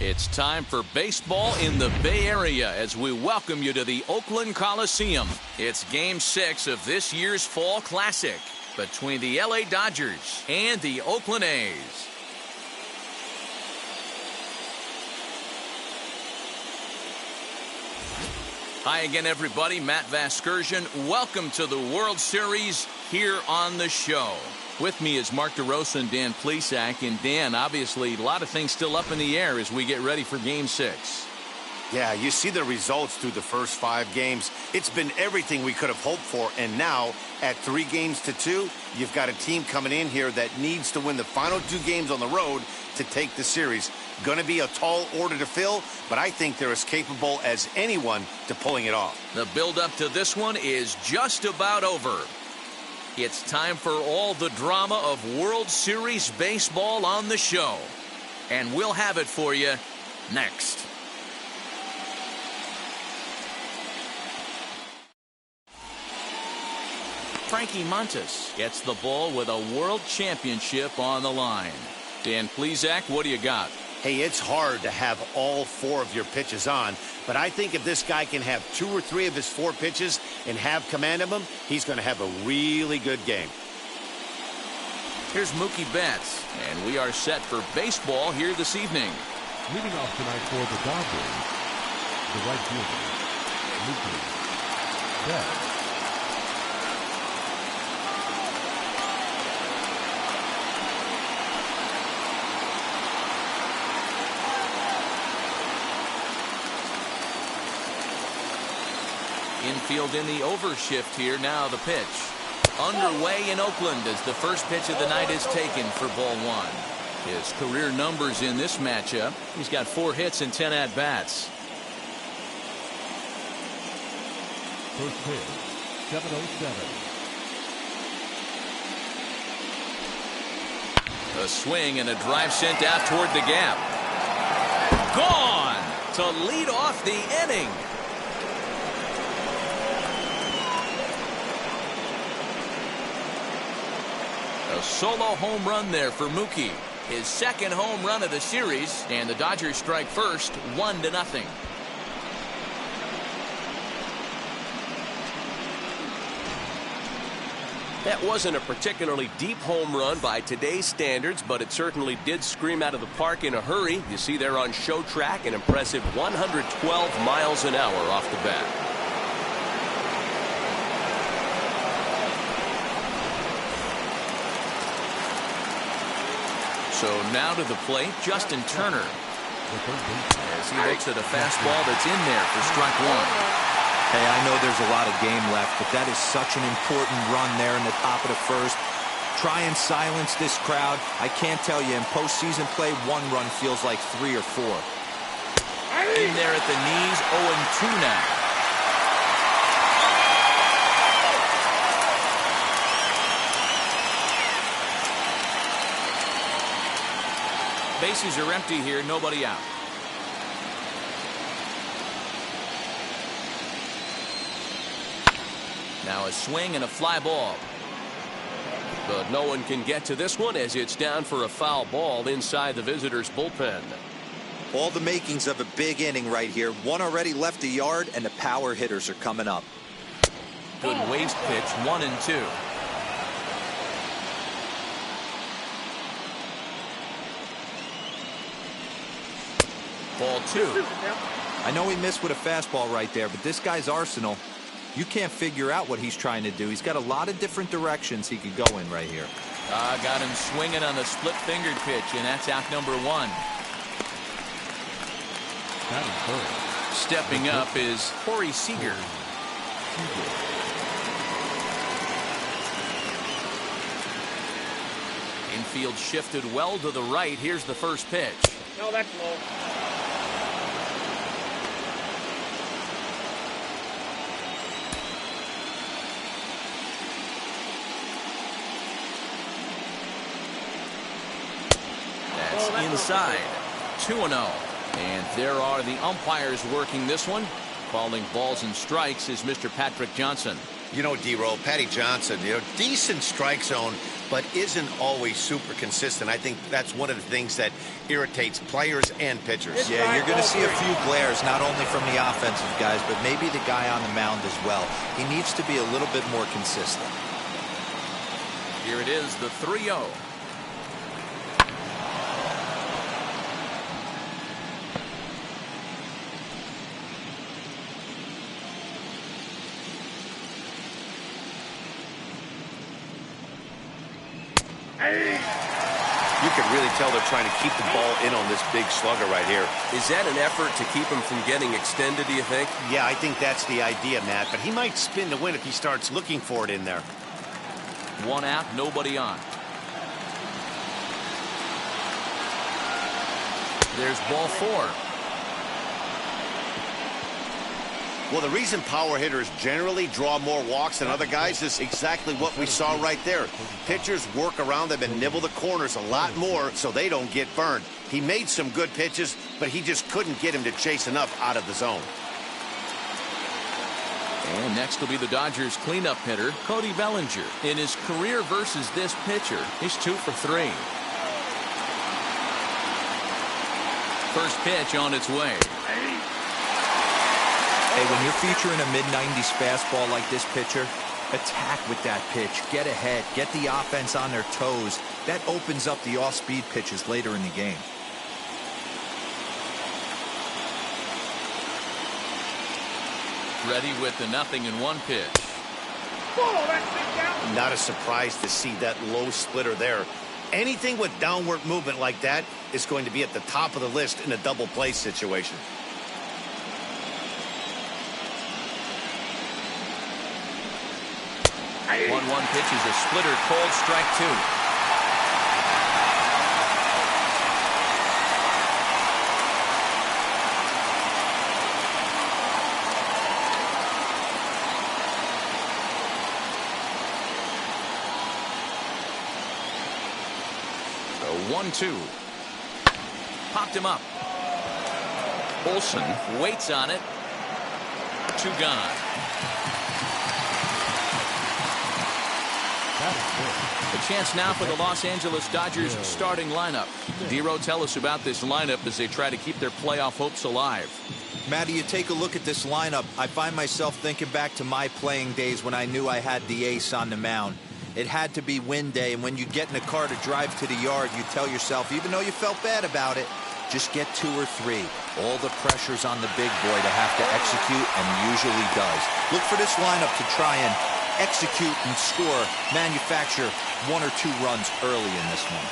It's time for baseball in the Bay Area as we welcome you to the Oakland Coliseum. It's Game 6 of this year's Fall Classic between the LA Dodgers and the Oakland A's. Hi again, everybody. Matt Vasgersian. Welcome to the World Series here on the show. With me is Mark DeRosa and Dan Plesac. And Dan, obviously, a lot of things still up in the air as we get ready for Game 6. Yeah, you see the results through the first 5 games. It's been everything we could have hoped for. And now, at 3-2, you've got a team coming in here that needs to win the final 2 games on the road to take the series. Going to be a tall order to fill, but I think they're as capable as anyone to pulling it off. The build-up to this one is just about over. It's time for all the drama of World Series baseball on the show. And we'll have it for you next. Frankie Montas gets the ball with a world championship on the line. Dan Plesac, what do you got? Hey, it's hard to have all 4 of your pitches on, but I think if this guy can have 2 or 3 of his 4 pitches and have command of them, he's going to have a really good game. Here's Mookie Betts, and we are set for baseball here this evening. Leading off tonight for the Dodgers, the right fielder, Mookie Betts. Infield in the overshift here. Now the pitch. Underway in Oakland as the first pitch of the night is taken for ball 1. His career numbers in this matchup. He's got 4 hits and 10 at-bats. First pitch, 7-0-7. A swing and a drive sent out toward the gap. Gone to lead off the inning. A solo home run there for Mookie. His second home run of the series, and the Dodgers strike first, 1-0. That wasn't a particularly deep home run by today's standards, but it certainly did scream out of the park in a hurry. You see there on show track an impressive 112 miles an hour off the bat. So now to the plate, Justin Turner. As he looks at a fastball that's in there for strike 1. Hey, I know there's a lot of game left, but that is such an important run there in the top of the first. Try and silence this crowd. I can't tell you, in postseason play, 1 run feels like 3 or 4. In there at the knees, 0-2 now. Bases are empty here, nobody out. Now a swing and a fly ball. But no one can get to this one as it's down for a foul ball inside the visitors' bullpen. All the makings of a big inning right here. 1 already left the yard, and the power hitters are coming up. Good waste pitch, 1-2. Ball 2. I know he missed with a fastball right there, but this guy's arsenal, you can't figure out what he's trying to do. He's got a lot of different directions he could go in right here. Got him swinging on the split-fingered pitch, and that's out number 1. Stepping up is Corey Seeger. Infield shifted well to the right. Here's the first pitch. No, that's low. That's inside. 2-0. And there are the umpires working this one. Calling balls and strikes is Mr. Patrick Johnson. You know, D-Roll, Patty Johnson, decent strike zone, but isn't always super consistent. I think that's one of the things that irritates players and pitchers. Yeah, you're going to see a few glares, not only from the offensive guys, but maybe the guy on the mound as well. He needs to be a little bit more consistent. Here it is, the 3-0. You can really tell they're trying to keep the ball in on this big slugger right here. Is that an effort to keep him from getting extended, do you think? Yeah, I think that's the idea, Matt, but he might spin to win if he starts looking for it in there. 1 out, nobody on. There's ball 4. Well, the reason power hitters generally draw more walks than other guys is exactly what we saw right there. Pitchers work around them and nibble the corners a lot more so they don't get burned. He made some good pitches, but he just couldn't get him to chase enough out of the zone. And next will be the Dodgers cleanup hitter, Cody Bellinger. In his career versus this pitcher, he's 2 for 3. First pitch on its way. Hey, when you're featuring a mid-90s fastball like this pitcher, attack with that pitch. Get ahead. Get the offense on their toes. That opens up the off-speed pitches later in the game. Ready with the 0-1 pitch. Not a surprise to see that low splitter there. Anything with downward movement like that is going to be at the top of the list in a double play situation. 1-1 pitch is a splitter, called strike 2. So 1-2. Popped him up. Olson waits on it. 2 gone. A chance now for the Los Angeles Dodgers starting lineup. Dero, tell us about this lineup as they try to keep their playoff hopes alive. Matty, you take a look at this lineup. I find myself thinking back to my playing days when I knew I had the ace on the mound. It had to be win day, and when you get in a car to drive to the yard, you tell yourself, even though you felt bad about it, just get 2 or 3. All the pressure's on the big boy to have to execute, and usually does. Look for this lineup to try and execute and score, manufacture 1 or 2 runs early in this one.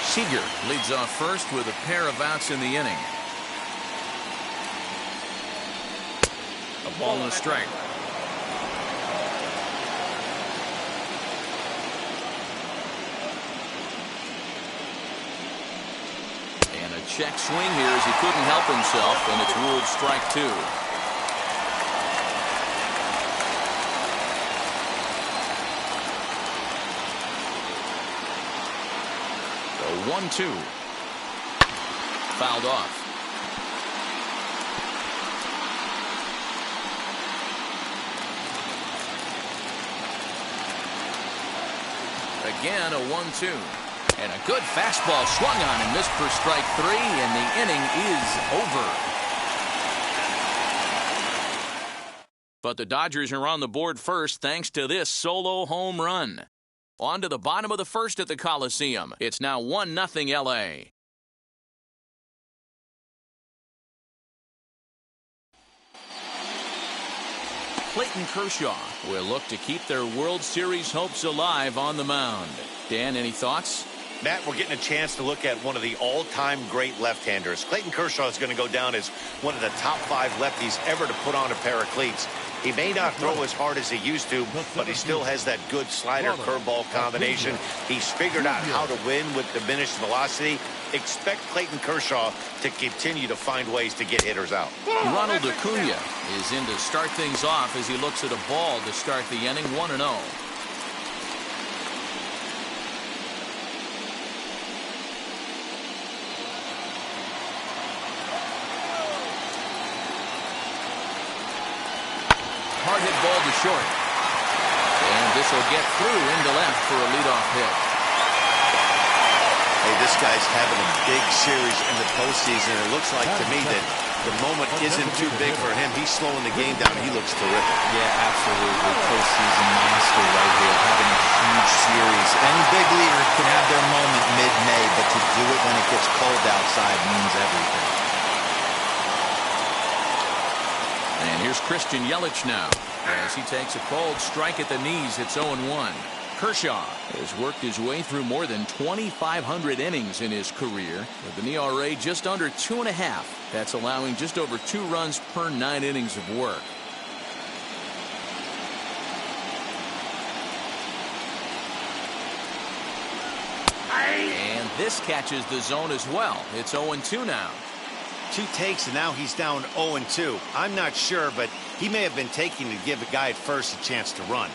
Seeger leads off first with a pair of outs in the inning. A ball and a strike. And a check swing here as he couldn't help himself, and it's ruled strike 2. 1-2. Fouled off. Again, a 1-2. And a good fastball swung on and missed for strike 3, and the inning is over. But the Dodgers are on the board first thanks to this solo home run. On to the bottom of the first at the Coliseum. It's now 1-0 L.A. Clayton Kershaw will look to keep their World Series hopes alive on the mound. Dan, any thoughts? Matt, we're getting a chance to look at one of the all-time great left-handers. Clayton Kershaw is going to go down as one of the top 5 lefties ever to put on a pair of cleats. He may not throw as hard as he used to, but he still has that good slider-curveball combination. He's figured out how to win with diminished velocity. Expect Clayton Kershaw to continue to find ways to get hitters out. Ronald Acuna is in to start things off as he looks at a ball to start the inning, 1-0. Hard hit ball to short. And this will get through into left for a leadoff hit. Hey, this guy's having a big series in the postseason. It looks like to me that the moment isn't too big for him. He's slowing the game down. He looks terrific. Yeah, absolutely. Postseason monster right here, having a huge series. Any big leader can have their moment mid-May, but to do it when it gets cold outside means everything. And here's Christian Yelich now as he takes a cold strike at the knees. It's 0-1. Kershaw has worked his way through more than 2,500 innings in his career with an ERA just under 2.5. That's allowing just over 2 runs per 9 innings of work. And this catches the zone as well. It's 0-2 now. 2 takes, and now he's down 0-2. I'm not sure, but he may have been taking to give the guy at first a chance to run.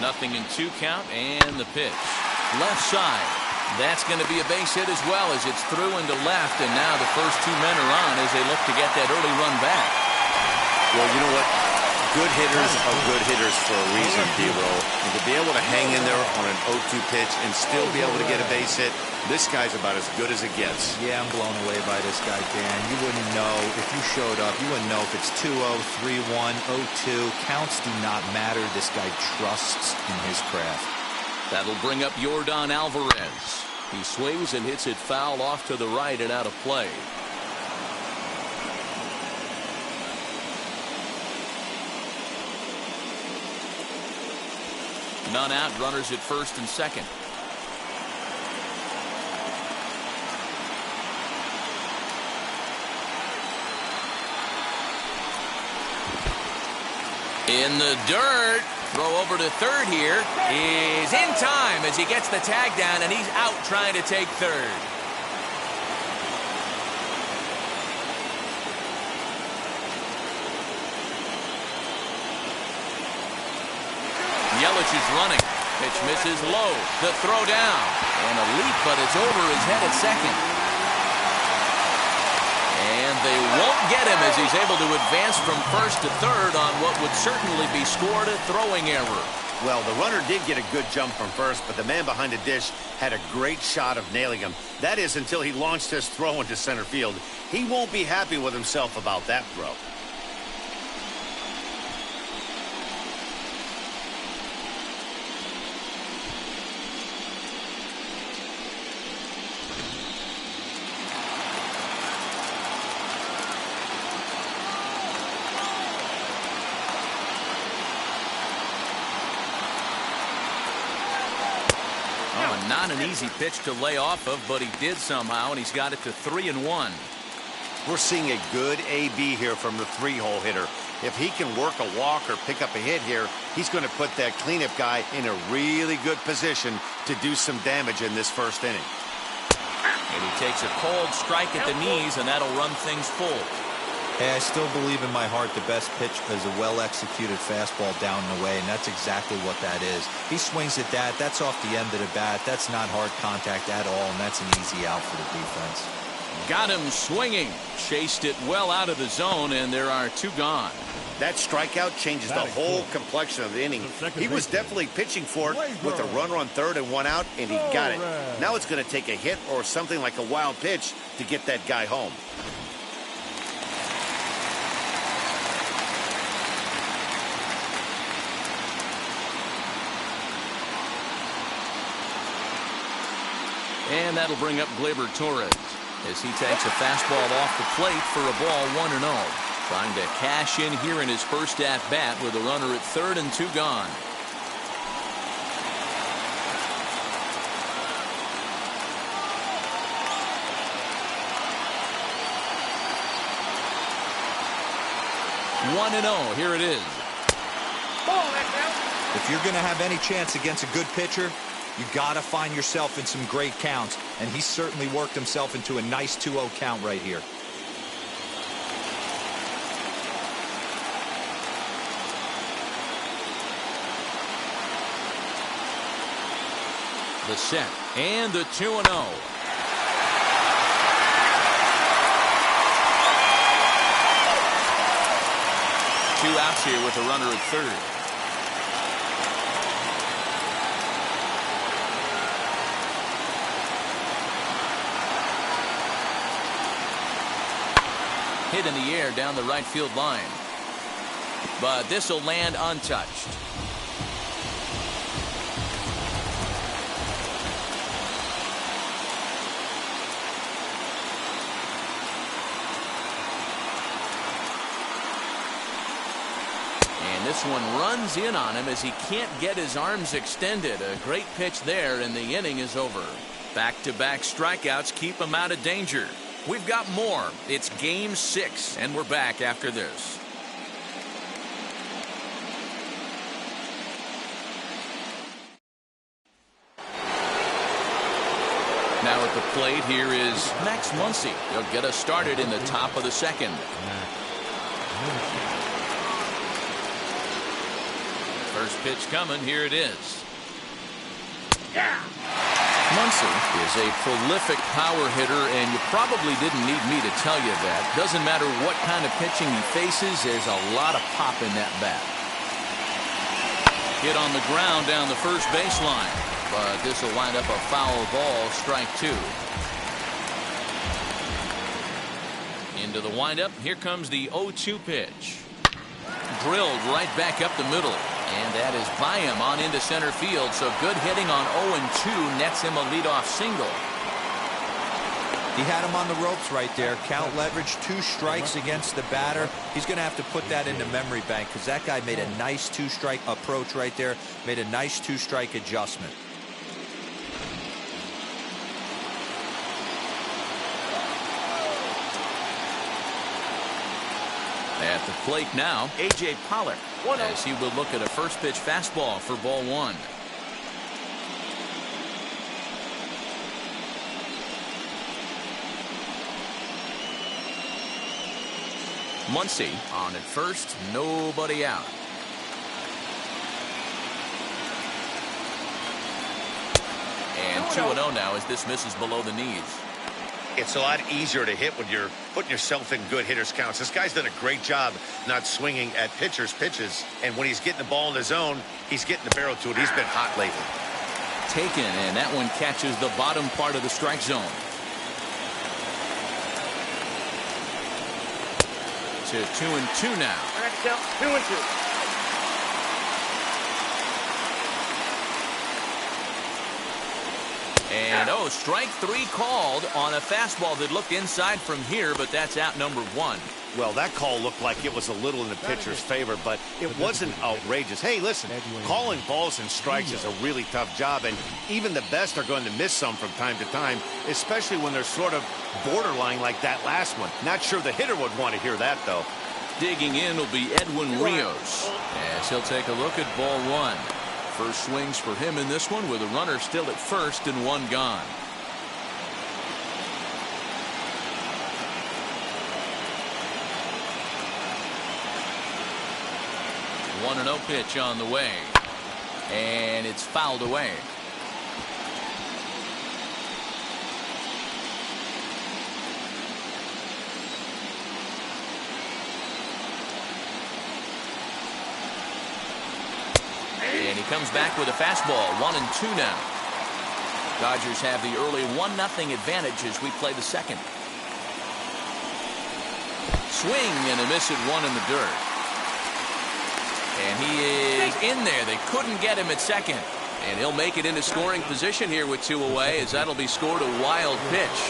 0-2 count, and the pitch. Left side. That's going to be a base hit as well as it's through into left, and now the first 2 men are on as they look to get that early run back. Well, you know what? Good hitters are good hitters for a reason, D-Roll. And to be able to hang in there on an 0-2 pitch and still be able to get a base hit, this guy's about as good as it gets. Yeah, I'm blown away by this guy, Dan. You wouldn't know if you showed up. You wouldn't know if it's 2-0, 3-1, 0-2. Counts do not matter. This guy trusts in his craft. That'll bring up Jorgon Alvarez. He swings and hits it foul off to the right and out of play. None out, runners at first and second. In the dirt. Throw over to third here is in time as he gets the tag down, and he's out trying to take third. Yelich is running. Pitch misses low. The throw down. And a leap, but it's over his head at second. And they won't get him as he's able to advance from first to third on what would certainly be scored a throwing error. Well, the runner did get a good jump from first, but the man behind the dish had a great shot of nailing him. That is until he launched his throw into center field. He won't be happy with himself about that throw. Not an easy pitch to lay off of, but he did somehow, and he's got it to 3-1. We're seeing a good AB here from the 3-hole hitter. If he can work a walk or pick up a hit here, he's going to put that cleanup guy in a really good position to do some damage in this first inning. And he takes a cold strike at the knees, and that'll run things full. Hey, I still believe in my heart the best pitch is a well-executed fastball down and away, and that's exactly what that is. He swings at that. That's off the end of the bat. That's not hard contact at all, and that's an easy out for the defense. Got him swinging. Chased it well out of the zone, and there are 2 gone. That strikeout changes the whole complexion of the inning. He was definitely pitching for it with a runner on third and 1 out, and he got it. Now it's going to take a hit or something like a wild pitch to get that guy home. And that'll bring up Glaber Torres as he takes a fastball off the plate for a ball 1-0. Trying to cash in here in his first at-bat with a runner at third and 2 gone. One and 0. Here it is. If you're going to have any chance against a good pitcher, you got to find yourself in some great counts, and he certainly worked himself into a nice 2-0 count right here. The set and the 2-0. 2 outs here with a runner at third. Hit in the air down the right field line. But this will land untouched. And this one runs in on him as he can't get his arms extended. A great pitch there, and the inning is over. Back-to-back strikeouts keep him out of danger. We've got more. It's Game 6, and we're back after this. Now at the plate, here is Max Muncie. He'll get us started in the top of the second. First pitch coming. Here it is. Muncie is a prolific power hitter, and you probably didn't need me to tell you that. Doesn't matter what kind of pitching he faces, there's a lot of pop in that bat. Hit on the ground down the first baseline, but this will wind up a foul ball, strike 2. Into the windup, here comes the 0-2 pitch. Drilled right back up the middle. And that is by him on into center field. So good hitting on 0-2 nets him a leadoff single. He had him on the ropes right there. Count leverage, 2 strikes against the batter. He's going to have to put that in the memory bank because that guy made a nice 2-strike approach right there. Made a nice 2-strike adjustment. At the plate now, A.J. Pollock, as he will look at a first pitch fastball for ball 1. Muncie on at first, nobody out. And 2-0 now as this misses below the knees. It's a lot easier to hit when you're putting yourself in good hitters counts. This guy's done a great job not swinging at pitchers' pitches. And when he's getting the ball in the zone, he's getting the barrel to it. He's been hot lately. Taken, and that one catches the bottom part of the strike zone. To 2-2 now. 2-2. And strike 3 called on a fastball that looked inside from here, but that's out number 1. Well, that call looked like it was a little in the pitcher's favor, but it wasn't outrageous. Hey, listen, calling balls and strikes is a really tough job, and even the best are going to miss some from time to time, especially when they're sort of borderline like that last one. Not sure the hitter would want to hear that, though. Digging in will be Edwin Rios, as he'll take a look at ball 1. First swings for him in this one with a runner still at first and 1 gone. One 1-0 pitch on the way, and it's fouled away. And he comes back with a fastball. 1-2 now. Dodgers have the early 1-0 advantage as we play the second. Swing and a miss at 1 in the dirt. And he is in there. They couldn't get him at second. And he'll make it into scoring position here with 2 away, as that'll be scored a wild pitch.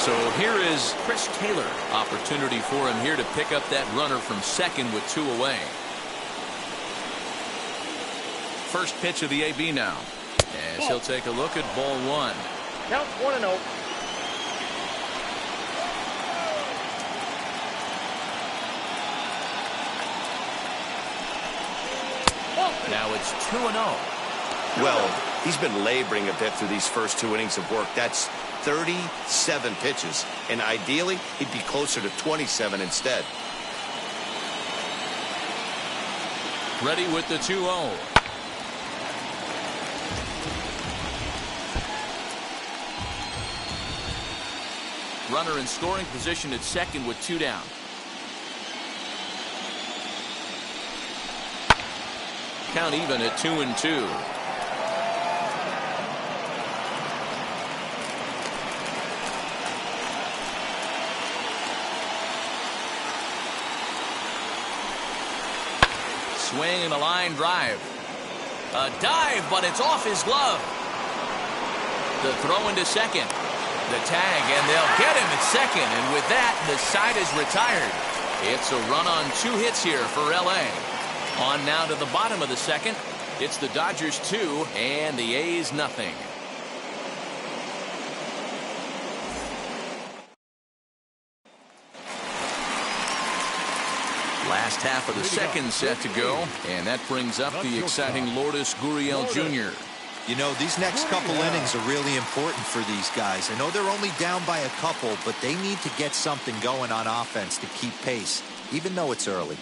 So here is Chris Taylor. Opportunity for him here to pick up that runner from second with 2 away. First pitch of the AB now, as he'll take a look at ball 1. Count 1-0. Now it's 2-0. Well, he's been laboring a bit through these first 2 innings of work. That's 37 pitches, and ideally he'd be closer to 27 instead. Ready with the 2-0. Runner in scoring position at second with 2 down. count even at 2-2. Swing and a line drive. A dive, but it's off his glove. The throw into second. The tag, and they'll get him at second. And with that, the side is retired. It's a run on 2 hits here for L.A. On now to the bottom of the second. It's the Dodgers 2 and the A's nothing. Last half of the second set to go, and that brings up the exciting Lourdes Gurriel Jr. You know, these next couple innings are really important for these guys. I know they're only down by a couple, but they need to get something going on offense to keep pace, even though it's early.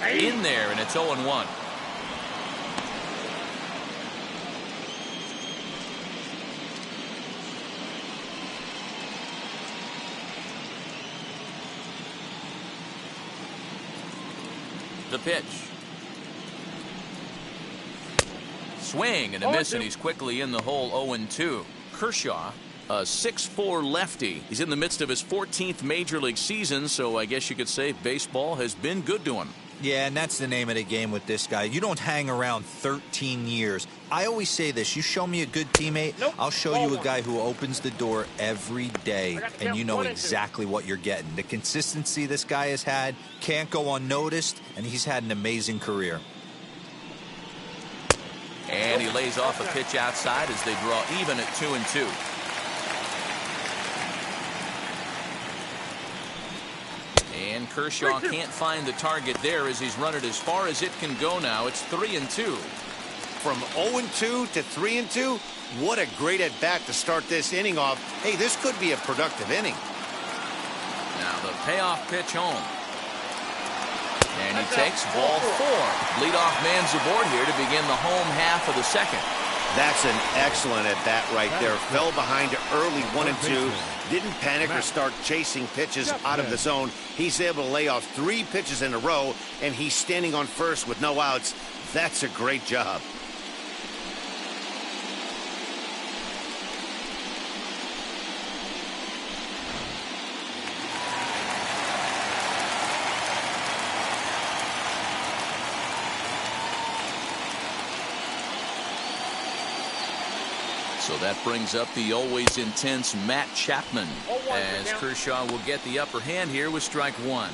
In there, and it's 0-1. The pitch. Swing and a miss, and he's quickly in the hole. 0-2. Kershaw, a 6'4" lefty. He's in the midst of his 14th major league season, so I guess you could say baseball has been good to him. Yeah, and that's the name of the game with this guy. You don't hang around 13 years. I always say this, you show me a good teammate, I'll show you a guy who opens the door every day, and you know exactly what you're getting. The consistency this guy has had can't go unnoticed, and he's had an amazing career. And he lays off a pitch outside as they draw even at 2-2. And Kershaw can't find the target there as he's run it as far as it can go now. It's 3-2. From 0-2 to 3-2, what a great at-bat to start this inning off. Hey, this could be a productive inning. Now the payoff pitch home. And he takes ball 4. Leadoff man's aboard here to begin the home half of the second. That's an excellent at-bat right there. Fell behind early 1-2. Didn't panic or start chasing pitches out of the zone. He's able to lay off 3 pitches in a row, and he's standing on first with no outs. That's a great job. So that brings up the always intense Matt Chapman as Kershaw will get the upper hand here with strike 1.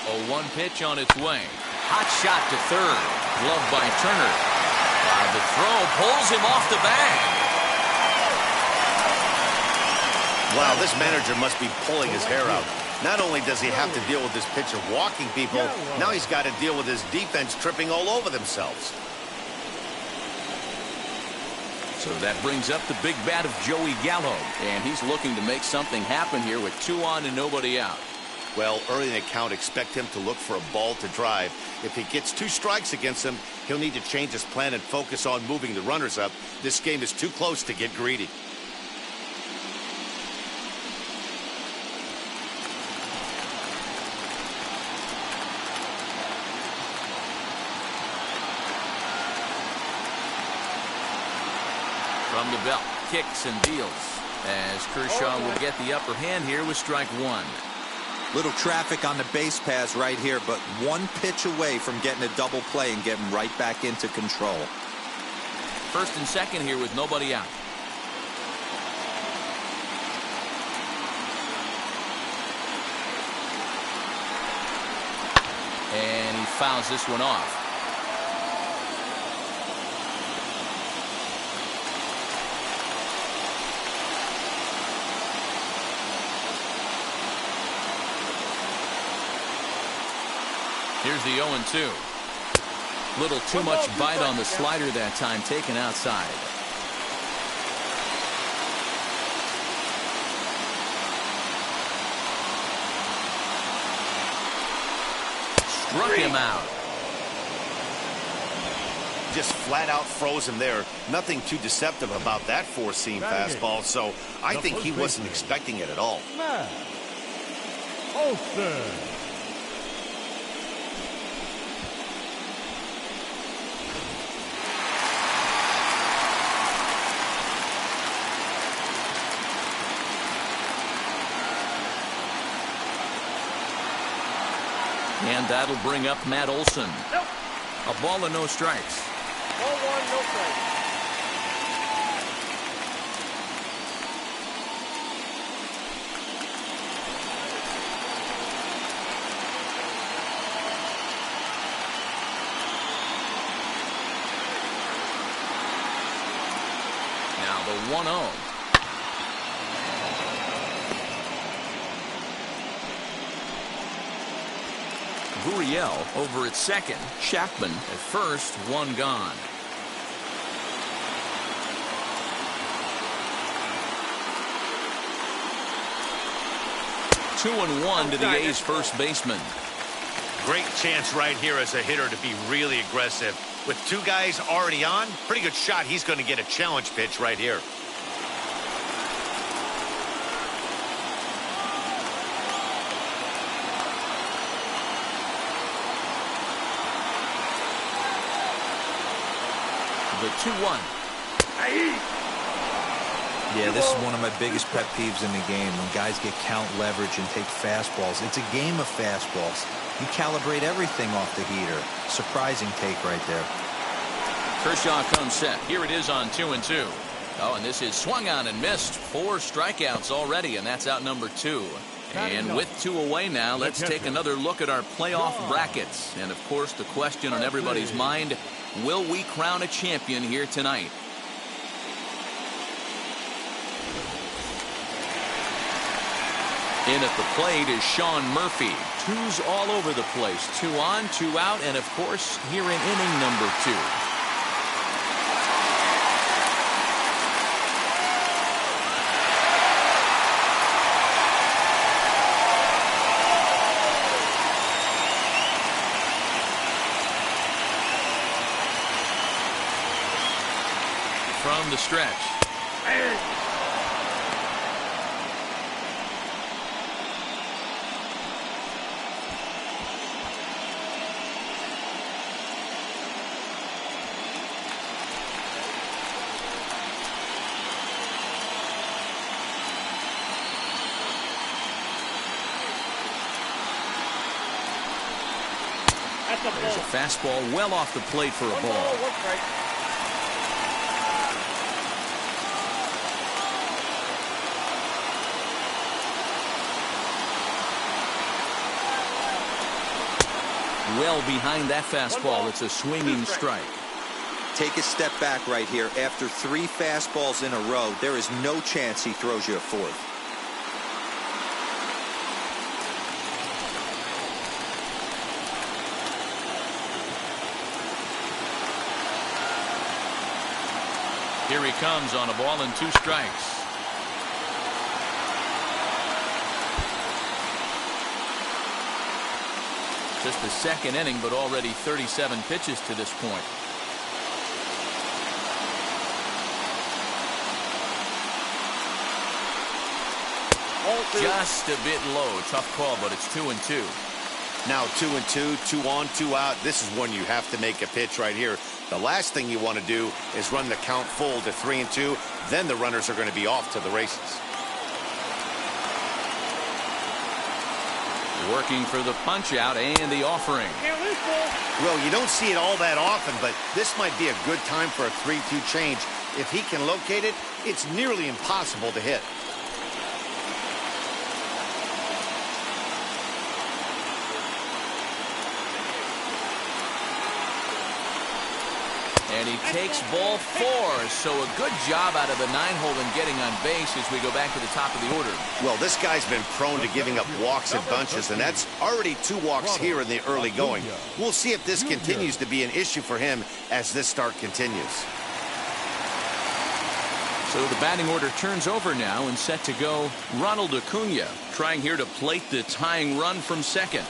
A 1 pitch on its way. Hot shot to third. Gloved by Turner. The throw pulls him off the bag. Wow, this manager must be pulling his hair out. Not only does he have to deal with this pitcher walking people, now he's got to deal with his defense tripping all over themselves. So that brings up the big bat of Joey Gallo, and he's looking to make something happen here with 2 on and nobody out. Well, early in the count, expect him to look for a ball to drive. If he gets 2 strikes against him, he'll need to change his plan and focus on moving the runners up. This game is too close to get greedy. From the belt, kicks and deals as Kershaw will get the upper hand here with strike 1. Little traffic on the base paths right here, but 1 pitch away from getting a double play and getting right back into control. First and second here with nobody out. And he fouls this one off. Here's the 0-2. Little too much bite on the slider that time, taken outside. Struck him out. just flat out froze him there. Nothing too deceptive about that four-seam fastball, so I think he wasn't expecting it at all. Olson. And that'll bring up Matt Olson. Nope. A ball and no strikes. Ball one, no strikes. Now the 1-0. Gurriel over at second. Chapman at first, one gone. 2-1 to the A's first baseman. Great chance right here as a hitter to be really aggressive. With two guys already on, pretty good shot. He's going to get a challenge pitch right here. The 2-1. Yeah, this is one of my biggest pet peeves in the game, when guys get count leverage and take fastballs. It's a game of fastballs. You calibrate everything off the heater. Surprising take right there. Kershaw comes set. Here it is on 2-2. Oh, and this is swung on and missed. 4 strikeouts already, and that's out number 2. And with 2 away now, let's take another look at our playoff brackets. And, of course, the question on everybody's mind, will we crown a champion here tonight? In at the plate is Sean Murphy. 2's all over the place. 2 on, 2 out, and, of course, here in inning number 2. From the stretch. There's a fastball well off the plate for a ball. Well behind that fastball. It's a swinging strike. Take a step back right here. After 3 fastballs in a row, there is no chance he throws you a 4th. Here he comes on a ball and 2 strikes. Just the second inning, but already 37 pitches to this point. Just a bit low. Tough call, but it's 2-2. Now 2-2, 2 on, 2 out. This is when you have to make a pitch right here. The last thing you want to do is run the count full to 3-2. Then the runners are going to be off to the races. Working for the punch out and the offering. Well, you don't see it all that often, but this might be a good time for a 3-2 change. If he can locate it, it's nearly impossible to hit. And he takes ball 4. So a good job out of the 9-hole in getting on base as we go back to the top of the order. Well, this guy's been prone to giving up walks in bunches, and that's already 2 walks here in the early going. We'll see if this continues to be an issue for him as this start continues. So the batting order turns over now, and set to go Ronald Acuna, trying here to plate the tying run from second.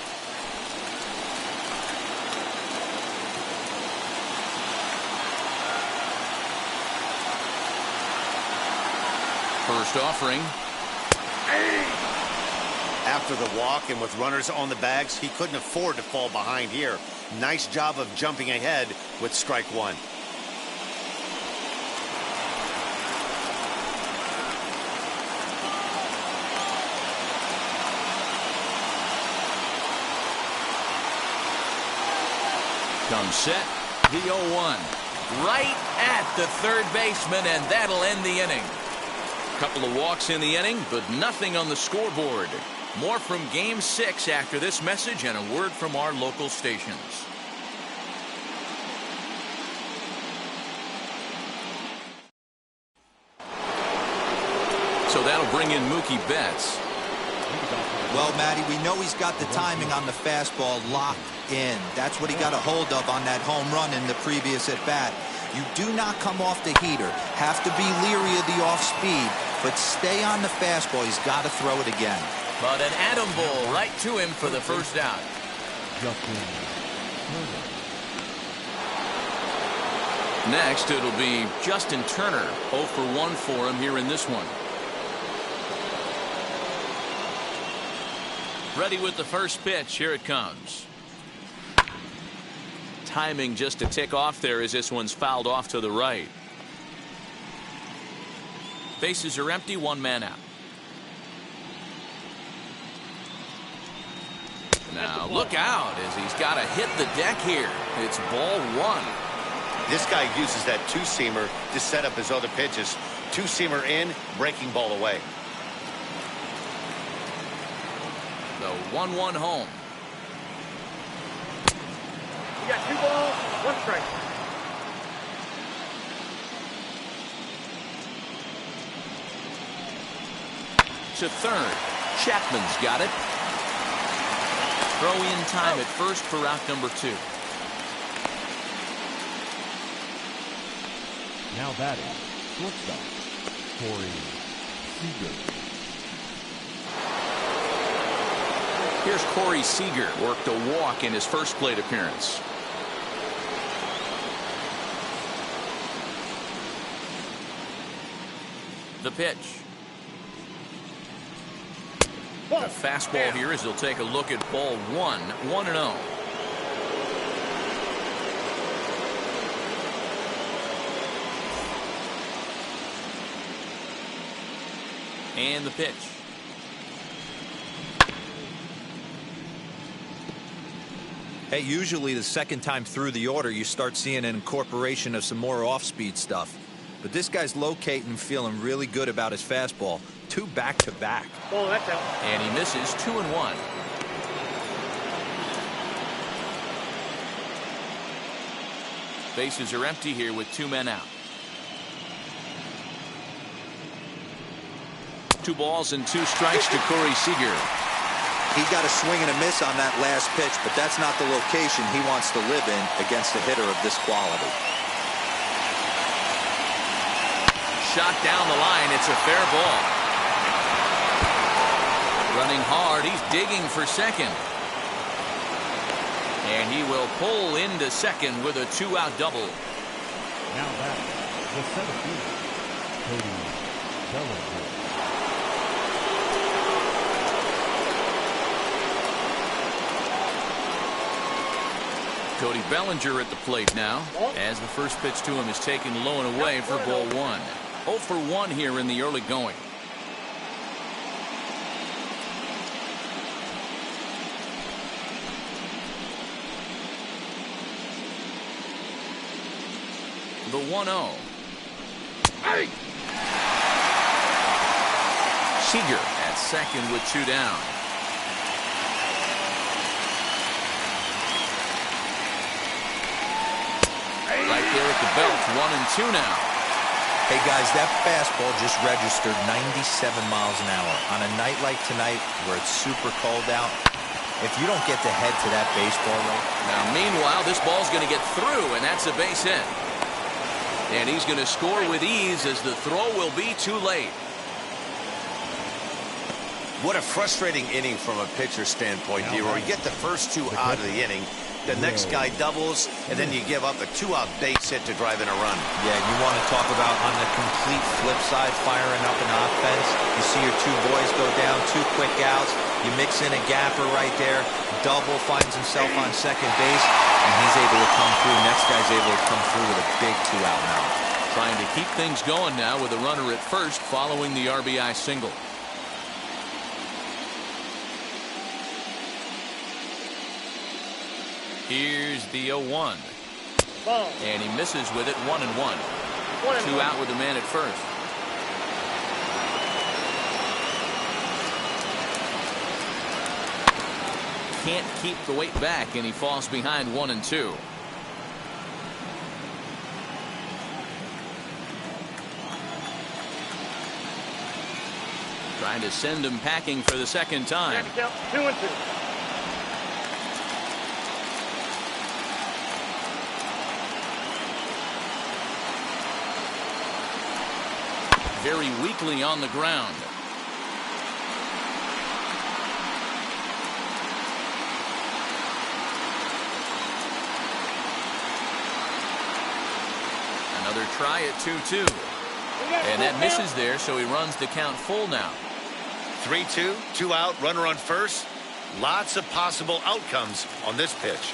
first offering. After the walk and with runners on the bags, he couldn't afford to fall behind here. Nice job of jumping ahead with strike one. Comes set, the 0-1. Right at the third baseman, and that'll end the inning. Couple of walks in the inning, but nothing on the scoreboard. More from Game 6 after this message and a word from our local stations. So that'll bring in Mookie Betts. Well, Matty, we know he's got the timing on the fastball locked in. That's what he got a hold of on that home run in the previous at-bat. You do not come off the heater. Have to be leery of the off-speed, but stay on the fastball. He's got to throw it again. But an atom ball right to him for the first out. Next, it'll be Justin Turner. 0 for 1 for him here in this one. Ready with the first pitch. Here it comes. Timing just a tick off there as this one's fouled off to the right. Bases are empty, one man out. Now look out as he's got to hit the deck here. It's ball one. This guy uses that two-seamer to set up his other pitches. Two-seamer in, breaking ball away. The 1-1 home. You got 2 balls, 1 strike. To third. Chapman's got it. Throw in time at first for out number 2. Now batting, shortstop, Cody Bellinger. Here's Corey Seeger, worked a walk in his first plate appearance. The pitch. The fastball here as he'll take a look at ball 1, 1-0. And the pitch. Hey, usually the second time through the order you start seeing an incorporation of some more off-speed stuff. But this guy's locating, feeling really good about his fastball. 2 back-to-back. Oh, that's out. And he misses 2-1. Bases are empty here with 2 men out. 2 balls and 2 strikes to Corey Seeger. He got a swing and a miss on that last pitch, but that's not the location he wants to live in against a hitter of this quality. Shot down the line. It's a fair ball. Running hard. He's digging for second. And he will pull into second with a 2-out double. Now back, the center fielder, Cody Bellinger. Cody Bellinger at the plate now, as the first pitch to him is taken low and away for ball 1. 0 for 1 here in the early going. The 1-0. Hey! Seeger at second with 2 down. Right there at the belt, 1-2 now. Hey guys, that fastball just registered 97 miles an hour. On a night like tonight where it's super cold out, if you don't get the head to that baseball right. Now meanwhile, this ball's going to get through, and that's a base hit. And he's going to score with ease as the throw will be too late. What a frustrating inning from a pitcher standpoint here, where you get the first 2 out of the inning, the next guy doubles, and then you give up a 2-out base hit to drive in a run. Yeah, you want to talk about on the complete flip side, firing up an offense. You see your two boys go down, 2 quick outs. You mix in a gapper right there. Double finds himself on second base, and he's able to come through. Next guy's able to come through with a big 2-out now. Trying to keep things going now with a runner at first following the RBI single. Here's the 0-1. And he misses with it, 1-1. 2 out with the man at first. Can't keep the weight back, and he falls behind 1-2. Trying to send him packing for the second time. 2-2. Very weakly on the ground. Another try at 2-2. And that misses there, so he runs the count full now. 3-2, 2 out, runner on first. Lots of possible outcomes on this pitch.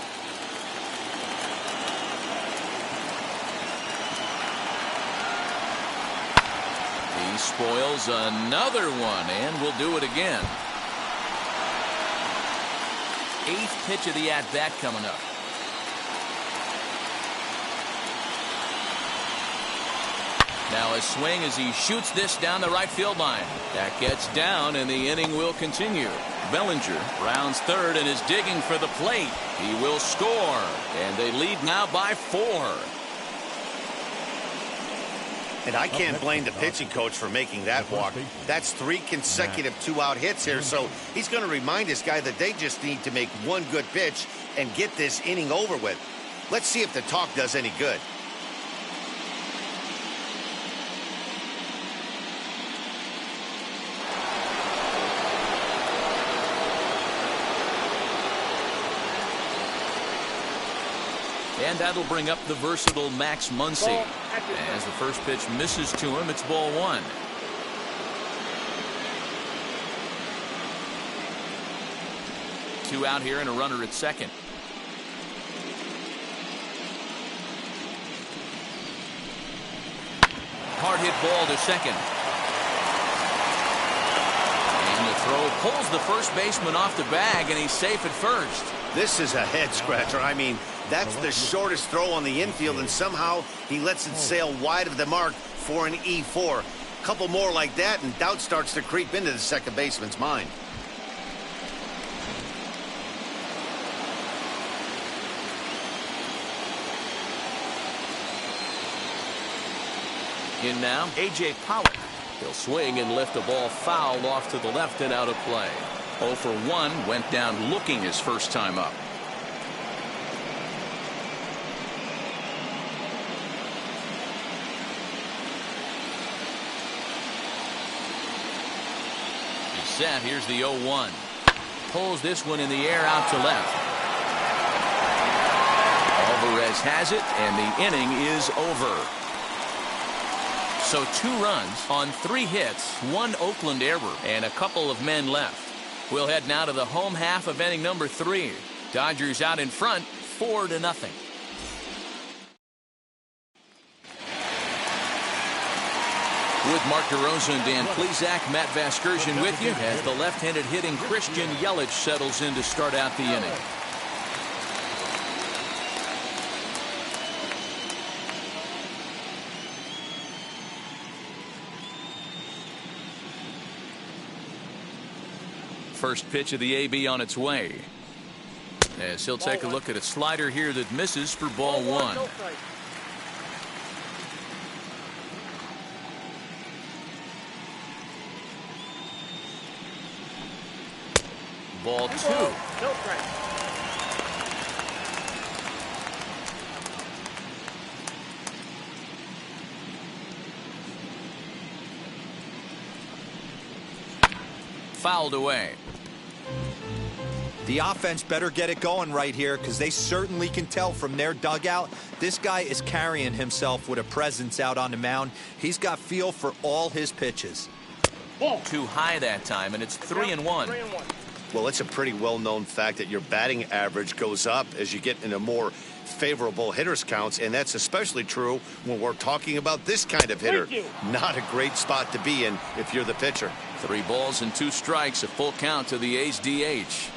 He spoils another one, and will do it again. 8th pitch of the at-bat coming up. Now a swing as he shoots this down the right field line. That gets down, and the inning will continue. Bellinger rounds third and is digging for the plate. He will score, and they lead now by 4. And I can't blame the pitching coach for making that walk. That's 3 consecutive 2-out hits here, so he's going to remind this guy that they just need to make one good pitch and get this inning over with. Let's see if the talk does any good. And that'll bring up the versatile Max Muncie. As the first pitch misses to him, it's ball 1. Two out here and a runner at second. Hard hit ball to second. And the throw pulls the first baseman off the bag, and he's safe at first. This is a head scratcher. I mean, that's the shortest throw on the infield, and somehow he lets it sail wide of the mark for an E4. A couple more like that, and doubt starts to creep into the second baseman's mind. In now, A.J. Pollock. He'll swing and lift a ball foul off to the left and out of play. 0 for 1, went down looking his first time up. He's set. Here's the 0-1. Pulls this one in the air out to left. Alvarez has it, and the inning is over. So 2 runs on 3 hits, 1 Oakland error, and a couple of men left. We'll head now to the home half of inning number 3. Dodgers out in front, 4-0. With Mark DeRosa and Dan Plesac, Matt Vasgersian with you as the left-handed hitting Christian Yelich settles in to start out the inning. First pitch of the AB on its way. As he'll take a look at a slider here that misses for ball 1. Ball 2. Fouled away. The offense better get it going right here because they certainly can tell from their dugout. This guy is carrying himself with a presence out on the mound. He's got feel for all his pitches. Too high that time, and it's 3-1. Well, it's a pretty well-known fact that your batting average goes up as you get into more favorable hitters counts, and that's especially true when we're talking about this kind of hitter. Not a great spot to be in if you're the pitcher. 3 balls and 2 strikes, a full count to the A's DH.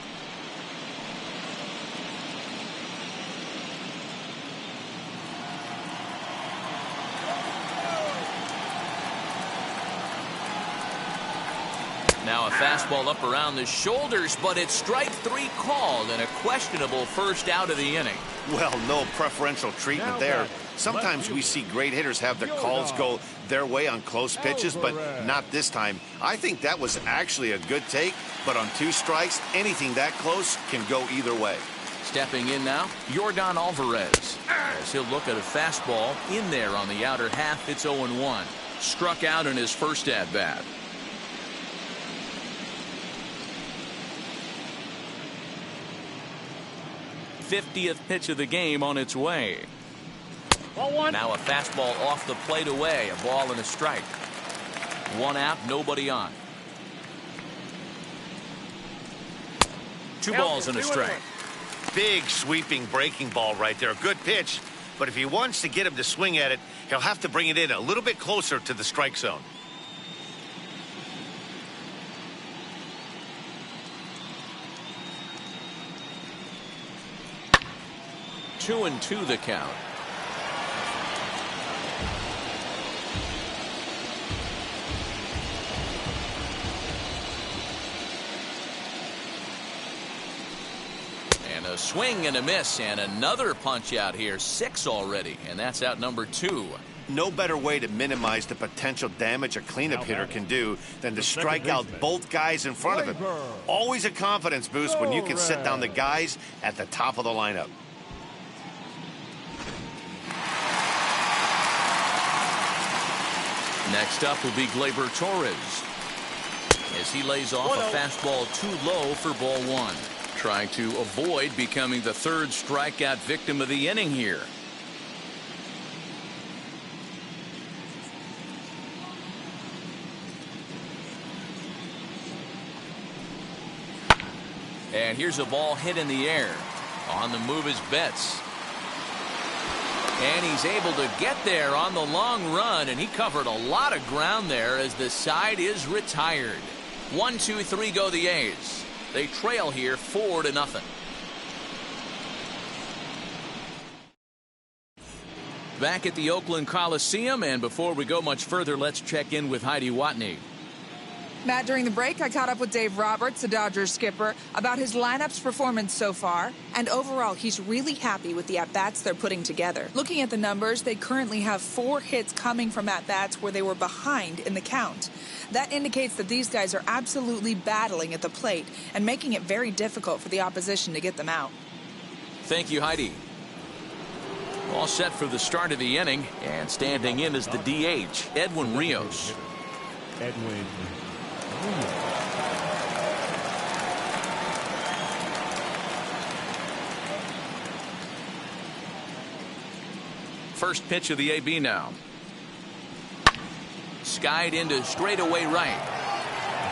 Now a fastball up around the shoulders, but it's strike 3 called and a questionable first out of the inning. Well, no preferential treatment there. Sometimes we see great hitters have their calls go their way on close pitches, but not this time. I think that was actually a good take, but on 2 strikes, anything that close can go either way. Stepping in now, Jorgon Alvarez. As he'll look at a fastball in there on the outer half, it's 0-1. Struck out in his first at-bat. '50th pitch of the game on its way. Now a fastball off the plate away, a ball and a strike. 1 out, nobody on. 2 balls and a strike. Big sweeping breaking ball right there. A good pitch, but if he wants to get him to swing at it, he'll have to bring it in a little bit closer to the strike zone. Two and 2 the count. And a swing and a miss, and another punch out here. 6 already, and that's out number 2. No better way to minimize the potential damage a cleanup hitter can do than to strike out both guys in front of him. Always a confidence boost when you can set down the guys at the top of the lineup. Next up will be Glaber Torres as he lays off a fastball too low for ball 1. Trying to avoid becoming the 3rd strikeout victim of the inning here. And here's a ball hit in the air. On the move is Betts. And he's able to get there on the long run, and he covered a lot of ground there as the side is retired. 1, 2, 3 go the A's. They trail here 4-0. Back at the Oakland Coliseum, and before we go much further, let's check in with Heidi Watney. Matt, during the break, I caught up with Dave Roberts, the Dodgers skipper, about his lineup's performance so far. And overall, he's really happy with the at-bats they're putting together. Looking at the numbers, they currently have 4 hits coming from at-bats where they were behind in the count. That indicates that these guys are absolutely battling at the plate and making it very difficult for the opposition to get them out. Thank you, Heidi. All set for the start of the inning, and standing in is the DH, Edwin Rios. Edwin. First pitch of the AB now. Skied into straightaway right.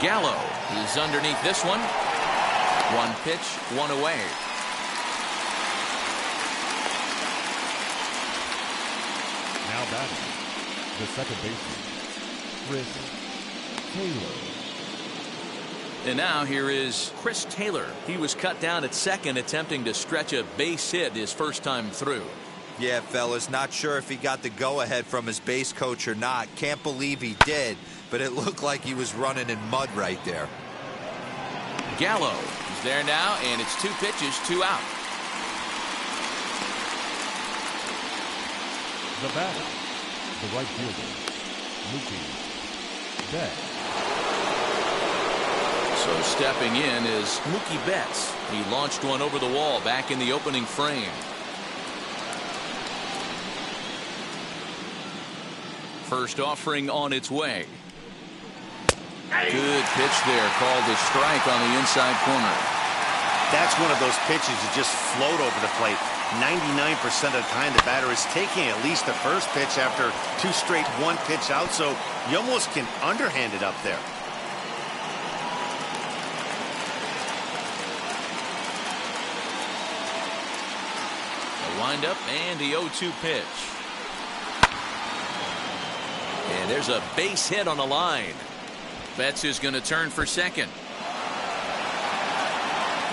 Gallo is underneath this one. 1 pitch, 1 away. Now batting, the second baseman, Chris Taylor. And now here is Chris Taylor. He was cut down at second, attempting to stretch a base hit his first time through. Yeah, fellas, not sure if he got the go-ahead from his base coach or not. Can't believe he did, but it looked like he was running in mud right there. Gallo is there now, and it's 2 pitches, 2 out. The batter, the right fielder, Mookie Betts. So stepping in is Mookie Betts. He launched one over the wall back in the opening frame. First offering on its way. Good pitch there, called a strike on the inside corner. That's one of those pitches that just float over the plate. 99% of the time, the batter is taking at least the first pitch after 2 straight 1-pitch out, so you almost can underhand it up there. The windup and the 0-2 pitch. And there's a base hit on the line. Betts is going to turn for second.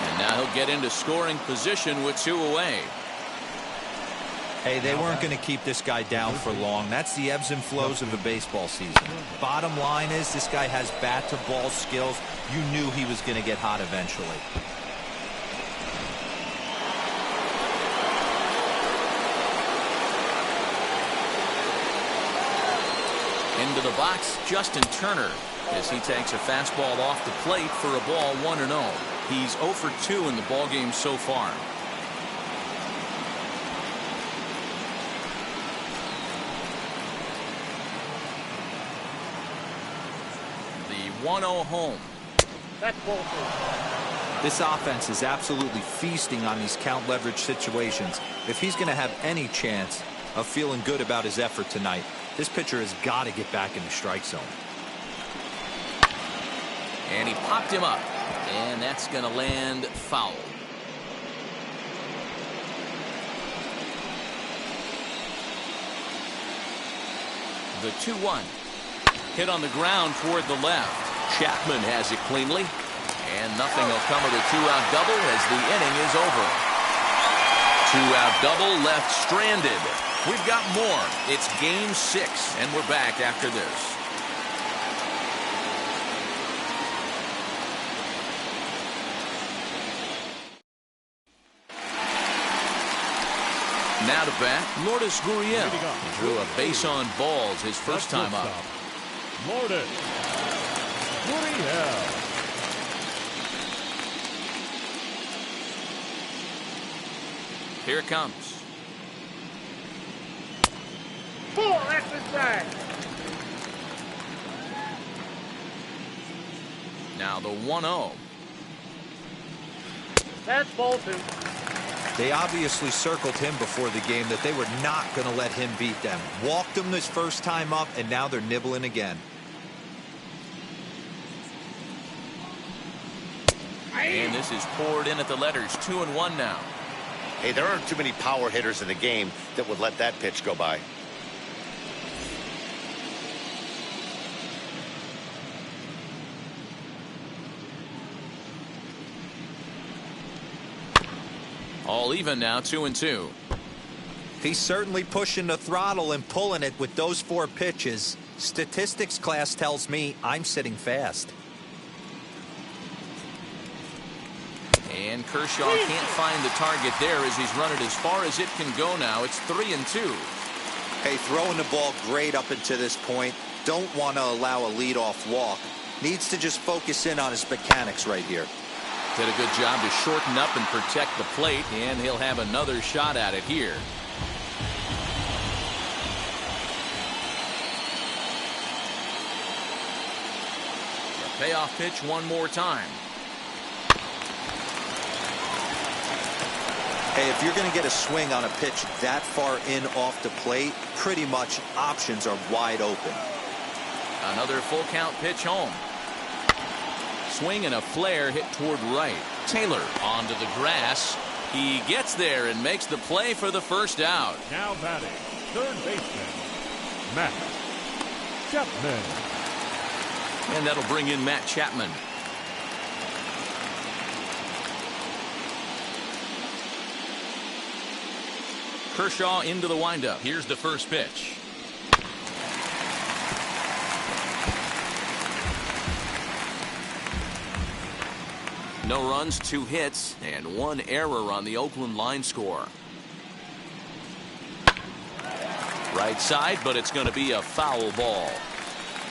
And now he'll get into scoring position with 2 away. Hey, they weren't going to keep this guy down for long. That's the ebbs and flows of a baseball season. Bottom line is this guy has bat-to-ball skills. You knew he was going to get hot eventually. Into the box, Justin Turner, as he takes a fastball off the plate for a ball 1-0. He's 0 for 2 in the ballgame so far. The 1-0 home. That's ball 2. This offense is absolutely feasting on these count leverage situations. If he's going to have any chance of feeling good about his effort tonight, this pitcher has got to get back in the strike zone. And he popped him up. And that's going to land foul. The 2-1. Hit on the ground toward the left. Chapman has it cleanly. And nothing will come of the 2-out double as the inning is over. 2-out double left stranded. We've got more. It's game 6, and we're back after this. Now to bat, Lourdes Gurriel. He drew a base on balls his first time up. Lourdes Gurriel. Here it comes. Ball, that's inside. Now the 1-0. That's ball 2. They obviously circled him before the game that they were not going to let him beat them. Walked him this first time up, and now they're nibbling again. And this is poured in at the letters. 2-1 now. Hey, there aren't too many power hitters in the game that would let that pitch go by. All even now, 2-2. He's certainly pushing the throttle and pulling it with those 4 pitches. Statistics class tells me I'm sitting fast. And Kershaw can't find the target there as he's run it as far as it can go now. It's 3-2. Hey, throwing the ball great up until this point. Don't want to allow a leadoff walk. Needs to just focus in on his mechanics right here. Did a good job to shorten up and protect the plate, and he'll have another shot at it here. The payoff pitch one more time. Hey, if you're going to get a swing on a pitch that far in off the plate, pretty much options are wide open. Another full count pitch home. Swing and a flare hit toward right. Taylor onto the grass. He gets there and makes the play for the first out. Now batting, third baseman, Matt Chapman. And that'll bring in Matt Chapman. Kershaw into the windup. Here's the first pitch. No runs, 2 hits, and 1 error on the Oakland line score. Right side, but it's going to be a foul ball.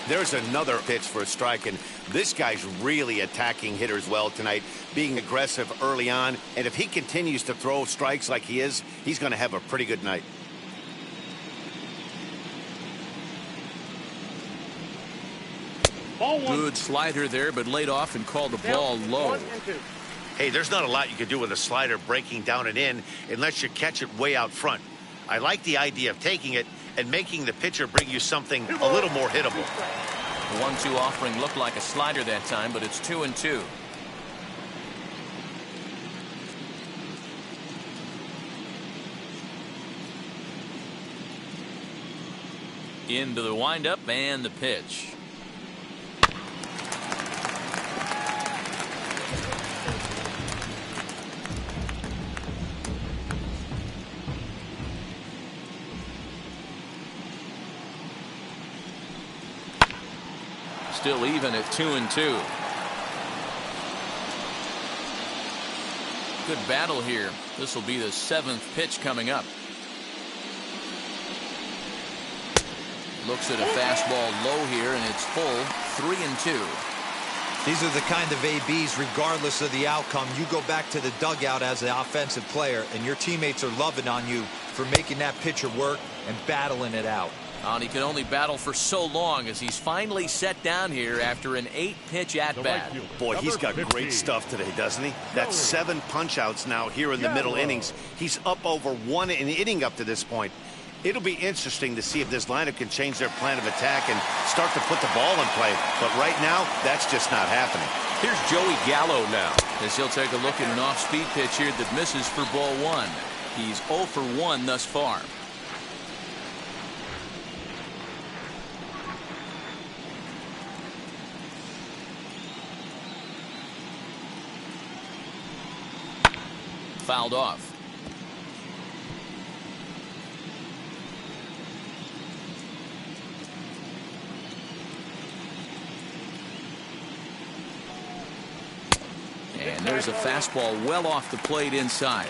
There's another pitch for a strike, and this guy's really attacking hitters well tonight, being aggressive early on, and if he continues to throw strikes like he is, he's going to have a pretty good night. Ball 1. Good slider there, but laid off and called the ball low. 1-2. Hey, there's not a lot you can do with a slider breaking down and in unless you catch it way out front. I like the idea of taking it and making the pitcher bring you something a little more hittable. The 1-2 offering looked like a slider that time, but it's 2-2. Into the windup and the pitch. Still even at 2-2. Good battle here. This will be the 7th pitch coming up. Looks at a fastball low here, and it's full. 3-2. These are the kind of ABs, regardless of the outcome. You go back to the dugout as the offensive player, and your teammates are loving on you for making that pitcher work and battling it out. And he can only battle for so long as he's finally set down here after an 8-pitch at-bat. Boy, he's got great stuff today, doesn't he? That's 7 punch-outs now here in the middle innings. He's up over 1 an inning up to this point. It'll be interesting to see if this lineup can change their plan of attack and start to put the ball in play. But right now, that's just not happening. Here's Joey Gallo now. As he'll take a look at an off-speed pitch here that misses for ball 1. He's 0 for 1 thus far. Fouled off. And there's a fastball well off the plate inside.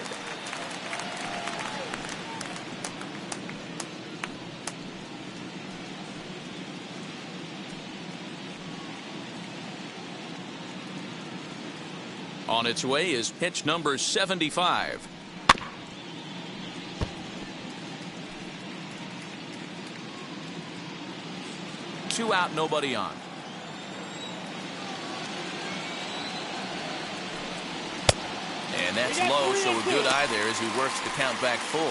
On its way is pitch number 75. Two out, nobody on. And that's low, so a good eye there as he works the count back full.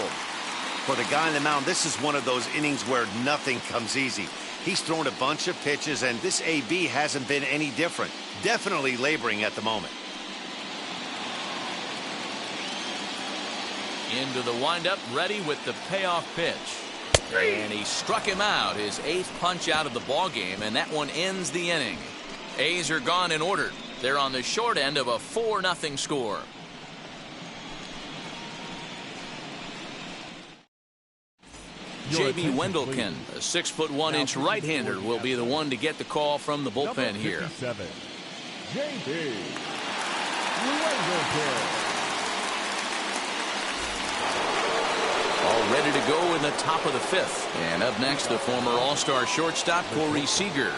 For the guy on the mound, this is one of those innings where nothing comes easy. He's thrown a bunch of pitches, and this AB hasn't been any different. Definitely laboring at the moment. Into the windup, ready with the payoff pitch. And he struck him out, his 8th punch out of the ball game, and that one ends the inning. A's are gone in order. They're on the short end of a 4-0 score. J.B. Wendelken, a 6'1" right-hander, will be the one to get the call from the bullpen here. J.B. Wendelken. All ready to go in the top of the 5th. And up next, the former All-Star shortstop, Corey Seeger.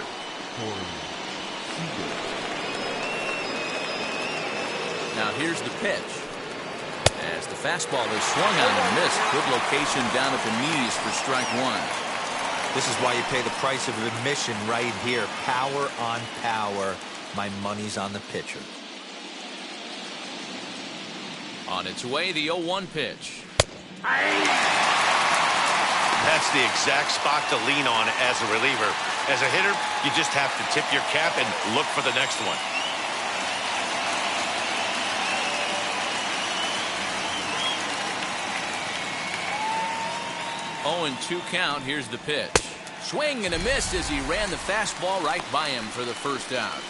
Now here's the pitch. As the fastball is swung on and missed. Good location down at the knees for strike 1. This is why you pay the price of admission right here. Power on power. My money's on the pitcher. On its way, the 0-1 pitch. That's the exact spot to lean on as a reliever. As a hitter, you just have to tip your cap and look for the next one. 0-2 count. Here's the pitch. Swing and a miss as he ran the fastball right by him for the first out.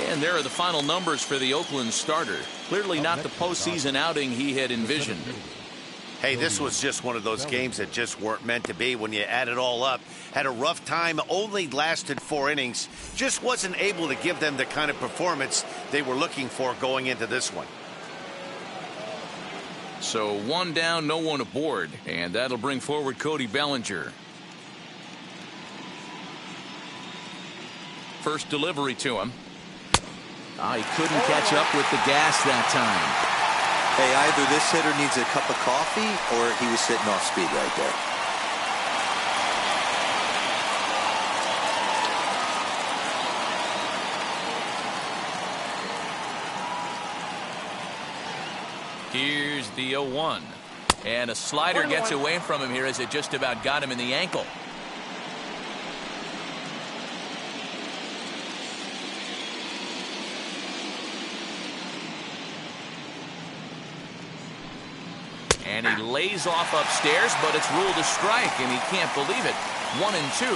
And there are the final numbers for the Oakland starter. Clearly not the postseason outing he had envisioned. Hey, this was just one of those games that just weren't meant to be when you add it all up. Had a rough time, only lasted 4 innings. Just wasn't able to give them the kind of performance they were looking for going into this one. So 1 down, no one aboard. And that'll bring forward Cody Bellinger. First delivery to him. He couldn't catch up with the gas that time. Hey, either this hitter needs a cup of coffee or he was sitting off speed right there. the 0-1. And a slider gets away from him here as it just about got him in the ankle. And he lays off upstairs, but it's ruled a strike, and he can't believe it. 1-2.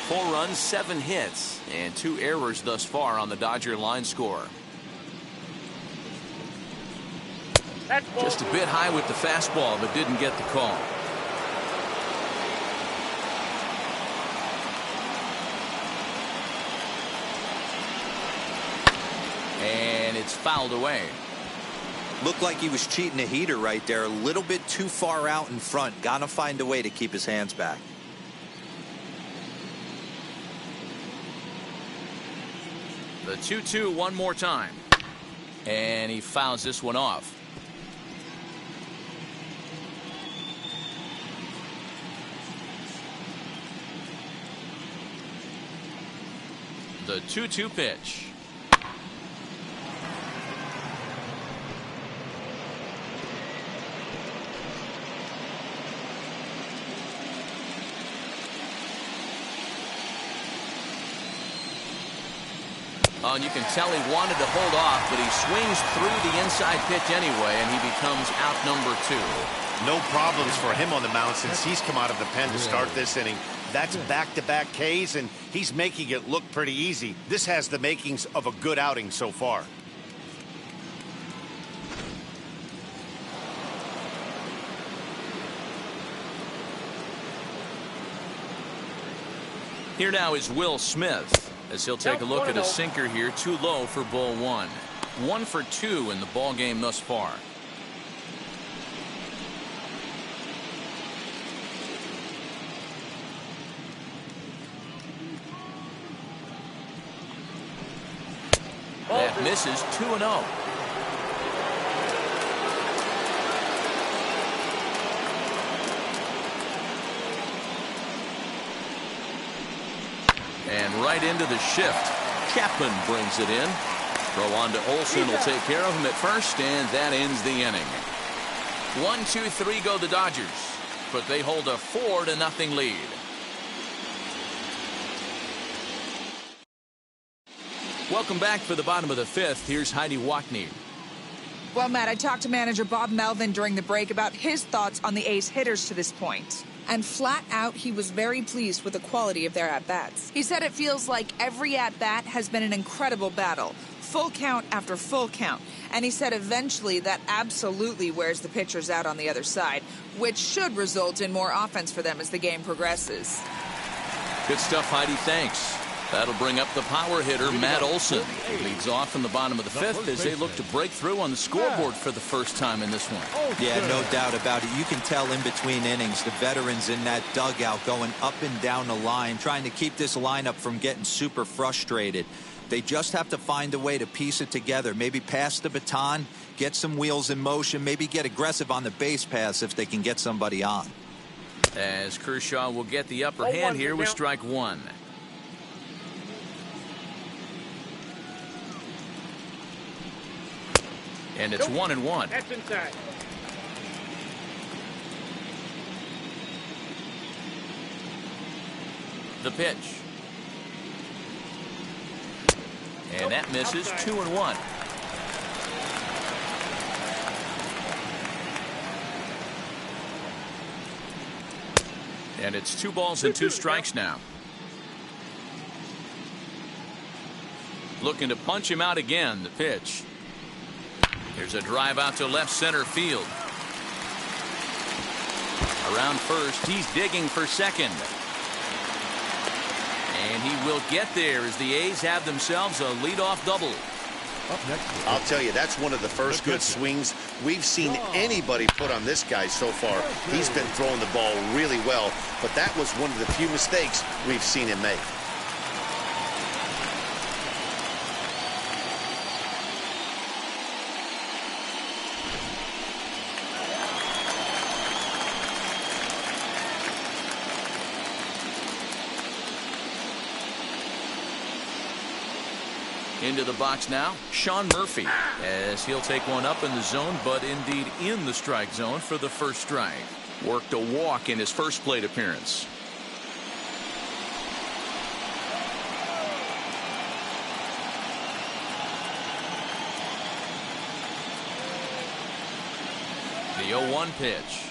Four runs, 7 hits, and 2 errors thus far on the Dodger line score. Just a bit high with the fastball, but didn't get the call. And it's fouled away. Looked like he was cheating a heater right there. A little bit too far out in front. Gotta find a way to keep his hands back. The 2-2 one more time. And he fouls this one off. The 2-2 pitch. Oh, and you can tell he wanted to hold off, but he swings through the inside pitch anyway, and he becomes out number 2. No problems for him on the mound since he's come out of the pen to start this inning. That's back-to-back Ks, and he's making it look pretty easy. This has the makings of a good outing so far. Here now is Will Smith, as he'll take a look at a sinker here, too low for ball 1. 1 for 2 in the ball game thus far. That misses. 2-0. And right into the shift. Chapman brings it in. Throw on to Olsen will take care of him at first, and that ends the inning. 1-2-3 go the Dodgers, but they hold a 4-0 lead. Welcome back for the bottom of the 5th. Here's Heidi Wackney. Well, Matt, I talked to manager Bob Melvin during the break about his thoughts on the A's hitters to this point. And flat out, he was very pleased with the quality of their at-bats. He said it feels like every at-bat has been an incredible battle. Full count after full count. And he said eventually that absolutely wears the pitchers out on the other side, which should result in more offense for them as the game progresses. Good stuff, Heidi. Thanks. That'll bring up the power hitter, Matt Olson. He leads off in the bottom of the 5th as they look to break through on the scoreboard for the first time in this one. Yeah, no doubt about it. You can tell in between innings, the veterans in that dugout going up and down the line, trying to keep this lineup from getting super frustrated. They just have to find a way to piece it together. Maybe pass the baton, get some wheels in motion, maybe get aggressive on the base paths if they can get somebody on. As Kershaw will get the upper hand here with strike 1. And it's 1-1. That's inside. The pitch. And that misses. 2-1. And it's 2 balls and 2 strikes now. Looking to punch him out again. The pitch. Here's a drive out to left center field. Around first, he's digging for second. And he will get there as the A's have themselves a leadoff double. Up next. I'll tell you, that's one of the first good swings we've seen anybody put on this guy so far. He's been throwing the ball really well, but that was one of the few mistakes we've seen him make. Into the box now, Sean Murphy, as he'll take one up in the zone, but indeed in the strike zone for the first strike. Worked a walk in his first plate appearance. The 0-1 pitch.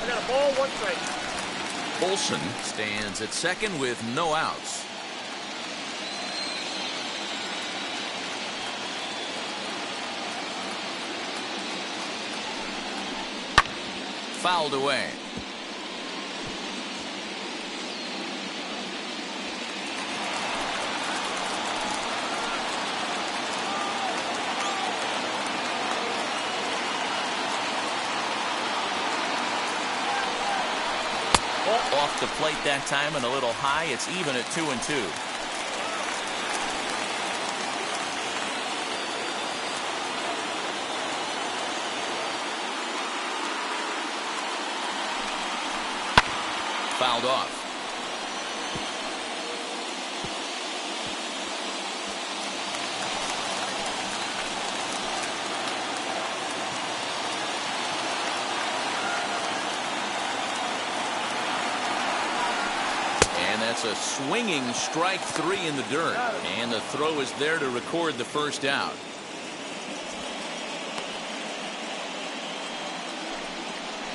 I got a ball, 1 strike. Olson stands at second with no outs. Fouled away. Off the plate that time and a little high. It's even at 2-2. Fouled off. And that's a swinging strike 3 in the dirt. And the throw is there to record the first out.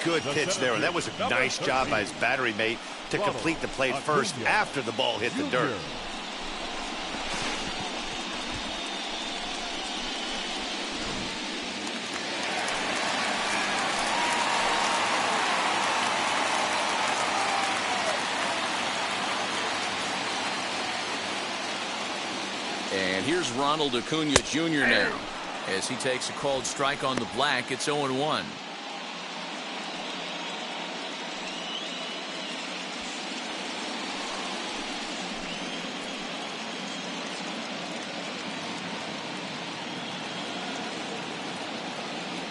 Good pitch there, and that was a nice job by his battery mate to complete the play first after the ball hit the dirt. And here's Ronald Acuna Jr. now as he takes a called strike on the black. It's 0-1.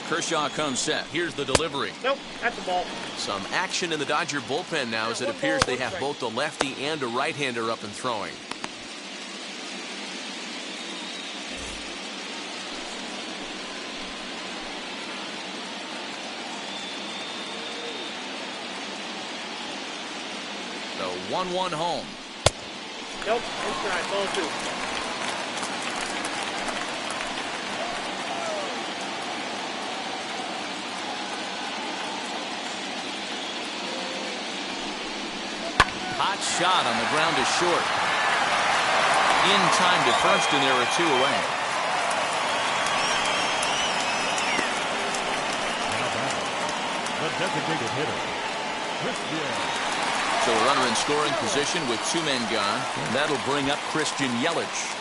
Kershaw comes set. Here's the delivery. Nope, that's the ball. Some action in the Dodger bullpen now as it appears they have both a lefty and a right-hander up and throwing. The 1-1 home. Nope, inside, ball 2. Hot shot on the ground is short. In time to first, and there are 2 away. Now batting, the designated hitter, Christian. So a runner in scoring position with 2 men gone. And that'll bring up Christian Yelich.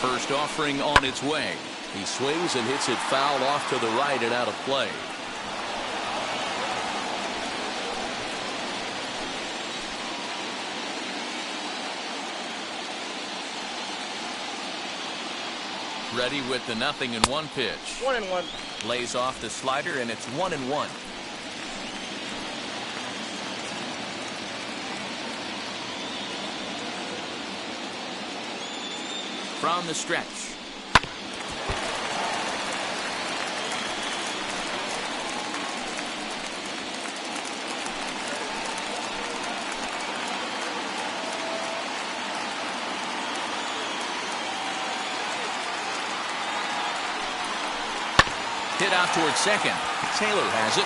First offering on its way. He swings and hits it foul off to the right and out of play. Ready with the 0-1 pitch. 1-1. Lays off the slider and it's 1-1. From the stretch. Hit out towards second. Taylor has it.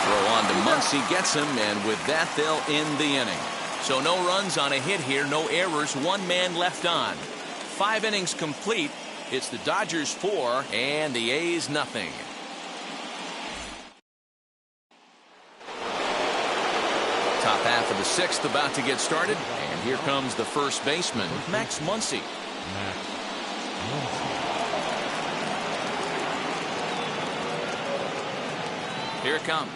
Throw on to Muncie, gets him, and with that they'll end the inning. So no runs on a hit here, no errors, 1 man left on. 5 innings complete. It's the Dodgers 4 and the A's nothing. Top half of the 6th about to get started, and here comes the first baseman, Max Muncie. Here it comes.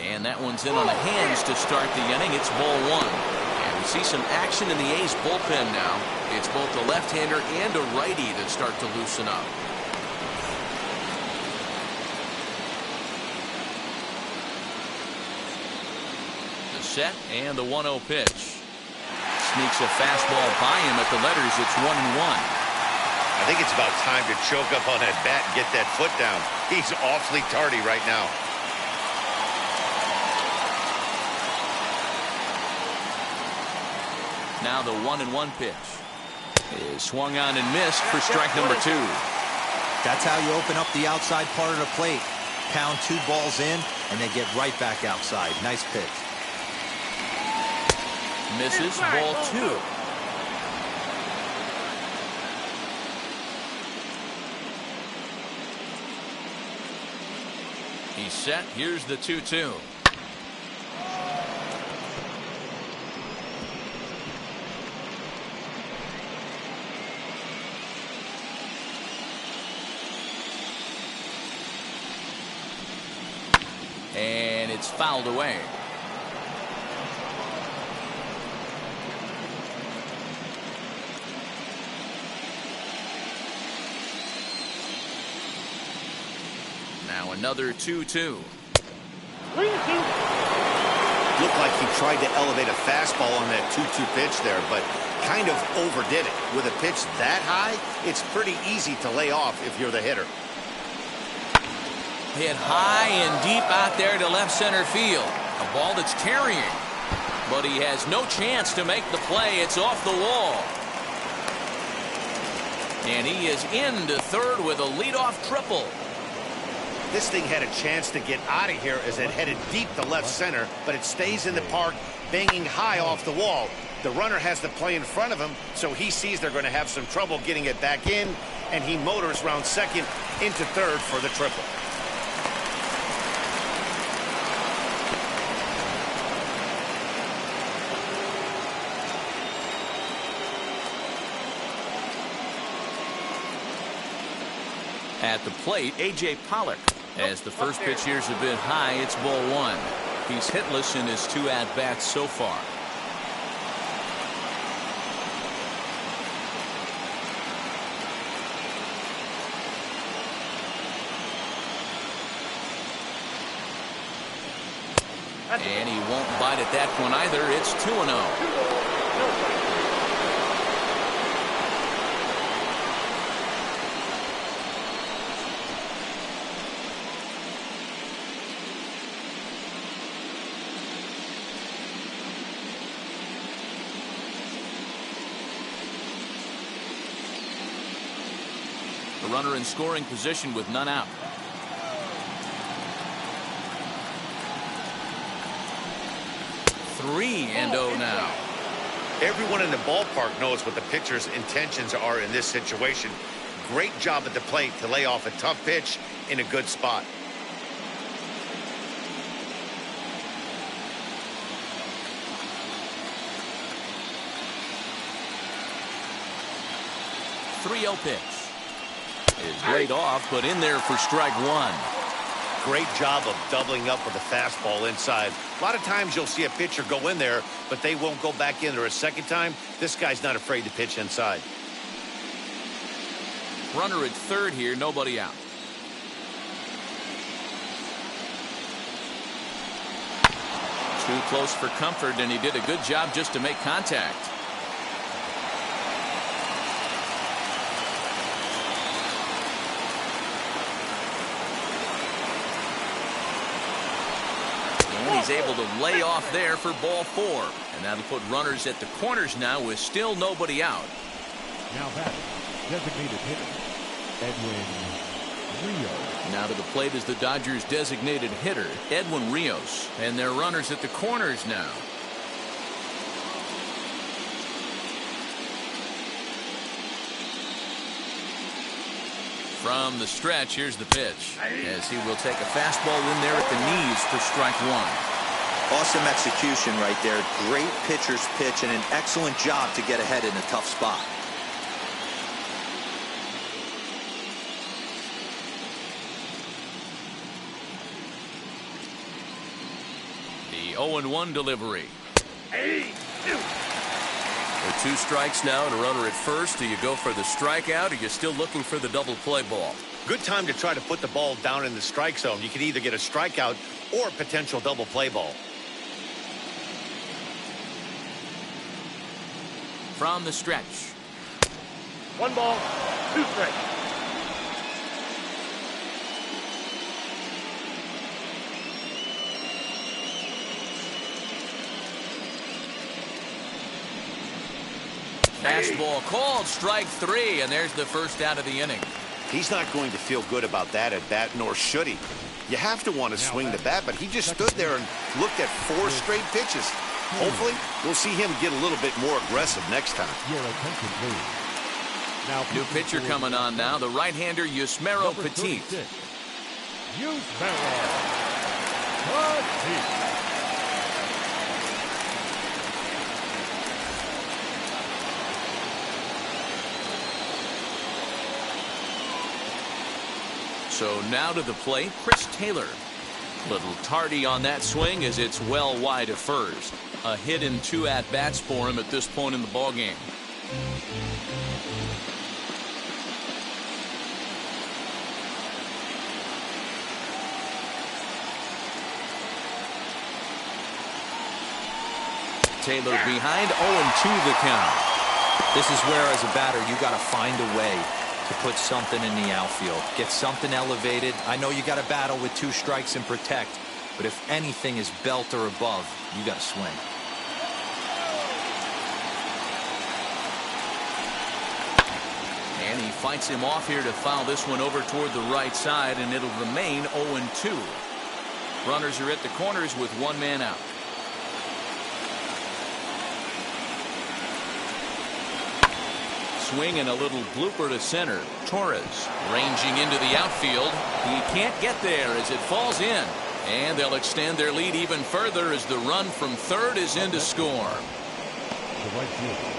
And that one's in on the hands to start the inning. It's ball one. And we see some action in the A's bullpen now. It's both a left-hander and a righty that start to loosen up. The set and the 1-0 pitch. Sneaks a fastball by him at the letters. It's 1-1. I think it's about time to choke up on that bat and get that foot down. He's awfully tardy right now. Now the 1-1 pitch is swung on and missed for strike number 2. That's how you open up the outside part of the plate. Pound 2 balls in, and they get right back outside. Nice pitch. Misses, ball 2. He's set. Here's the 2-2. And it's fouled away. Now another 2-2. Looked like he tried to elevate a fastball on that 2-2 pitch there, but kind of overdid it. With a pitch that high, it's pretty easy to lay off if you're the hitter. Hit high and deep out there to left center field. A ball that's carrying. But he has no chance to make the play. It's off the wall. And he is into third with a leadoff triple. This thing had a chance to get out of here as it headed deep to left center, but it stays in the park, banging high off the wall. The runner has the play in front of him, so he sees they're going to have some trouble getting it back in, and he motors round second into third for the triple. At the plate, A.J. Pollock. As the first pitch here's a bit high, it's ball 1. He's hitless in his 2 at-bats so far. And he won't bite at that one either. It's 2-0. The runner in scoring position with none out. Three and 0 now. Everyone in the ballpark knows what the pitcher's intentions are in this situation. Great job at the plate to lay off a tough pitch in a good spot. .30 pitch is laid off, but in there for strike 1. Great job of doubling up with a fastball inside. A lot of times you'll see a pitcher go in there, but they won't go back in there a second time. This guy's not afraid to pitch inside. Runner at third here, nobody out. Too close for comfort, and he did a good job just to make contact. He's able to lay off there for ball 4. And that'll put runners at the corners now with still nobody out. Now batting, designated hitter, Edwin Rios. Now to the plate is the Dodgers' designated hitter, Edwin Rios. And their runners at the corners now. From the stretch, here's the pitch. As he will take a fastball in there at the knees for strike 1. Awesome execution right there. Great pitcher's pitch and an excellent job to get ahead in a tough spot. 0-1 delivery. With 2 strikes now and a runner at first. Do you go for the strikeout, or you're still looking for the double play ball? Good time to try to put the ball down in the strike zone. You can either get a strikeout or a potential double play ball. From the stretch. 1 ball, 2 strikes. Fastball called, strike 3, and there's the first out of the inning. He's not going to feel good about that at bat, nor should he. You have to want to swing the bat, but he just stood there and looked at 4 straight pitches. Hopefully, we'll see him get a little bit more aggressive next time. Your attention, please. Now, New pitcher coming on now, the right-hander Yusmeiro Petit. Yusmeiro Petit. So now to the plate, Chris Taylor. Little tardy on that swing as it's well wide of first. A hit in 2 at-bats for him at this point in the ballgame. Taylor behind, 0-2 the count. This is where, as a batter, you got to find a way to put something in the outfield. Get something elevated. I know you got to battle with 2 strikes and protect, but if anything is belt or above, you got to swing. And he fights him off here to foul this one over toward the right side, and it'll remain 0-2. Runners are at the corners with 1 man out. Swing and a little blooper to center. Torres ranging into the outfield. He can't get there as it falls in. And they'll extend their lead even further as the run from third is in to score. The right fielder,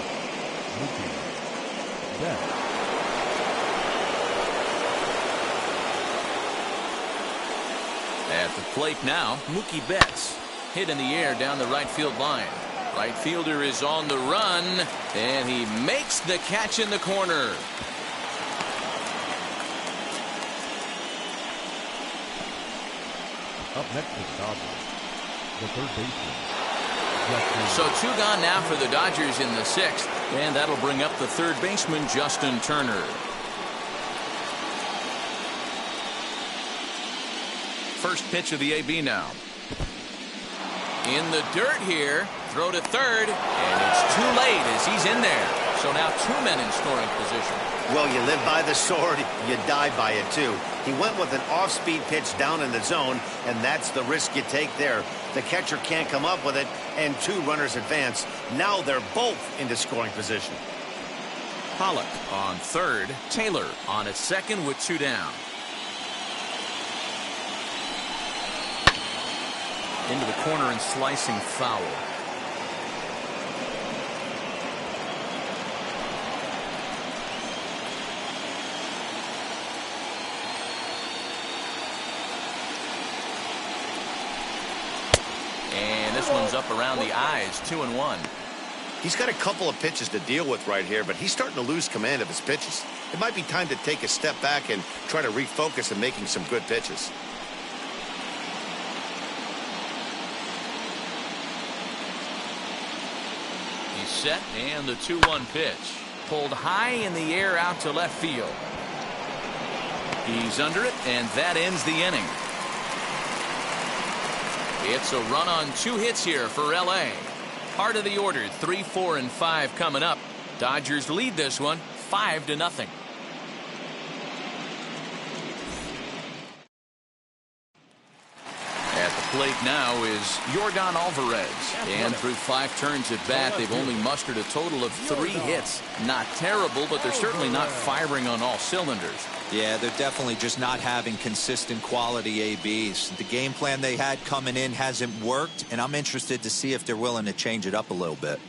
Mookie Betts. At the plate now, Mookie Betts. Hit in the air down the right field line. Right fielder is on the run, and he makes the catch in the corner. Up next is Dodgers, the third baseman. So 2 gone now for the Dodgers in the 6th, and that'll bring up the third baseman, Justin Turner. First pitch of the AB now. In the dirt here. Throw to third, and it's too late as he's in there. So now 2 men in scoring position. Well, you live by the sword, you die by it too. He went with an off-speed pitch down in the zone, and that's the risk you take there. The catcher can't come up with it, and 2 runners advance. Now they're both into scoring position. Pollock on third, Taylor on at second with 2 down. Into the corner and slicing foul. And this one's up around the eyes, 2-1. He's got a couple of pitches to deal with right here, but he's starting to lose command of his pitches. It might be time to take a step back and try to refocus on making some good pitches. He's set, and the 2-1 pitch. Pulled high in the air out to left field. He's under it, and that ends the inning. It's a run on 2 hits here for L.A. Part of the order, 3, 4, and 5 coming up. Dodgers lead this one 5-0. At the plate now is Jorgon Alvarez. And through 5 turns at bat, they've only mustered a total of 3 hits. Not terrible, but they're certainly not firing on all cylinders. Yeah, they're definitely just not having consistent quality ABs. The game plan they had coming in hasn't worked, and I'm interested to see if they're willing to change it up a little bit.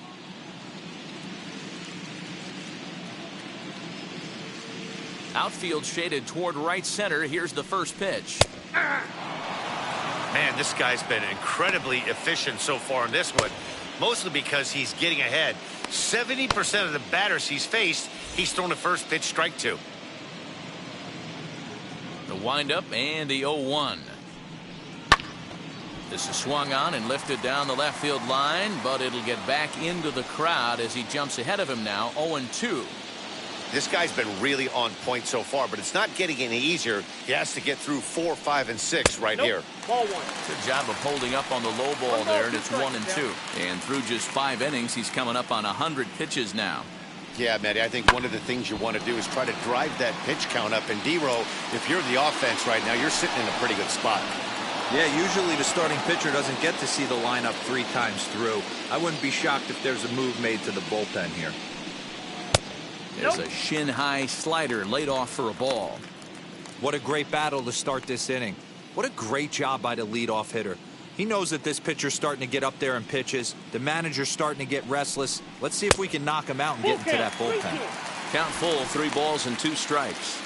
Outfield shaded toward right center. Here's the first pitch. Man, this guy's been incredibly efficient so far in this one, mostly because he's getting ahead. 70% of the batters he's faced, he's thrown the first pitch strike to. The windup and the 0-1. This is swung on and lifted down the left field line, but it'll get back into the crowd as he jumps ahead of him now, 0-2. This guy's been really on point so far, but it's not getting any easier. He has to get through 4, 5, and 6 right here. Ball 1. Good job of holding up on the low ball there, and it's 1-2. And through just 5 innings, he's coming up on 100 pitches now. Yeah, Matty, I think one of the things you want to do is try to drive that pitch count up. And D-Row, if you're the offense right now, you're sitting in a pretty good spot. Yeah, usually the starting pitcher doesn't get to see the lineup 3 times through. I wouldn't be shocked if there's a move made to the bullpen here. There's a shin-high slider laid off for a ball. What a great battle to start this inning. What a great job by the leadoff hitter. He knows that this pitcher's starting to get up there in pitches. The manager's starting to get restless. Let's see if we can knock him out and get into that bullpen. Count full, 3 balls and 2 strikes.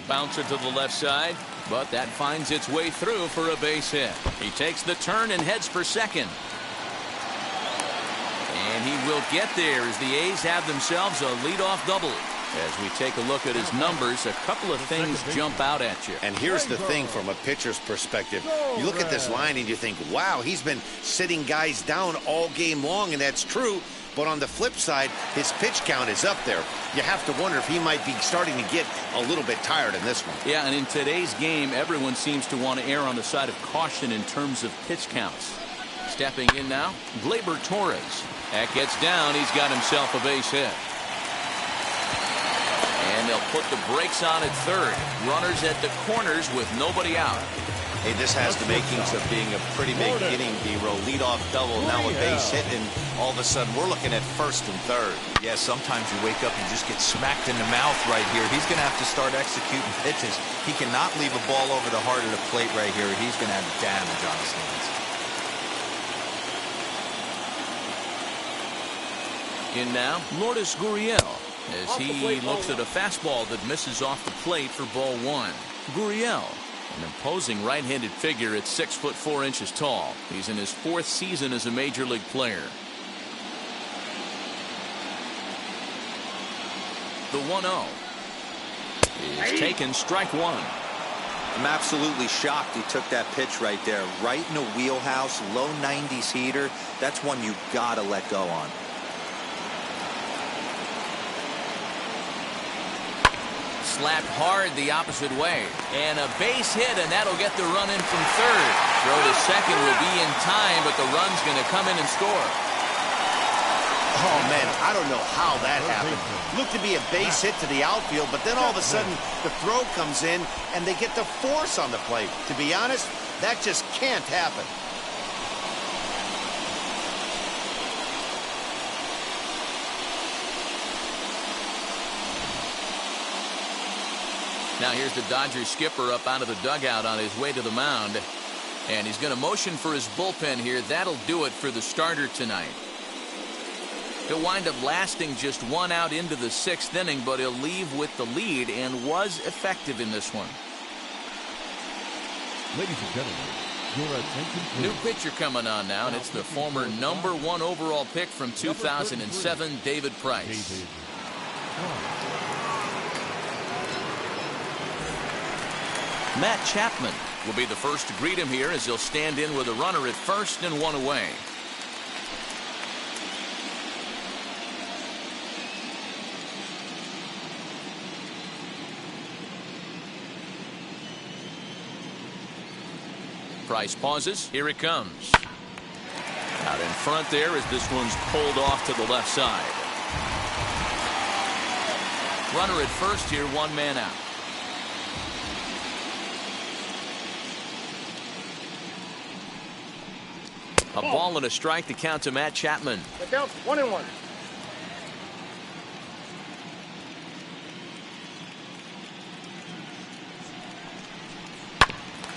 Bouncer to the left side, but that finds its way through for a base hit. He takes the turn and heads for second. And he will get there as the A's have themselves a leadoff double. As we take a look at his numbers, a couple of things jump out at you. And here's the thing from a pitcher's perspective. You look at this line and you think, wow, he's been sitting guys down all game long, and that's true. But on the flip side, his pitch count is up there. You have to wonder if he might be starting to get a little bit tired in this one. Yeah, and in today's game, everyone seems to want to err on the side of caution in terms of pitch counts. Stepping in now, Glaber Torres. That gets down. He's got himself a base hit. And they'll put the brakes on at third. Runners at the corners with nobody out. Hey, this has the makings of being a pretty big inning, D-Row. Leadoff double, now a base hit, and all of a sudden we're looking at first and third. Yeah, sometimes you wake up and just get smacked in the mouth right here. He's going to have to start executing pitches. He cannot leave a ball over the heart of the plate right here. He's going to have damage on his hands. In now, Lourdes Gurriel, as he looks at a fastball that misses off the plate for ball 1. Gurriel, an imposing right-handed figure at 6'4" tall. He's in his 4th season as a major league player. The 1-0 is taken, strike 1. I'm absolutely shocked he took that pitch right there. Right in the wheelhouse, low 90s heater. That's one you gotta let go on. Slapped hard the opposite way. And a base hit, and that'll get the run in from third. Throw to second will be in time, but the run's going to come in and score. Oh, man, I don't know how that happened. Looked to be a base hit to the outfield, but then all of a sudden the throw comes in, and they get the force on the plate. To be honest, that just can't happen. Now here's the Dodgers skipper up out of the dugout on his way to the mound. And he's going to motion for his bullpen here. That'll do it for the starter tonight. He'll wind up lasting just 1 out into the 6th inning, but he'll leave with the lead and was effective in this one. Ladies and gentlemen, your attention please. New pitcher coming on now, and it's the former #1 overall pick from 2007, David Price. Matt Chapman will be the first to greet him here as he'll stand in with a runner at first and 1 away. Price pauses. Here it comes. Out in front there as this one's pulled off to the left side. Runner at first here, 1 man out. A ball and a strike to count to Matt Chapman. Get down, 1-1.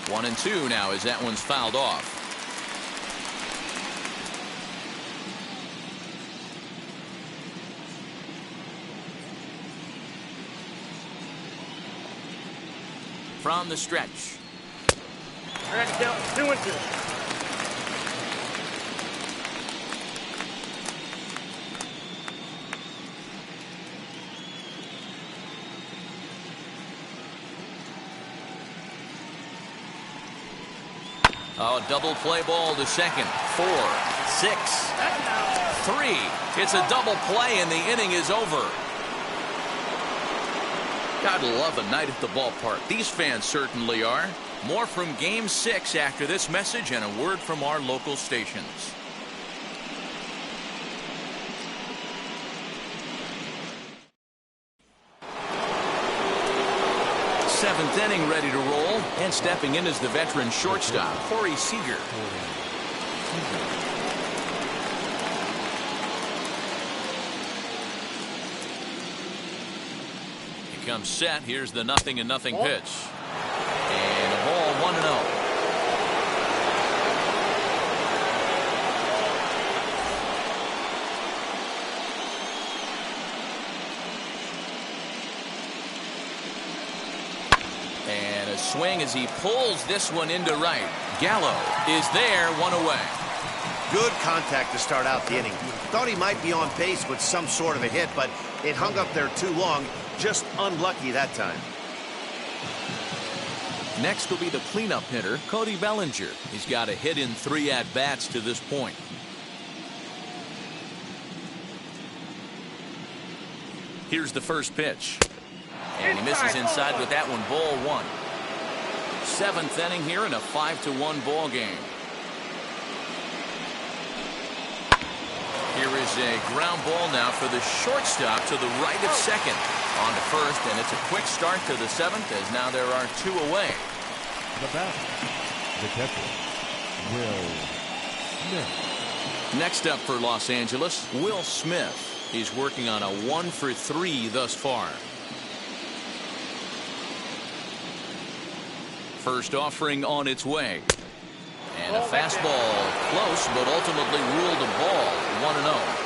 1-2 now as that one's fouled off. From the stretch. All right, count 2-2. Oh, double play ball to second. 4, 6, 3. It's a double play and the inning is over. Gotta love a night at the ballpark. These fans certainly are. More from Game 6 after this message and a word from our local stations. Seventh inning ready to roll, and stepping in is the veteran shortstop, Seeger. He comes set. Here's the 0-0 pitch. And a ball 1-0. And a swing as he pulls this one into right. Gallo is there, 1 away. Good contact to start out the inning. Thought he might be on base with some sort of a hit, but it hung up there too long. Just unlucky that time. Next will be the cleanup hitter, Cody Bellinger. He's got a hit in 3 at-bats to this point. Here's the first pitch. And he misses inside with that one, ball 1. 7th inning here in a 5-1 ball game. Here is a ground ball now for the shortstop to the right of second. On to first, and it's a quick start to the 7th as now there are 2 away. The batter, the catcher, Will Smith. Next up for Los Angeles, Will Smith. He's working on a 1-for-3 thus far. First offering on its way. And a fastball close, but ultimately ruled a ball. 1-0.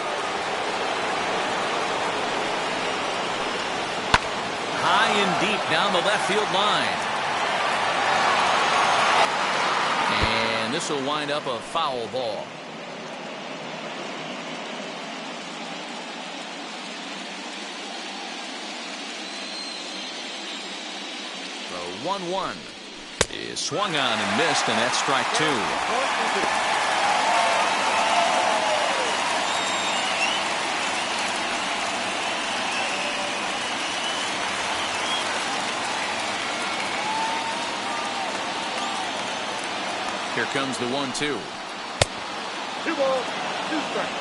High and deep down the left field line. And this will wind up a foul ball. The 1-1 is swung on and missed, and that's strike 2. Here comes the 1-2. 2 balls, 2 strikes.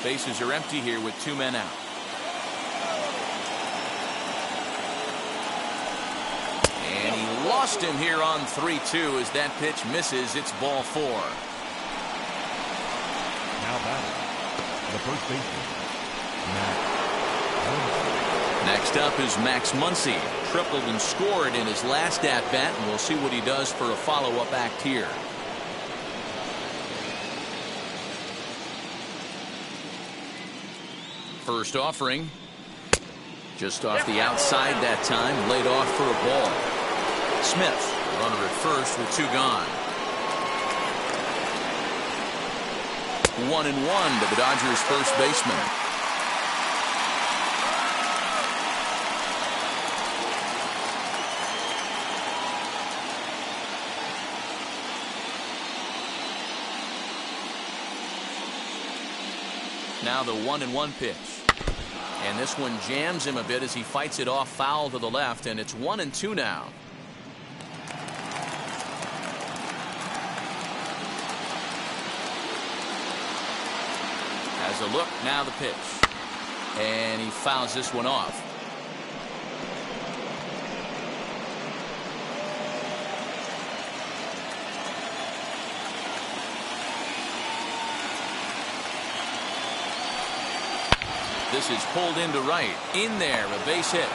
Bases are empty here with 2 men out. And he lost him here on 3-2 as that pitch misses. It's ball 4. Now batting, the first baseman, Muncie. Next up is Max Muncie. Tripled and scored in his last at-bat, and we'll see what he does for a follow-up act here. First offering. Just off the outside that time. Laid off for a ball. Smith, runner at first with 2 gone. 1-1 to the Dodgers first baseman. Now the 1-1 pitch. And this one jams him a bit as he fights it off foul to the left, and it's 1-2 now. Has a look, now the pitch. And he fouls this one off. This is pulled into right. In there, a base hit.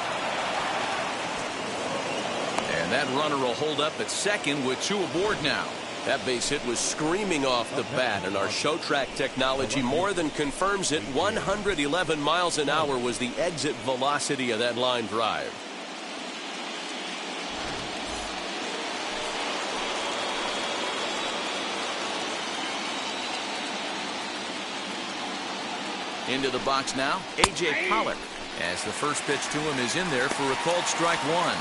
And that runner will hold up at second with 2 aboard now. That base hit was screaming off the bat, and our show track technology more than confirms it. 111 miles an hour was the exit velocity of that line drive. Into the box now, A.J. Pollock, as the first pitch to him is in there for a called strike 1.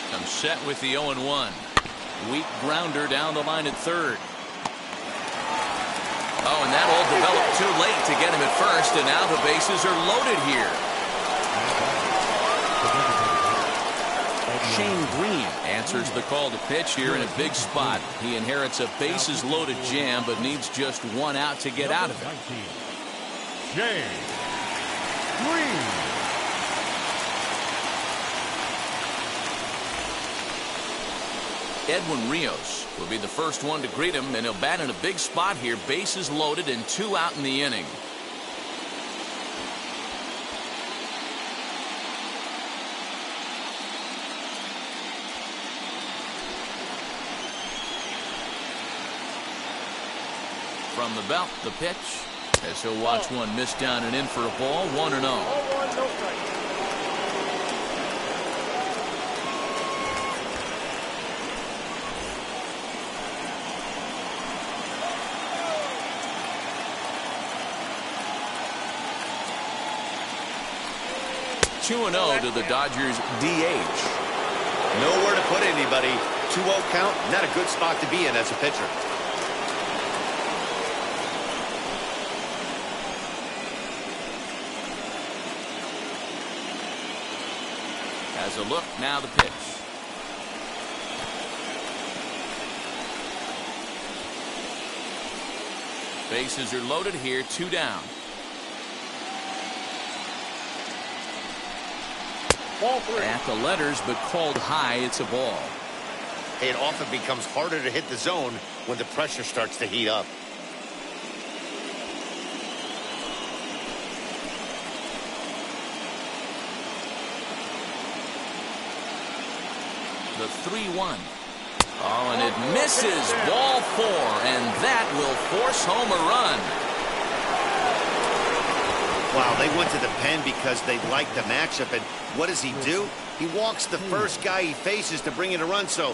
Comes set with the 0-1. Weak grounder down the line at third. Oh, and that all developed too late to get him at first, and now the bases are loaded here. Shane Green answers the call to pitch here in a big spot. He inherits a bases loaded jam, but needs just 1 out to get out of it. Shane Green. Edwin Rios will be the first one to greet him, and he'll bat in a big spot here. Bases loaded and 2 out in the inning. From the belt, the pitch, as he'll watch one miss down and in for a ball. 1-0. 0-1, no strike. Two 2-0 to the Dodgers DH. Nowhere to put anybody. 2-0 count, not a good spot to be in as a pitcher. As a look, now the pitch. Bases are loaded here, 2 down. Ball 3. At the letters, but called high. It's a ball. Hey, it often becomes harder to hit the zone when the pressure starts to heat up. The 3-1. Oh, and it misses. Ball 4, and that will force home a run. Wow, they went to the pen because they liked the matchup, and what does he do? He walks the first guy he faces to bring in a run, so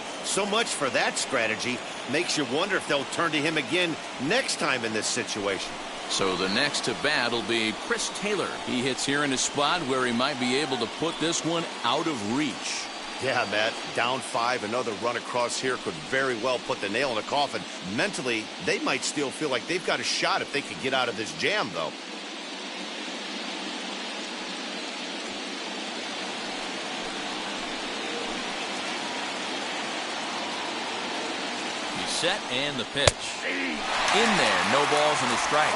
much for that strategy. Makes you wonder if they'll turn to him again next time in this situation. So the next to bat will be Chris Taylor. He hits here in a spot where he might be able to put this one out of reach. Yeah, Matt, down 5, another run across here could very well put the nail in the coffin. Mentally, they might still feel like they've got a shot if they could get out of this jam, though. Set and the pitch. In there, no balls and a strike.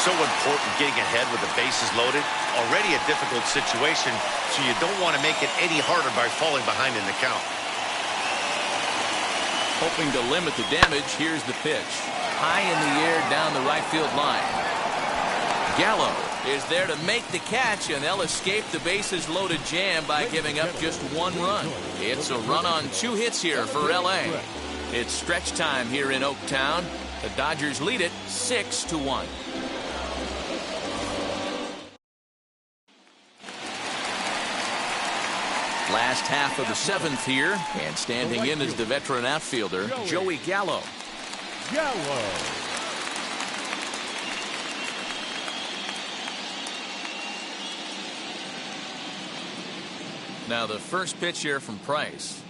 So important getting ahead with the bases loaded. Already a difficult situation, so you don't want to make it any harder by falling behind in the count. Hoping to limit the damage, here's the pitch. High in the air down the right field line. Gallo is there to make the catch, and they'll escape the bases loaded jam by giving up just 1 run. It's a run on 2 hits here for L.A. It's stretch time here in Oaktown. The Dodgers lead it 6-1. Last half of the 7th here, and standing in is the veteran outfielder, Joey Gallo. Gallo. Now the first pitch here from Price.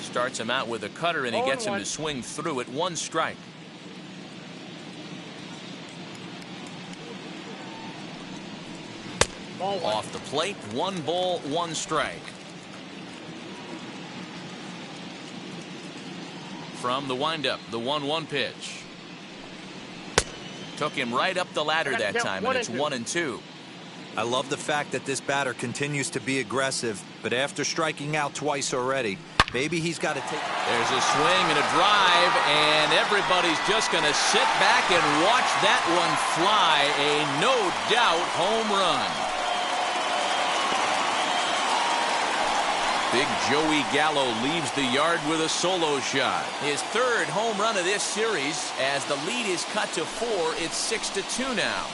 Starts him out with a cutter, and he gets him to swing through it. 1 strike. Off the plate, 1 ball, 1 strike. From the windup, the 1-1 pitch. Took him right up the ladder that time, and it's 1-2. I love the fact that this batter continues to be aggressive, but after striking out twice already, maybe he's got to take... There's a swing and a drive, and everybody's just going to sit back and watch that one fly. A no-doubt home run. Big Joey Gallo leaves the yard with a solo shot. His third home run of this series. As the lead is cut to 4, it's 6-2 now.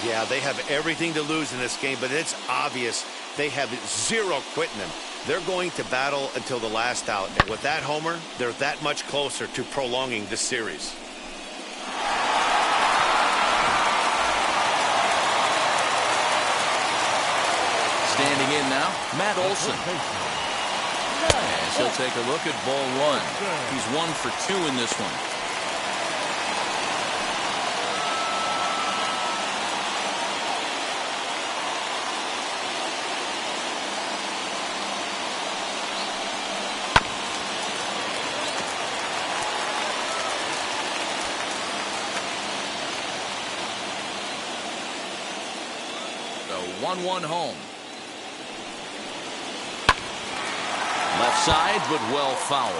Yeah, they have everything to lose in this game, but it's obvious they have zero quitting them. They're going to battle until the last out. And with that homer, they're that much closer to prolonging this series. Standing in now, Matt Olson. As he'll take a look at ball 1. He's 1 for 2 in this one. The 1-1 home. Left side, but well foul.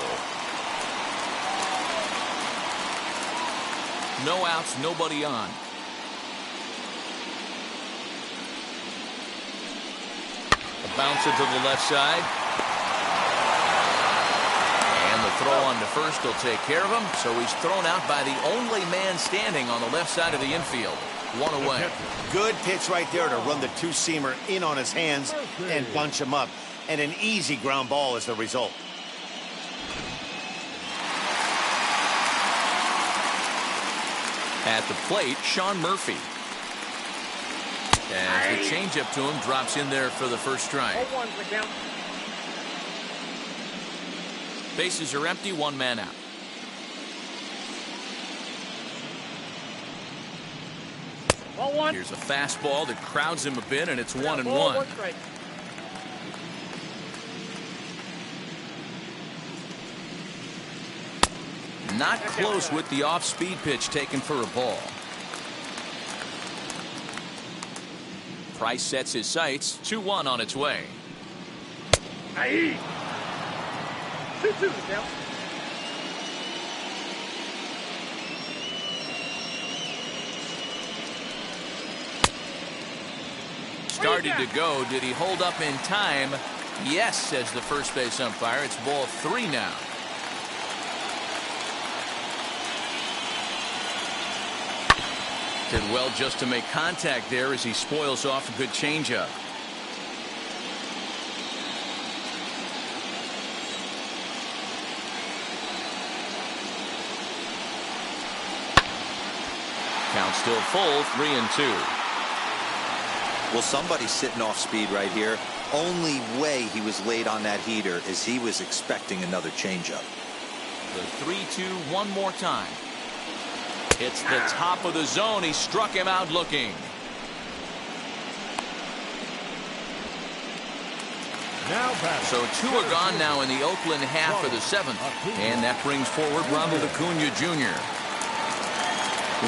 No outs, nobody on. A bouncer to the left side. And the throw on to first will take care of him. So he's thrown out by the only man standing on the left side of the infield. 1 away. Good pitch right there to run the two-seamer in on his hands and bunch him up. And an easy ground ball is the result. At the plate, Sean Murphy. As the changeup to him drops in there for the first strike. Bases are empty, 1 man out. Here's a fastball that crowds him a bit, and it's 1-1. Not close with the off-speed pitch taken for a ball. Price sets his sights. 2-1 on its way. Started to go. Did he hold up in time? Yes, says the first base umpire. It's ball 3 now. Did well just to make contact there as he spoils off a good changeup. Count still full, 3-2. Well, somebody's sitting off speed right here. Only way he was late on that heater is he was expecting another changeup. The 3-2 one more time. It's the top of the zone. He struck him out looking. So 2 are gone now in the Oakland half of the 7th. And that brings forward Ronald Acuna Jr.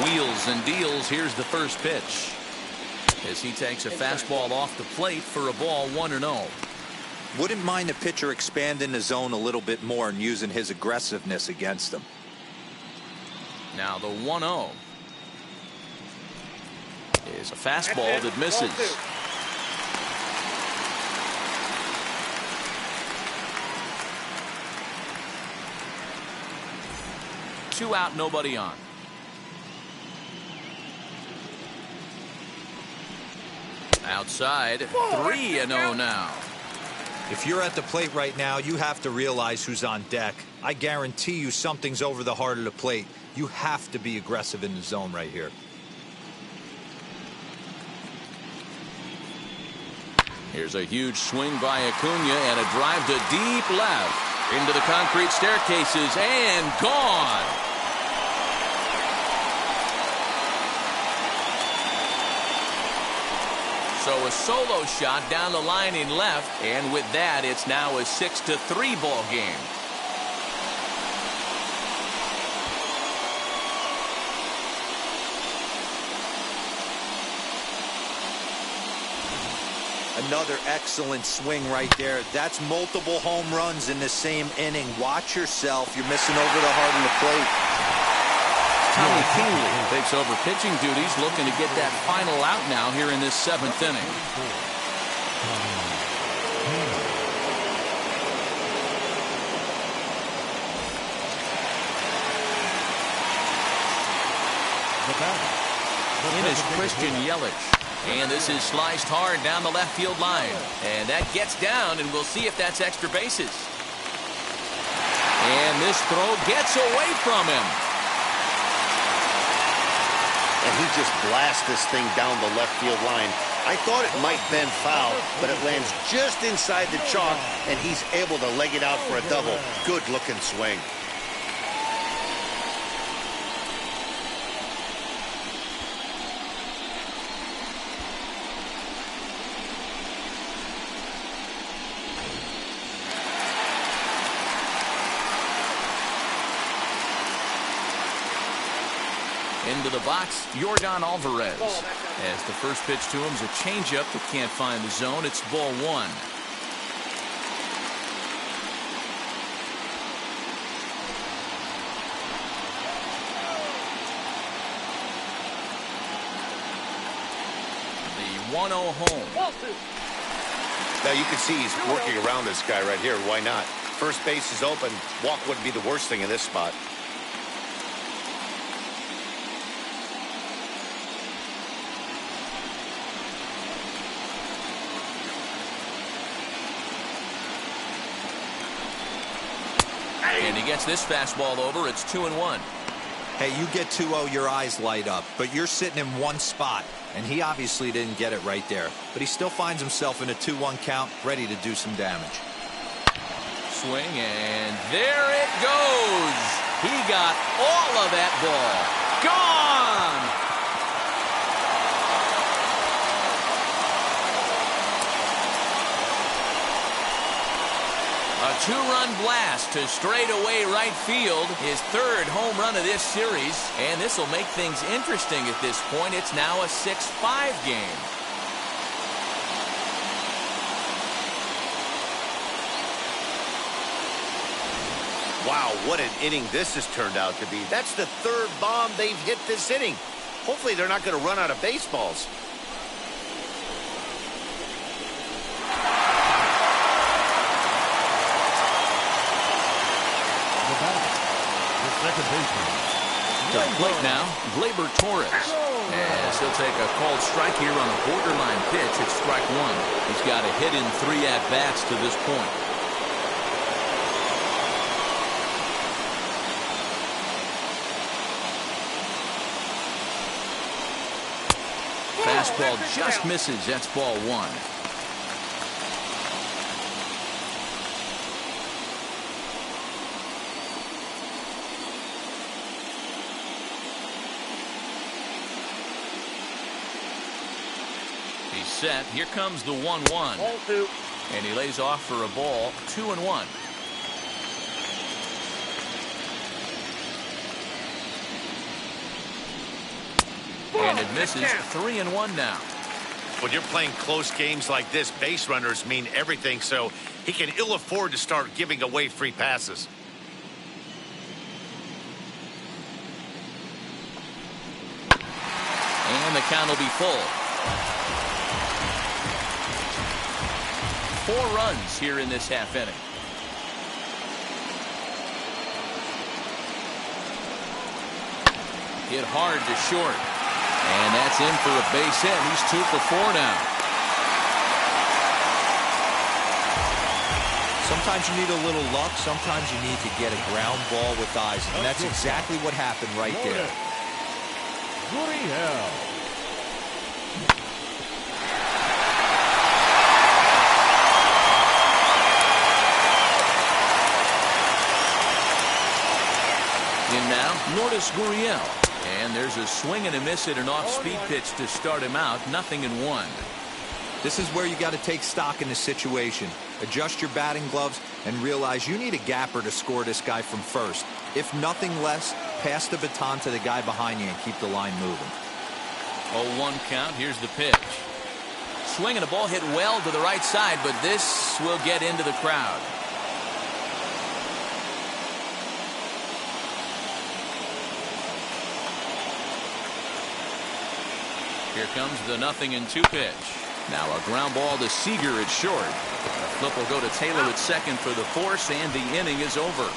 Wheels and deals. Here's the first pitch. As he takes a fastball off the plate for a ball 1-0. Wouldn't mind the pitcher expanding the zone a little bit more and using his aggressiveness against him. Now the 1-0 is a fastball that misses. Two out, nobody on. Outside, 3-0 now. If you're at the plate right now, you have to realize who's on deck. I guarantee you something's over the heart of the plate. You have to be aggressive in the zone right here. Here's a huge swing by Acuna and a drive to deep left into the concrete staircases and gone. So a solo shot down the line in left, and with that, it's now a 6-3 ball game. Another excellent swing right there. That's multiple home runs in the same inning. Watch yourself. You're missing over the heart of the plate. Tommy Kingley takes over pitching duties, looking to get that final out now here in this 7th inning. In is Christian Yelich. And this is sliced hard down the left field line. And that gets down, and we'll see if that's extra bases. And this throw gets away from him. And he just blasts this thing down the left field line. I thought it might bend foul, but it lands just inside the chalk, and he's able to leg it out for a double. Good-looking swing. Into the box, Jorgon Alvarez. As the first pitch to him is a changeup that can't find the zone. It's ball 1. The 1-0 home. Now you can see he's working around this guy right here. Why not? First base is open. Walk wouldn't be the worst thing in this spot. And he gets this fastball over. It's 2-1. Hey, you get 2-0, your eyes light up, but you're sitting in one spot, and he obviously didn't get it right there. But he still finds himself in a 2-1 count, ready to do some damage. Swing, and there it goes. He got all of that ball. Gone! A 2-run blast to straightaway right field. His 3rd home run of this series. And this will make things interesting at this point. It's now a 6-5 game. Wow, what an inning this has turned out to be. That's the 3rd bomb they've hit this inning. Hopefully they're not going to run out of baseballs. Second baseman. To the plate now, Glaber Torres. As he'll take a called strike here on a borderline pitch. It's strike 1. He's got a hit in 3 at-bats to this point. Fastball just misses. That's ball 1. He's set. Here comes the 1-1. Ball 2. And he lays off for a ball. 2-1. And it misses. 3-1 now. When you're playing close games like this, base runners mean everything, so he can ill afford to start giving away free passes. And the count will be full. 4 runs here in this half inning. Hit hard to short. And that's in for a base hit. He's 2 for 4 now. Sometimes you need a little luck. Sometimes you need to get a ground ball with eyes. And that's exactly what happened right there. In now, Lourdes Gurriel. And there's a swing and a miss at an off-speed pitch to start him out. 0-1. This is where you got to take stock in the situation. Adjust your batting gloves and realize you need a gapper to score this guy from first. If nothing less, pass the baton to the guy behind you and keep the line moving. 0-1 count. Here's the pitch. swing and a ball hit well to the right side, but this will get into the crowd. Here comes the 0-2 pitch. Now a ground ball to Seeger at short. The flip will go to Taylor at second for the force, and the inning is over.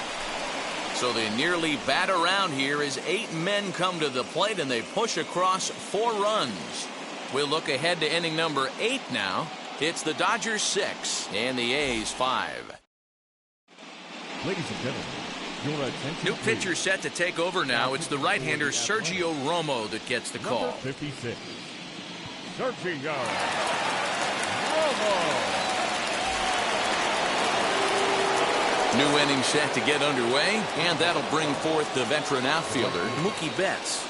So they nearly bat around here as 8 men come to the plate, and they push across 4 runs. We'll look ahead to inning number 8 now. It's the Dodgers 6 and the A's 5. Ladies and gentlemen, your attention. New pitcher set to take over now. It's the right-hander Sergio Romo that gets the call. Number 56, Sergio Romo. New inning set to get underway, and that'll bring forth the veteran outfielder, Mookie Betts.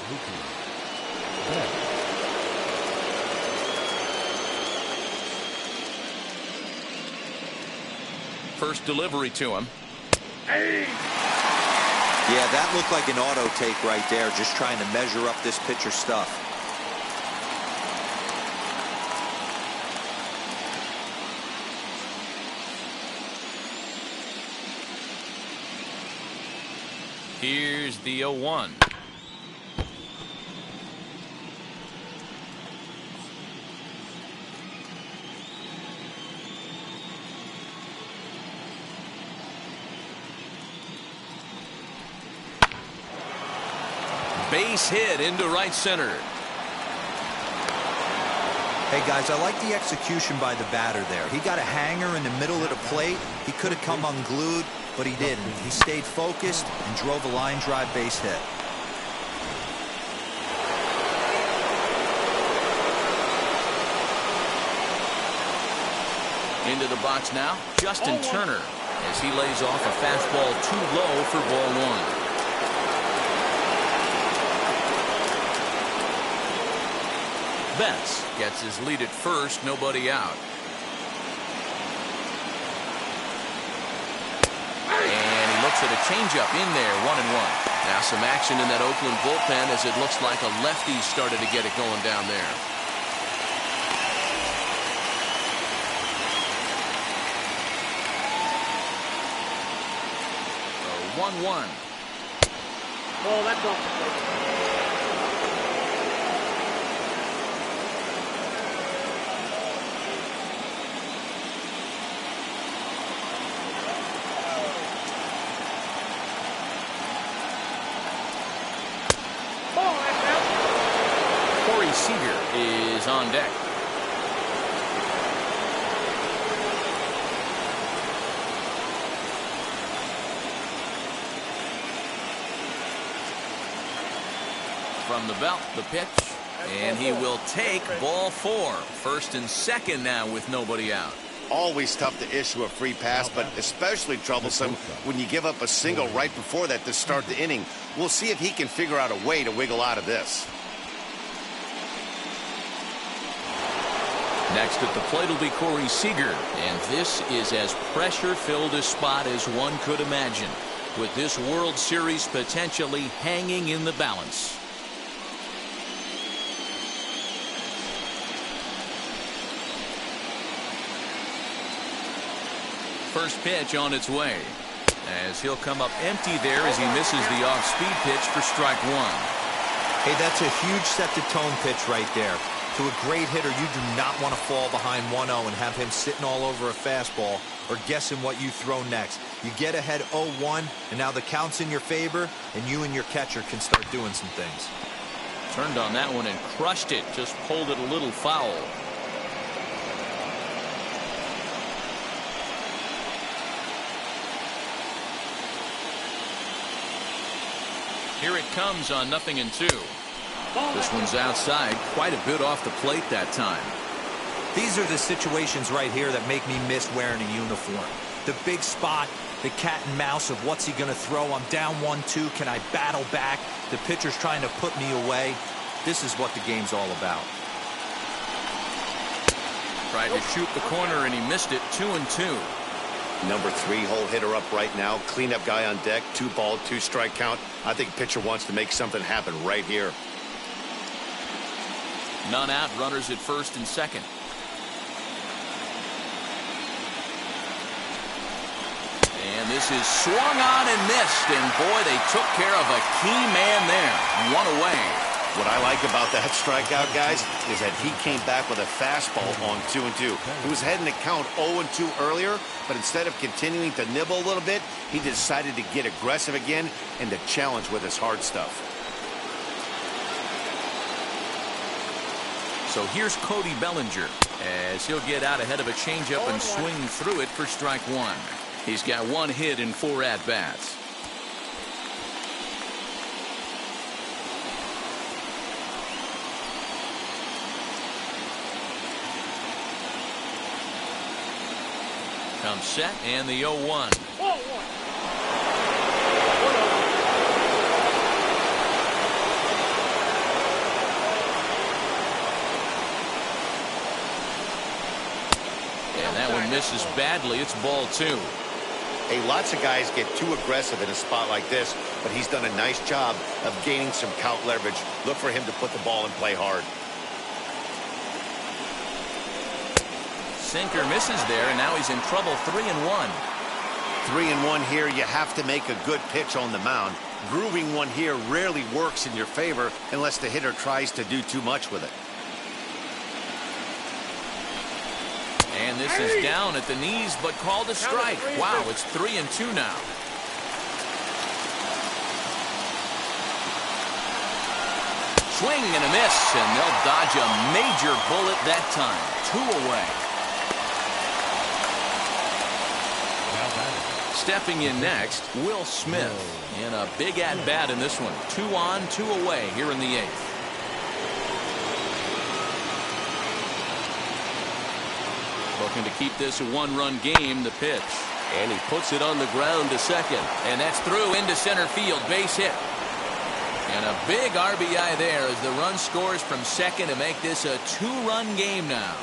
First delivery to him. Yeah, that looked like an auto take right there, just trying to measure up this pitcher's stuff. Here's the 0-1. Base hit into right center. Hey guys, I like the execution by the batter there. He got a hanger in the middle of the plate. He could have come unglued, but he didn't. He stayed focused and drove a line drive base hit. Into the box now, Justin Turner, as he lays off a fastball too low for ball 1. Betts gets his lead at first, nobody out. And he looks at a changeup in there, 1-1. Now some action in that Oakland bullpen as it looks like a lefty started to get it going down there. 1-1. Oh, that's off the plate. Seeger is on deck. From the belt, the pitch, and he will take ball 4. First and second now with nobody out. Always tough to issue a free pass, but especially troublesome when you give up a single right before that to start the inning. We'll see if he can figure out a way to wiggle out of this. Next at the plate will be Corey Seeger, and this is as pressure-filled a spot as one could imagine, with this World Series potentially hanging in the balance. First pitch on its way, as he'll come up empty there as he misses the off-speed pitch for strike 1. Hey, that's a huge set-the-tone pitch right there. To a great hitter, you do not want to fall behind 1-0 and have him sitting all over a fastball or guessing what you throw next. You get ahead 0-1, and now the count's in your favor, and you and your catcher can start doing some things. Turned on that one and crushed it, just pulled it a little foul. Here it comes on 0-2. This one's outside, quite a bit off the plate that time. These are the situations right here that make me miss wearing a uniform. The big spot, the cat and mouse of what's he going to throw. I'm down 1-2. Can I battle back? The pitcher's trying to put me away. This is what the game's all about. Tried to shoot the corner and he missed it. 2-2. Number 3 hole hitter up right now. Cleanup guy on deck. 2 ball, 2 strike count. I think pitcher wants to make something happen right here. None out, runners at first and second. This is swung on and missed, and boy, they took care of a key man there. One away. What I like about that strikeout, guys, is that he came back with a fastball on 2-2. He was heading to count 0-2 earlier, but instead of continuing to nibble a little bit, he decided to get aggressive again and to challenge with his hard stuff. So here's Cody Bellinger as he'll get out ahead of a changeup and swing through it for strike one. He's got one hit in 4 at-bats. Comes set and the 0-1. And that one misses badly. It's ball 2. Hey, lots of guys get too aggressive in a spot like this, but he's done a nice job of gaining some count leverage. Look for him to put the ball in play hard. Sinker misses there, and now he's in trouble. 3-1. 3-1 here. You have to make a good pitch on the mound. Grooving one here rarely works in your favor unless the hitter tries to do too much with it. And this is down at the knees, but called a strike. Wow, it's 3-2 now. Swing and a miss, and they'll dodge a major bullet that time. 2 away. Stepping in next, Will Smith. And a big at-bat in this one. 2 on, 2 away here in the 8th. Looking to keep this a 1-run game. The pitch. And he puts it on the ground to second. And that's through into center field. Base hit. And a big RBI there as the run scores from second to make this a 2-run game now.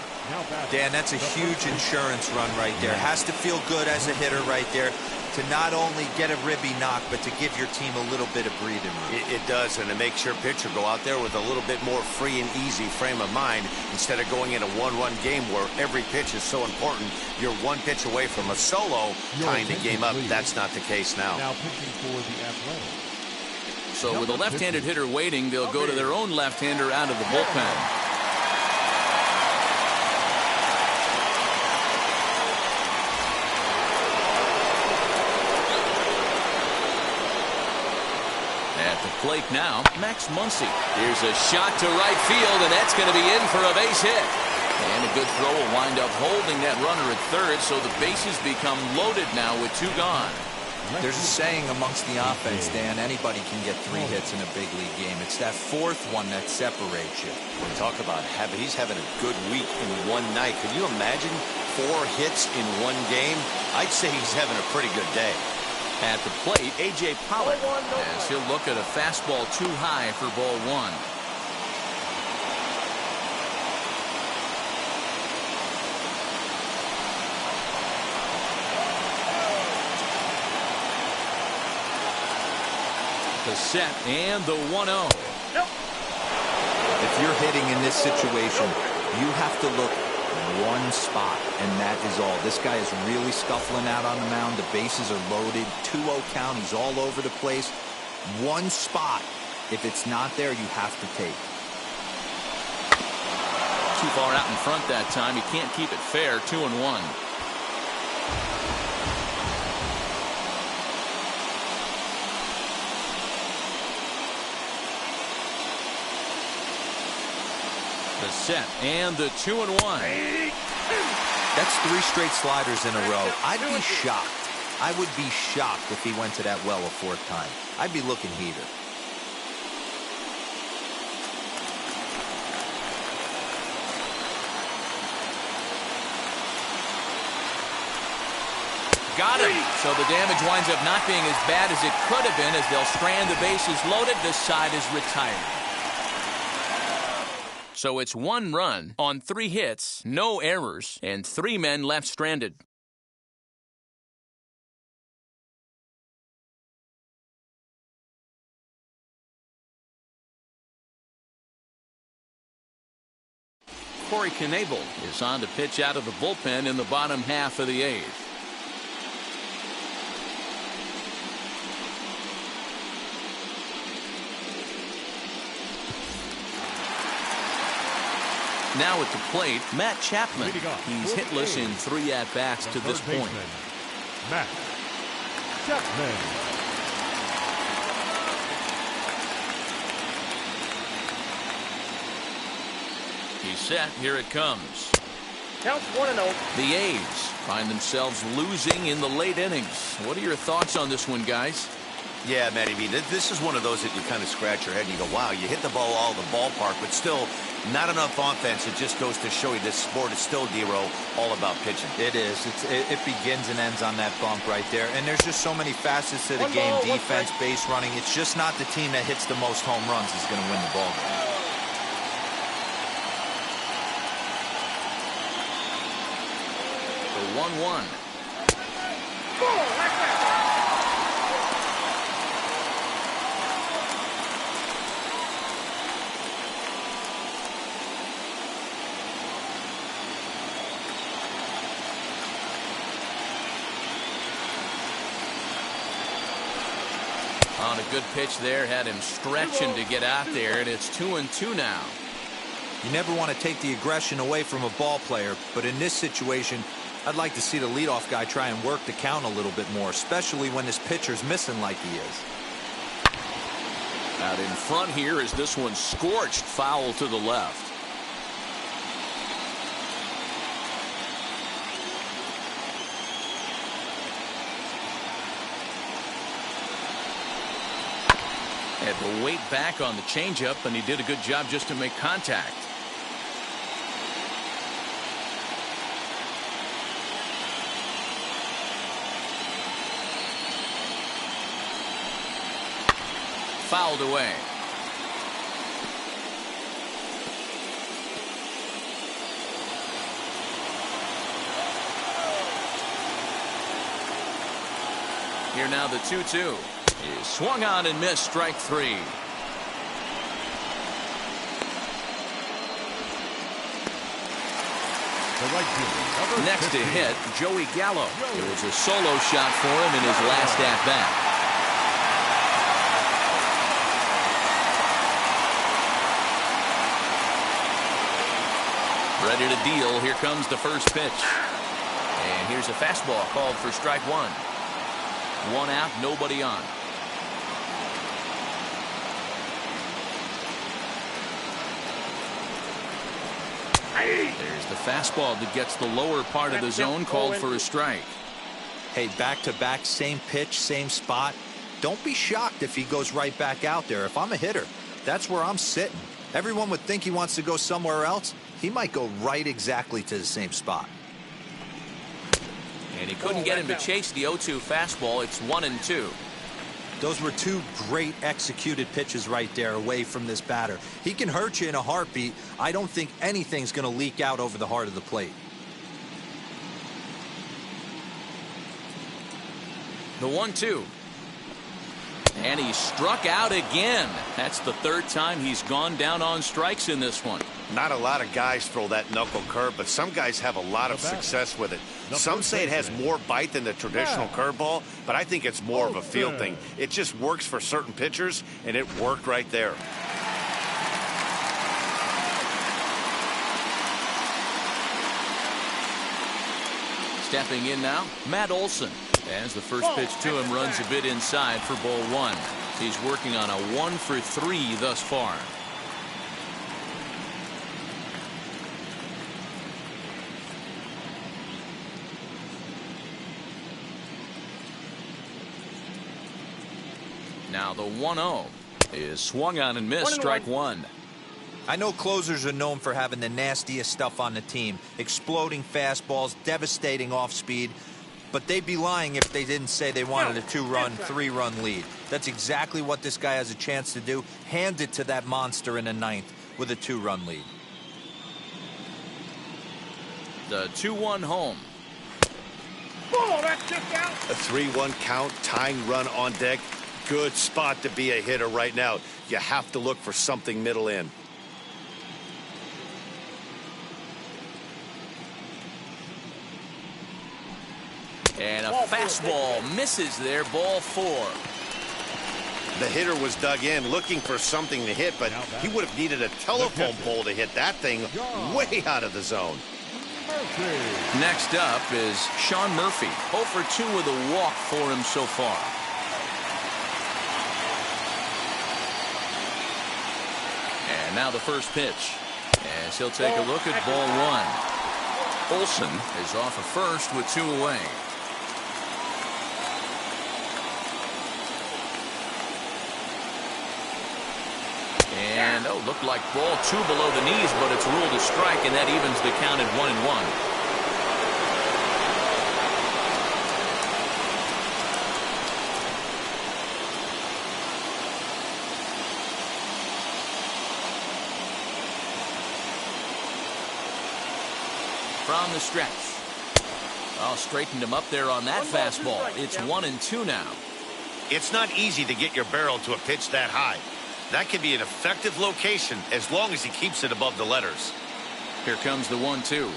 Dan, that's a huge insurance run right there. Has to feel good as a hitter right there to not only get a ribby knock, but to give your team a little bit of breathing room. It does, and it makes your pitcher go out there with a little bit more free and easy frame of mind instead of going in a 1-run game where every pitch is so important. You're 1 pitch away from a solo, tying the game up. That's not the case now. Now pitching for the Athletics. So with a left-handed hitter waiting, they'll go to their own left-hander out of the bullpen. At the plate now, Max Muncie. Here's a shot to right field, and that's going to be in for a base hit. And a good throw will wind up holding that runner at third, so the bases become loaded now with 2 gone. There's a saying amongst the offense, Dan, anybody can get 3 hits in a big league game. It's that 4th one that separates you. Talk about he's having a good week in one night. Can you imagine 4 hits in 1 game? I'd say he's having a pretty good day. At the plate, A.J. Pollock, as he'll look at a fastball too high for ball 1. The set and the 1-0. If you're hitting in this situation, you have to look 1 spot, and that is all. This guy is really scuffling out on the mound. The bases are loaded. 2-0 count. He's all over the place. 1 spot. If it's not there, you have to take. Too far out in front that time. He can't keep it fair. 2-1. The set and the 2-1. That's 3 straight sliders in a row. I'd be shocked. I would be shocked if he went to that well a 4th time. I'd be looking heater. Got him. So the damage winds up not being as bad as it could have been as they'll strand the bases loaded. This side is retired. So it's 1 run on 3 hits, no errors, and 3 men left stranded. Corey Knebel is on to pitch out of the bullpen in the bottom half of the 8th. Now at the plate, Matt Chapman. He's hitless in 3 at-bats to this point. Matt Chapman. He's set. Here it comes. Counts 1-0. The A's find themselves losing in the late innings. What are your thoughts on this one, guys? Yeah, Matty, I mean, this is one of those that you kind of scratch your head and you go, wow, you hit the ball all the ballpark, but still not enough offense. It just goes to show you this sport is still, D-Row, all about pitching. It is. It begins and ends on that bump right there. And there's just so many facets to the game. Defense, base running. It's just not the team that hits the most home runs is going to win the ball game. The 1-1. On a good pitch there, had him stretching to get out there, and it's 2-2 now. You never want to take the aggression away from a ball player, but in this situation, I'd like to see the leadoff guy try and work the count a little bit more, especially when this pitcher's missing like he is. Out in front here is this one scorched foul to the left. Had to wait back on the changeup, and he did a good job just to make contact. Fouled away. Here now the 2-2. Is swung on and missed, strike 3. Next to hit, Joey Gallo. It was a solo shot for him in his last at-bat. Ready to deal. Here comes the first pitch. And here's a fastball called for strike 1. 1 out, nobody on. There's the fastball that gets the lower part of the zone, called for a strike. Hey, back-to-back, same pitch, same spot. Don't be shocked if he goes right back out there. If I'm a hitter, that's where I'm sitting. Everyone would think he wants to go somewhere else. He might go right exactly to the same spot. And he couldn't get him to chase the 0-2 fastball. It's 1-2. Those were 2 great executed pitches right there away from this batter. He can hurt you in a heartbeat. I don't think anything's going to leak out over the heart of the plate. The 1-2. And he struck out again. That's the 3rd time he's gone down on strikes in this one. Not a lot of guys throw that knuckle curve, but some guys have a lot of success with it. Some say it has more bite than the traditional curveball, but I think it's more of a feel thing. It just works for certain pitchers, and it worked right there. Stepping in now, Matt Olson. As the first pitch to him runs a bit inside for ball 1. He's working on a 1-for-3 thus far. Now the 1-0 is swung on and missed, strike 1. I know closers are known for having the nastiest stuff on the team. Exploding fastballs, devastating off speed. But they'd be lying if they didn't say they wanted a 2-run, 3-run lead. That's exactly what this guy has a chance to do. Hand it to that monster in the 9th with a 2-run lead. The 2-1 home. Oh, that's just out. A 3-1 count, tying run on deck. Good spot to be a hitter right now. You have to look for something middle in. And a fastball misses there, ball 4. The hitter was dug in looking for something to hit, but he would have needed a telephone pole to hit that thing way out of the zone. Next up is Sean Murphy. 0 for 2 with a walk for him so far. And now the first pitch. As he'll take a look at ball 1. Olson is off of first with 2 away. And looked like ball 2 below the knees, but it's ruled a strike, and that evens the count at 1-1. From the stretch. Straightened him up there on that fastball. It's 1-2 now. It's not easy to get your barrel to a pitch that high. That can be an effective location as long as he keeps it above the letters. Here comes the 1-2.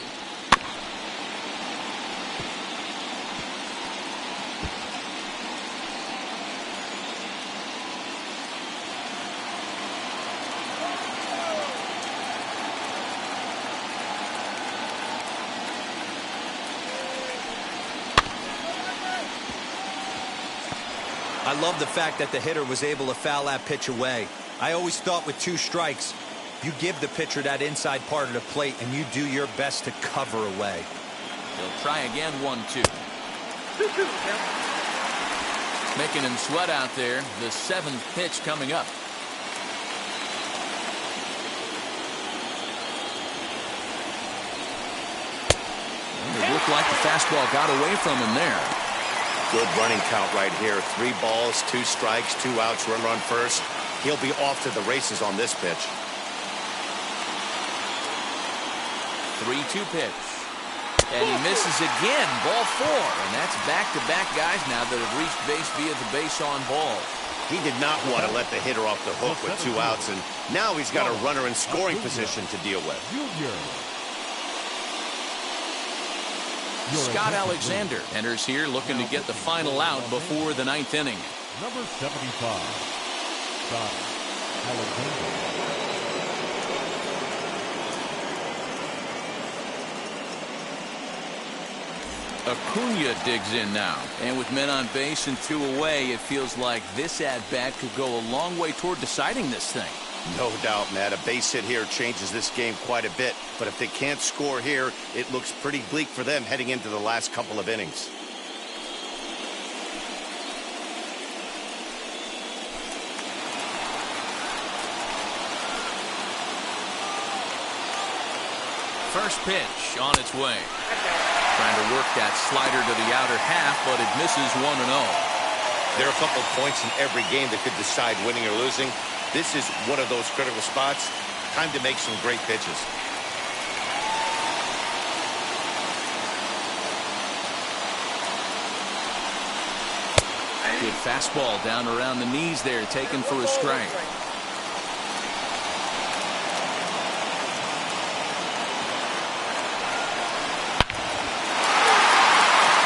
I love the fact that the hitter was able to foul that pitch away. I always thought with 2 strikes, you give the pitcher that inside part of the plate and you do your best to cover away. He'll try again, 1-2. Making him sweat out there. The 7th pitch coming up. And it looked like the fastball got away from him there. Good running count right here. 3 balls, 2 strikes, 2 outs, runner on first. He'll be off to the races on this pitch. 3-2 pitch. And he misses again. Ball 4. And that's back-to-back guys now that have reached base via the base on ball. He did not want to let the hitter off the hook with 2 outs, and now he's got a runner in scoring position to deal with. Scott Alexander enters here looking to get the final out before the 9th inning. Number 75, Scott Alexander. Acuna digs in now. And with men on base and 2 away, it feels like this at-bat could go a long way toward deciding this thing. No doubt, Matt. A base hit here changes this game quite a bit. But if they can't score here, it looks pretty bleak for them heading into the last couple of innings. First pitch on its way. Trying to work that slider to the outer half, but it misses 1-0. There are a couple points in every game that could decide winning or losing. This is one of those critical spots. Time to make some great pitches. Good fastball down around the knees there, taken for a strike.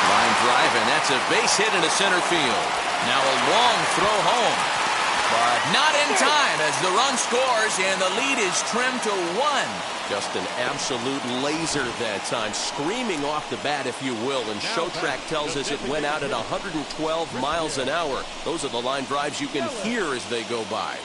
Line drive, and that's a base hit into center field. Now a long throw home. But not in time as the run scores and the lead is trimmed to 1. Just an absolute laser that time, screaming off the bat, if you will. And Showtrack tells us it went out at 112 miles an hour. Those are the line drives you can hear as they go by.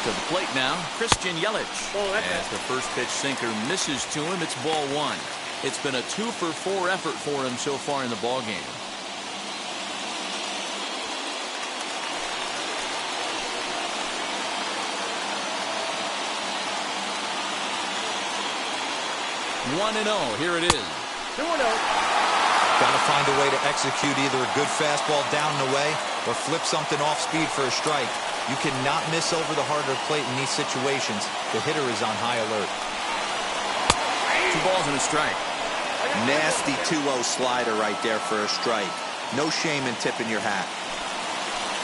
To the plate now, Christian Yelich. As the first pitch sinker misses to him, it's ball 1. It's been a 2-for-4 effort for him so far in the ballgame. One and 0. Here it is. 2-0. Got to find a way to execute either a good fastball down and away or flip something off speed for a strike. You cannot miss over the heart of the plate in these situations. The hitter is on high alert. 2 balls and a strike. Nasty 2-0 slider right there for a strike. No shame in tipping your hat.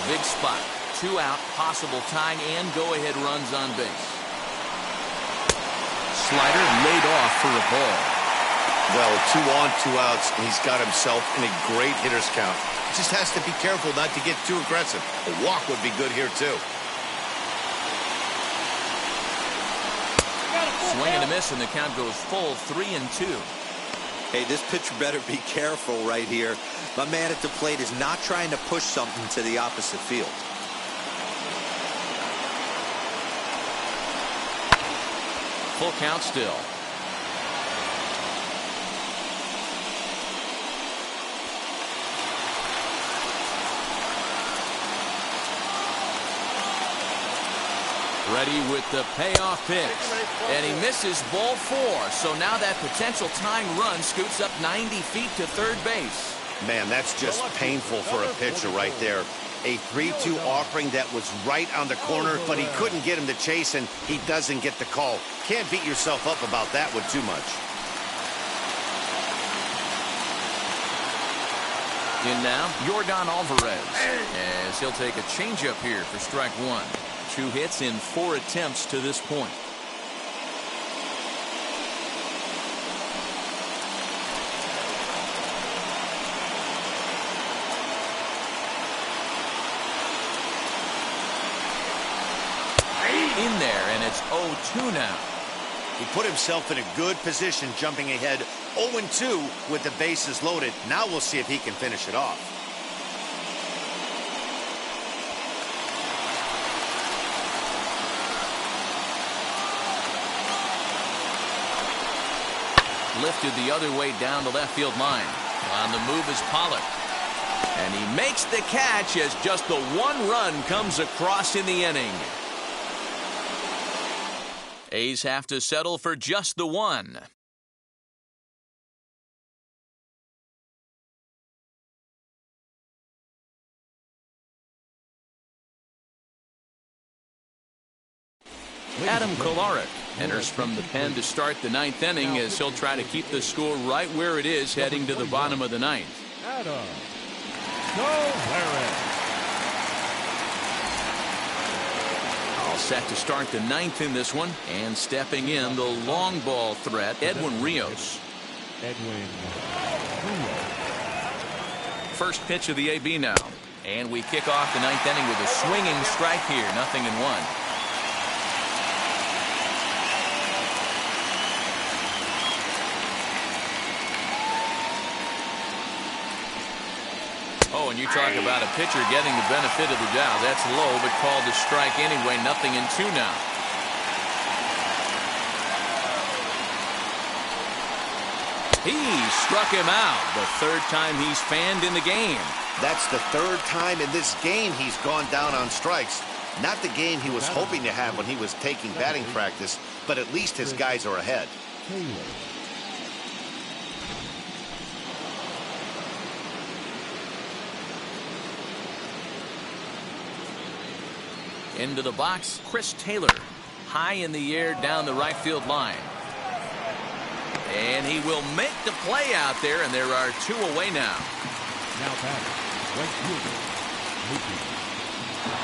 Big spot. 2 out, possible tying and go-ahead runs on base. slider laid off for a ball. Well, 2 on, 2 outs, and he's got himself in a great hitter's count. Just has to be careful not to get too aggressive. A walk would be good here, too. Swing and a miss, and the count goes full 3-2. Hey, this pitcher better be careful right here. My man at the plate is not trying to push something to the opposite field. Full count still. Ready with the payoff pitch. And he misses ball 4. So now that potential tying run scoots up 90 feet to third base. Man, that's just painful for a pitcher right there. A 3-2 offering that was right on the corner, but he couldn't get him to chase, and he doesn't get the call. Can't beat yourself up about that one too much. In now, Jorgon Alvarez, as he'll take a changeup here for strike 1. 2 hits in 4 attempts to this point. In there, and it's 0-2 now. He put himself in a good position, jumping ahead 0-2 with the bases loaded. Now we'll see if he can finish it off. Lifted the other way down the left field line. On the move is Pollock. And he makes the catch as just the 1 run comes across in the inning. A's have to settle for just the 1. Adam Pollock enters from the pen to start the 9th inning as he'll try to keep the score right where it is heading to the bottom of the 9th. Adam Alvarez. All set to start the 9th in this one, and stepping in the long ball threat, Edwin Rios. First pitch of the AB now, and we kick off the 9th inning with a swinging strike here, 0-1. Oh, and you talk about a pitcher getting the benefit of the doubt. That's low, but called a strike anyway. 0-2 now. He struck him out. The 3rd time he's fanned in the game. That's the 3rd time in this game he's gone down on strikes. Not the game he was hoping to have when he was taking batting practice, but at least his guys are ahead. Into the box, Chris Taylor. High in the air down the right field line. And he will make the play out there, and there are 2 away now. Now batting, right fielder, Mookie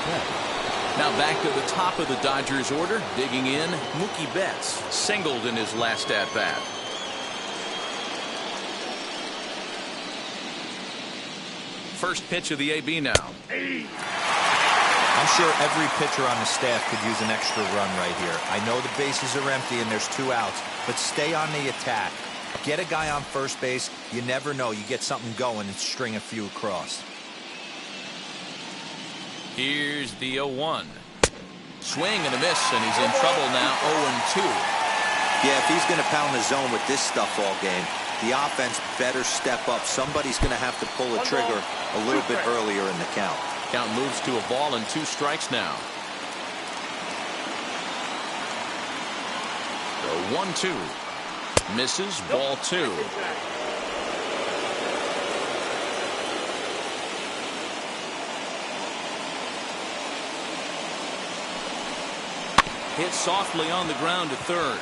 Betts. Now back to the top of the Dodgers order, digging in, Mookie Betts. Singled in his last at-bat. First pitch of the AB now. I'm sure every pitcher on the staff could use an extra run right here. I know the bases are empty and there's 2 outs, but stay on the attack. Get a guy on first base. You never know. You get something going and string a few across. Here's the 0-1. Swing and a miss, and he's in trouble now, 0-2. Yeah, if he's going to pound the zone with this stuff all game, the offense better step up. Somebody's going to have to pull a trigger a little bit earlier in the count. Count moves to a ball and 2 strikes now. The 1-2. Misses, ball 2. Hit softly on the ground to third.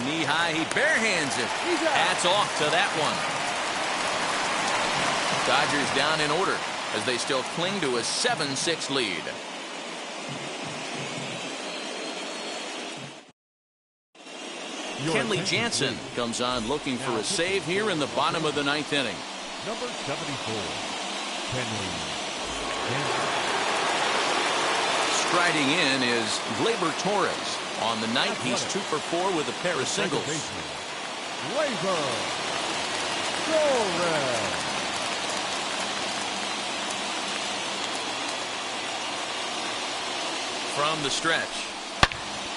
Knee high, he barehands it. Hats off to that one. Dodgers down in order as they still cling to a 7-6 lead. Kenley Jansen comes on looking for a save here in the bottom of the 9th inning. Number 74, Kenley Jansen. Striding in is Glaber Torres. On the night, he's 2 for 4 with a pair of singles. Glaber Torres. From the stretch.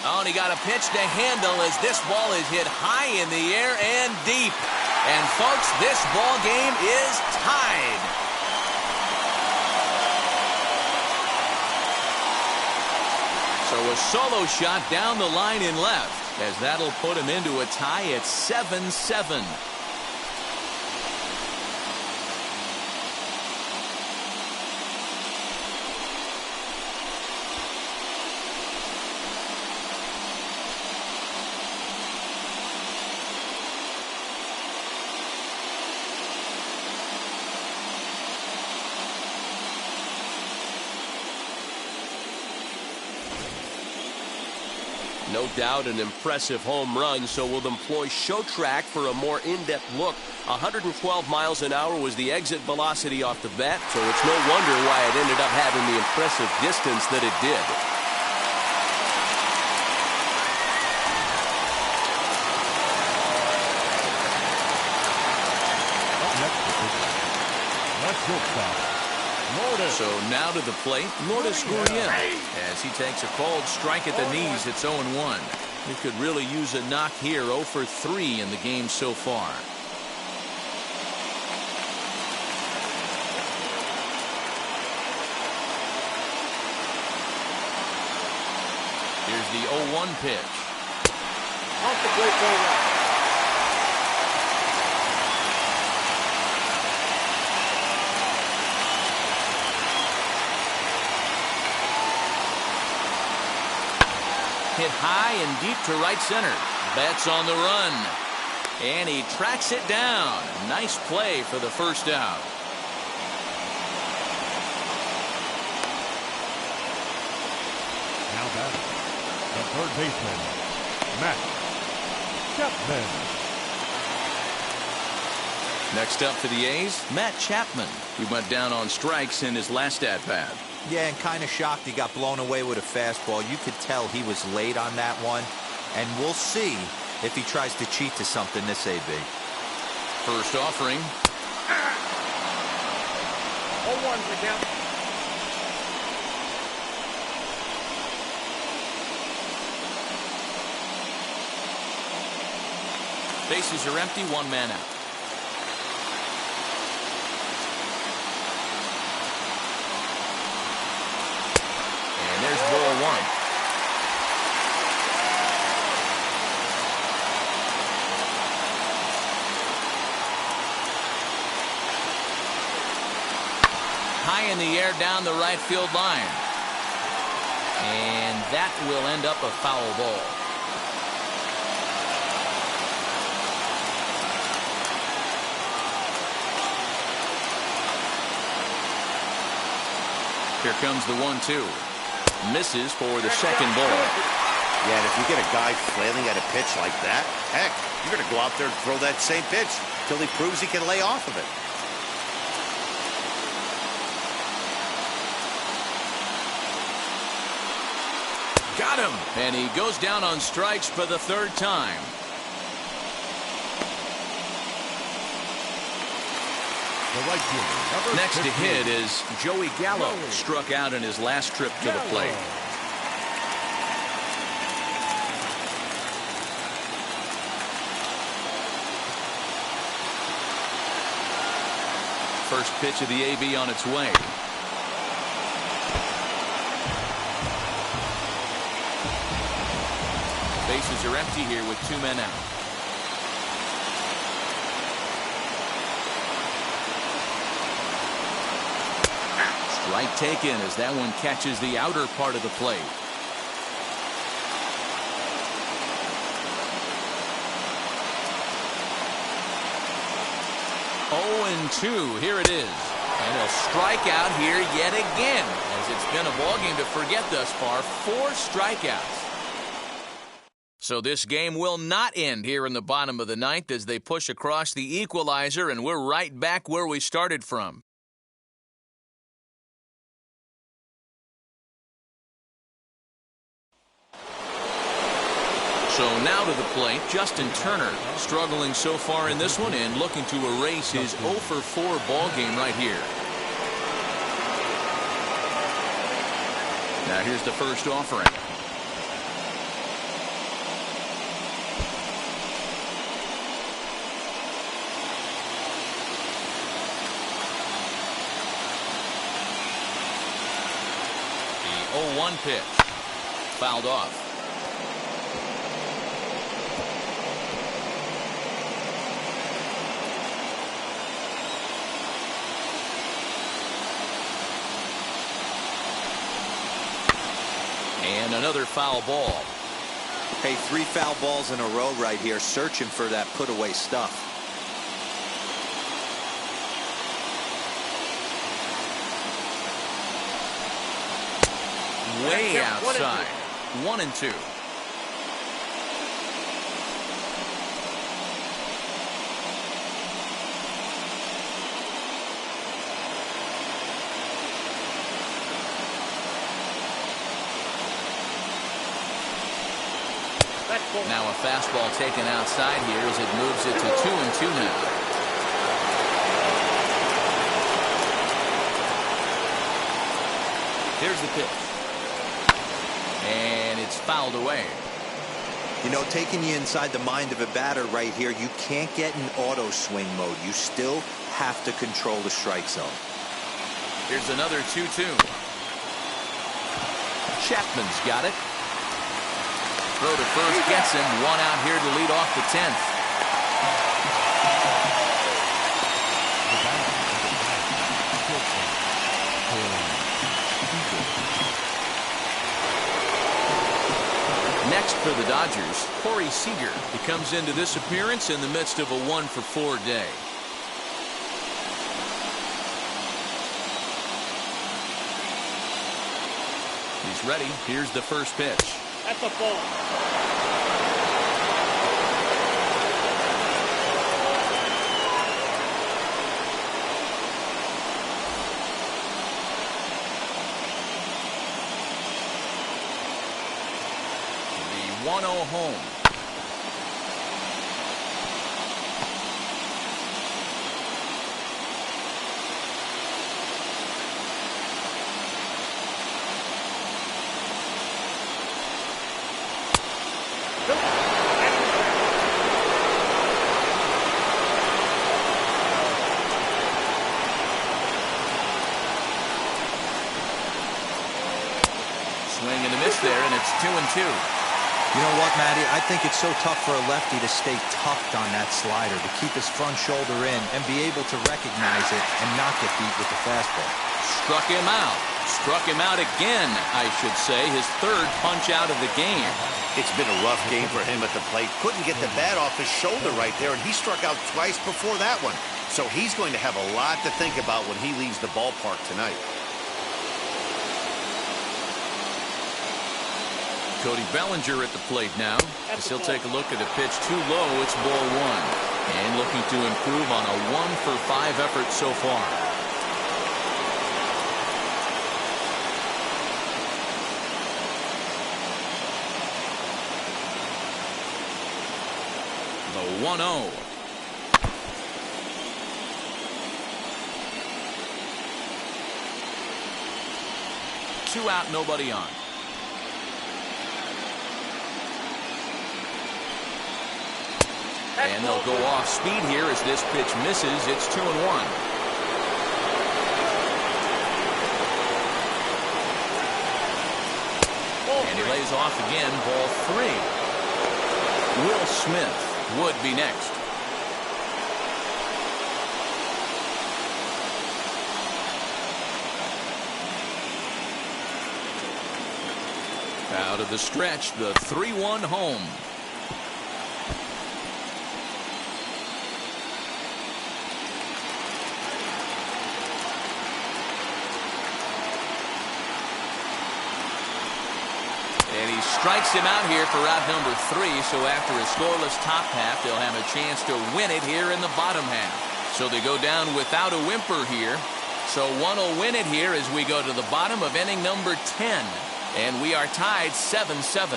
Oh, and he got a pitch to handle as this ball is hit high in the air and deep. And folks, this ball game is tied. So a solo shot down the line in left, as that'll put him into a tie at 7-7. No doubt an impressive home run, so we'll employ Show Track for a more in-depth look. 112 miles an hour was the exit velocity off the bat, so it's no wonder why it ended up having the impressive distance that it did. Let's go. So now to the plate, Lourdes Gurriel, as he takes a called strike at the knees. It's 0-1. He could really use a knock here. 0 for 3 in the game so far. Here's the 0-1 pitch. Off the plate, ball right. Hit high and deep to right center. Betts on the run. And he tracks it down. Nice play for the first out. Now batting, the third baseman, Matt Chapman. Next up for the A's, Matt Chapman. He went down on strikes in his last at-bat. Yeah, and kind of shocked he got blown away with a fastball. You could tell he was late on that one. And we'll see if he tries to cheat to something this AB. First offering. 0-1 for count. Bases are empty, 1 man out. There's ball 1. High in the air down the right field line. And that will end up a foul ball. Here comes the 1-2. Misses for the second ball. Yeah, and if you get a guy flailing at a pitch like that, heck, you're going to go out there and throw that same pitch till he proves he can lay off of it. Got him. And he goes down on strikes for the 3rd time. Next to hit is Joey Gallo. Struck out in his last trip to the plate. First pitch of the AB on its way. Bases are empty here with 2 men out. Strike taken as that one catches the outer part of the plate. 0-2. Here it is. And he'll strike out here yet again, as it's been a ballgame to forget thus far. 4 strikeouts. So this game will not end here in the bottom of the ninth as they push across the equalizer, and we're right back where we started from. So now to the plate, Justin Turner, struggling so far in this one and looking to erase his 0 for 4 ball game right here. Now here's the first offering. The 0-1 pitch. Fouled off. And another foul ball. Hey, 3 foul balls in a row right here, searching for that put-away stuff. Way outside. 1-2. Now a fastball taken outside here as it moves it to 2-2 now. Here's the pitch. And it's fouled away. You know, taking you inside the mind of a batter right here, you can't get in auto swing mode. You still have to control the strike zone. Here's another 2-2. Chapman's got it. Throw to first gets him. 1 out here to lead off the 10th. Next for the Dodgers, Seeger. He comes into this appearance in the midst of a 1 for 4 day. He's ready. Here's the first pitch. That's a ball. The 1-0 home. Swing and a miss there, and it's 2-2. You know what, Matty? I think it's so tough for a lefty to stay tucked on that slider, to keep his front shoulder in and be able to recognize it and not get beat with the fastball. Struck him out. Struck him out again, I should say. His 3rd punch out of the game. It's been a rough game for him at the plate. Couldn't get the bat off his shoulder right there, and he struck out twice before that one. So he's going to have a lot to think about when he leaves the ballpark tonight. Cody Bellinger at the plate now, as he'll take a look at a pitch too low. It's ball 1. And looking to improve on a 1 for 5 effort so far. The 1-0. Two out, nobody on. And they'll go off speed here as this pitch misses. It's 2-1. And he lays off again, ball 3. Will Smith would be next. Out of the stretch, the 3-1 home. And he He strikes him out here for out number 3, so after a scoreless top half, they'll have a chance to win it here in the bottom half. So they go down without a whimper here. So one will win it here as we go to the bottom of inning number 10. And we are tied 7-7.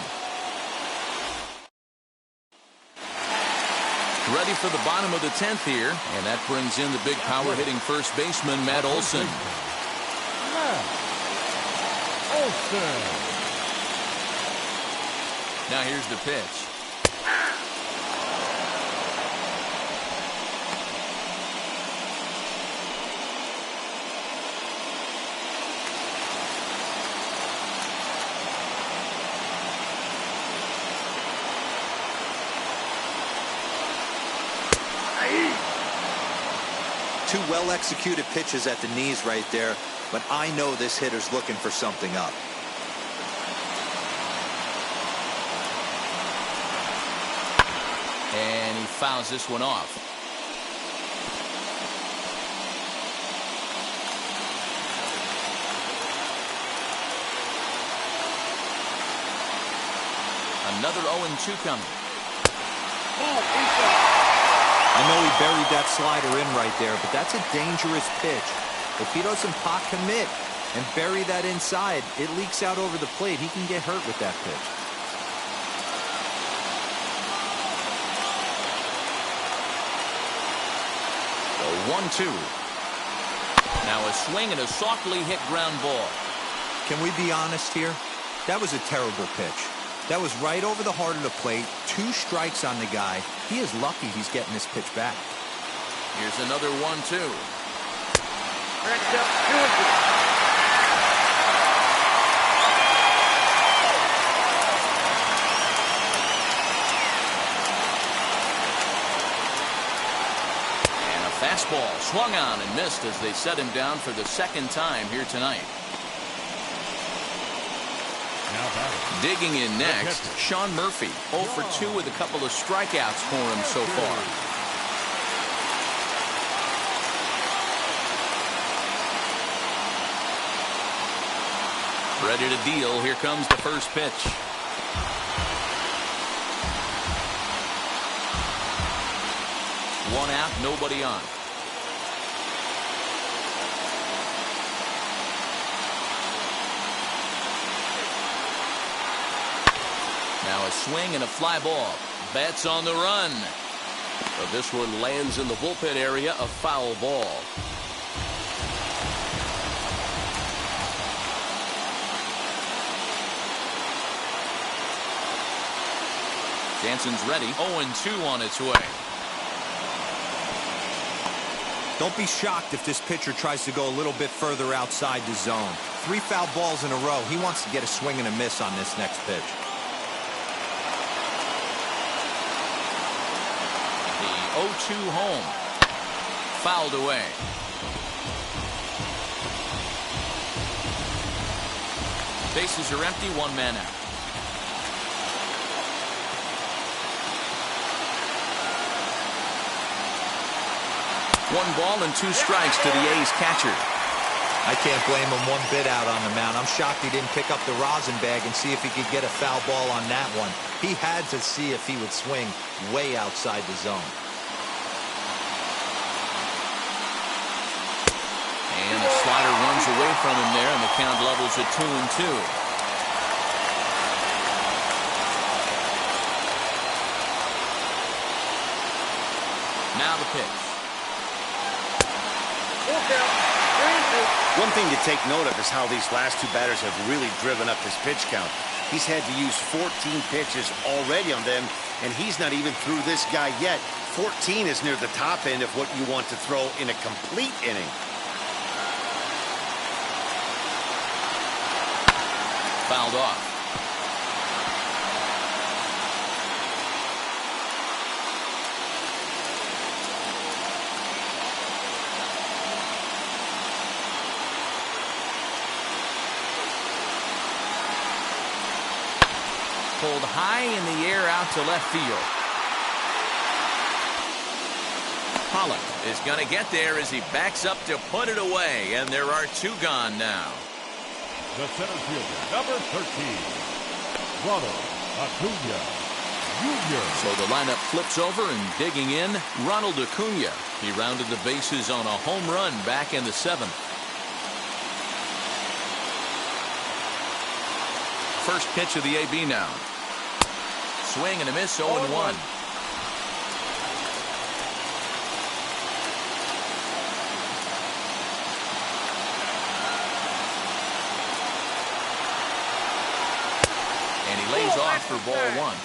Ready for the bottom of the 10th here. And that brings in the big power hitting first baseman, Matt Olson. Olsen. Now here's the pitch. Two well-executed pitches at the knees right there, but I know this hitter's looking for something up. And he fouls this one off. Another 0-2 coming. I know he buried that slider in right there, but that's a dangerous pitch. If he doesn't pot commit and bury that inside, it leaks out over the plate. He can get hurt with that pitch. The 1-2. Now a swing and a softly hit ground ball. Can we be honest here? That was a terrible pitch. That was right over the heart of the plate. 2 strikes on the guy. He is lucky he's getting this pitch back. Here's another 1-2. And a fastball swung on and missed as they set him down for the second time here tonight. Digging in next, Sean Murphy, 0 for 2 with a couple of strikeouts for him so far. Ready to deal. Here comes the first pitch. One out, nobody on. Now a swing and a fly ball. Betts on the run. But this one lands in the bullpen area, a foul ball. Jansen's ready. 0-2 on its way. Don't be shocked if this pitcher tries to go a little bit further outside the zone. 3 foul balls in a row. He wants to get a swing and a miss on this next pitch. The 0-2 home. Fouled away. Bases are empty, 1 man out. One ball and 2 strikes to the A's catcher. I can't blame him one bit out on the mound. I'm shocked he didn't pick up the rosin bag and see if he could get a foul ball on that one. He had to see if he would swing way outside the zone. And the slider runs away from him there, and the count levels at 2-2. Now the pitch. One thing to take note of is how these last 2 batters have really driven up his pitch count. He's had to use 14 pitches already on them, and he's not even through this guy yet. 14 is near the top end of what you want to throw in a complete inning. Fouled off. Pulled high in the air out to left field. Pollock is going to get there as he backs up to put it away, and there are 2 gone now. The center fielder, number 13, Ronald Acuna Jr. So the lineup flips over, and digging in, Ronald Acuna. He rounded the bases on a home run back in the 7th. First pitch of the AB now. Swing and a miss, 0-1. And he lays off for ball 1.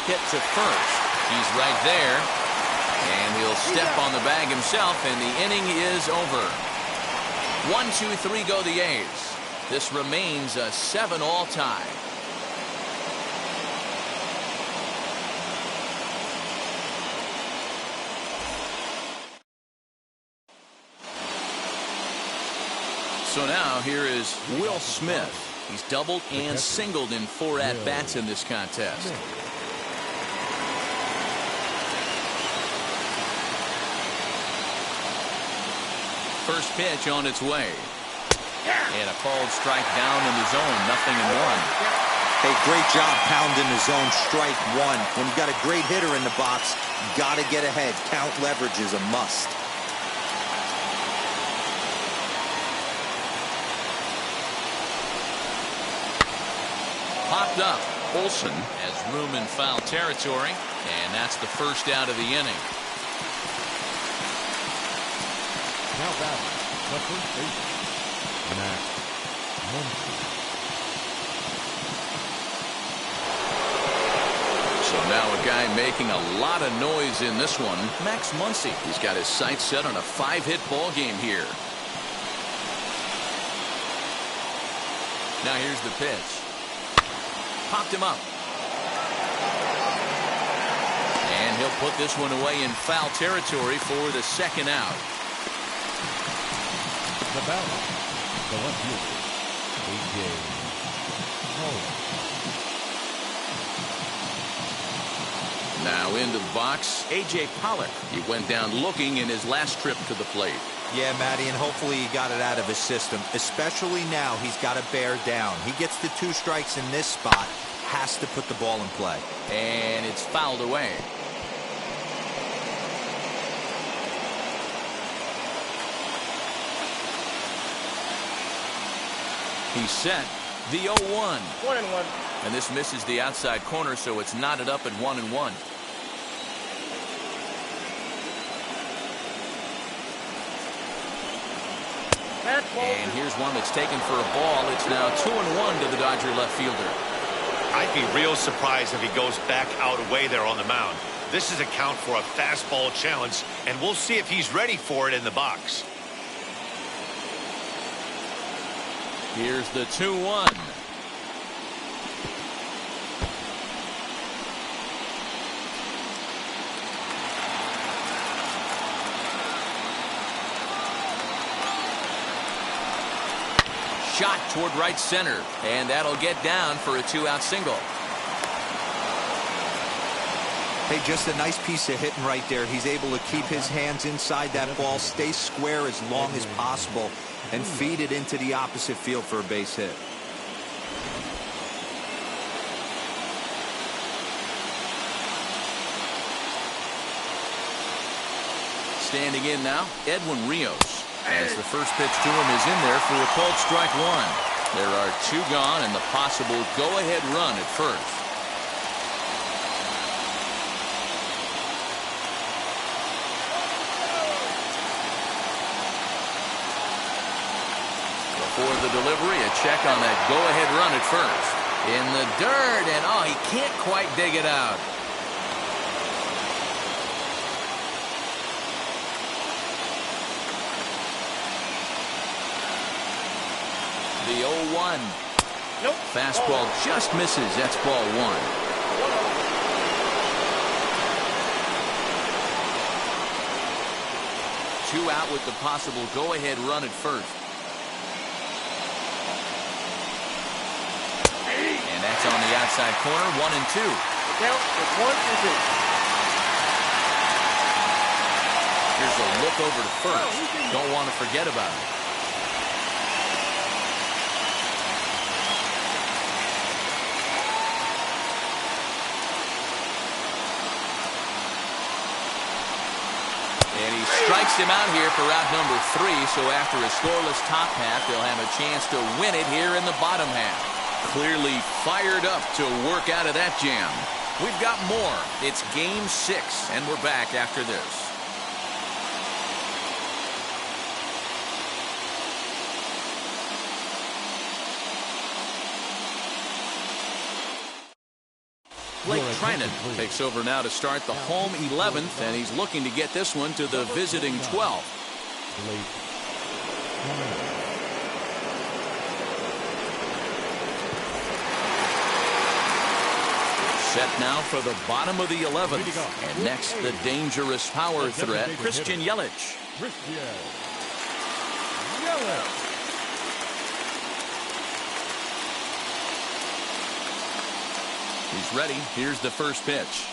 Hit to first. He's right there. And he'll step on the bag himself, and the inning is over. 1-2-3 go the A's. This remains a 7-all tie. So now here is Will Smith. He's doubled and singled in 4 at-bats in this contest. First pitch on its way. And a called strike down in the zone. 0-1. Hey, great job pounding the zone. Strike 1. When you got a great hitter in the box, got to get ahead. Count leverage is a must. Popped up. Olson has room in foul territory. And that's the first out of the inning. Now batting, the first baseman, Muncie. So now a guy making a lot of noise in this one, Max Muncie. He's got his sights set on a 5-hit ball game here. Now here's the pitch. Popped him up. And he'll put this one away in foul territory for the second out. The batter, the left fielder, A.J. Pollock. Now into the box, A.J. Pollock. He went down looking in his last trip to the plate. Yeah, Matty, and hopefully he got it out of his system. Especially now, he's got to bear down. He gets the 2 strikes in this spot, has to put the ball in play. And it's fouled away. He's set. The 0-1. 1-1. And this misses the outside corner, so it's knotted up at 1-1. And here's one that's taken for a ball. It's now 2-1 to the Dodger left fielder. I'd be real surprised if he goes back out away there on the mound. This is a count for a fastball challenge, and we'll see if he's ready for it in the box. Here's the 2-1. Shot toward right center, and that'll get down for a 2-out single. Hey, just a nice piece of hitting right there. He's able to keep his hands inside that ball, stay square as long as possible, and feed it into the opposite field for a base hit. Standing in now, Edwin Rios. As the first pitch to him is in there for a called strike 1. There are 2 gone and the possible go-ahead run at first. Before the delivery, a check on that go-ahead run at first. In the dirt, and oh, he can't quite dig it out. The 0-1. Nope. Fastball just misses. That's ball 1. Two out with the possible go-ahead run at first. outside corner, 1-2. The count is 1-2. Here's a look over to first. Don't want to forget about it. And he strikes him out here for out number 3. So after a scoreless top half, they'll have a chance to win it here in the bottom half. Clearly fired up to work out of that jam. We've got more. It's game 6, and we're back after this. Blake Trinan takes over now to start the home 11th, and he's looking to get this one to the visiting 12th. Set now for the bottom of the 11th, and next the dangerous power threat, Christian Yelich. He's ready. Here's the first pitch.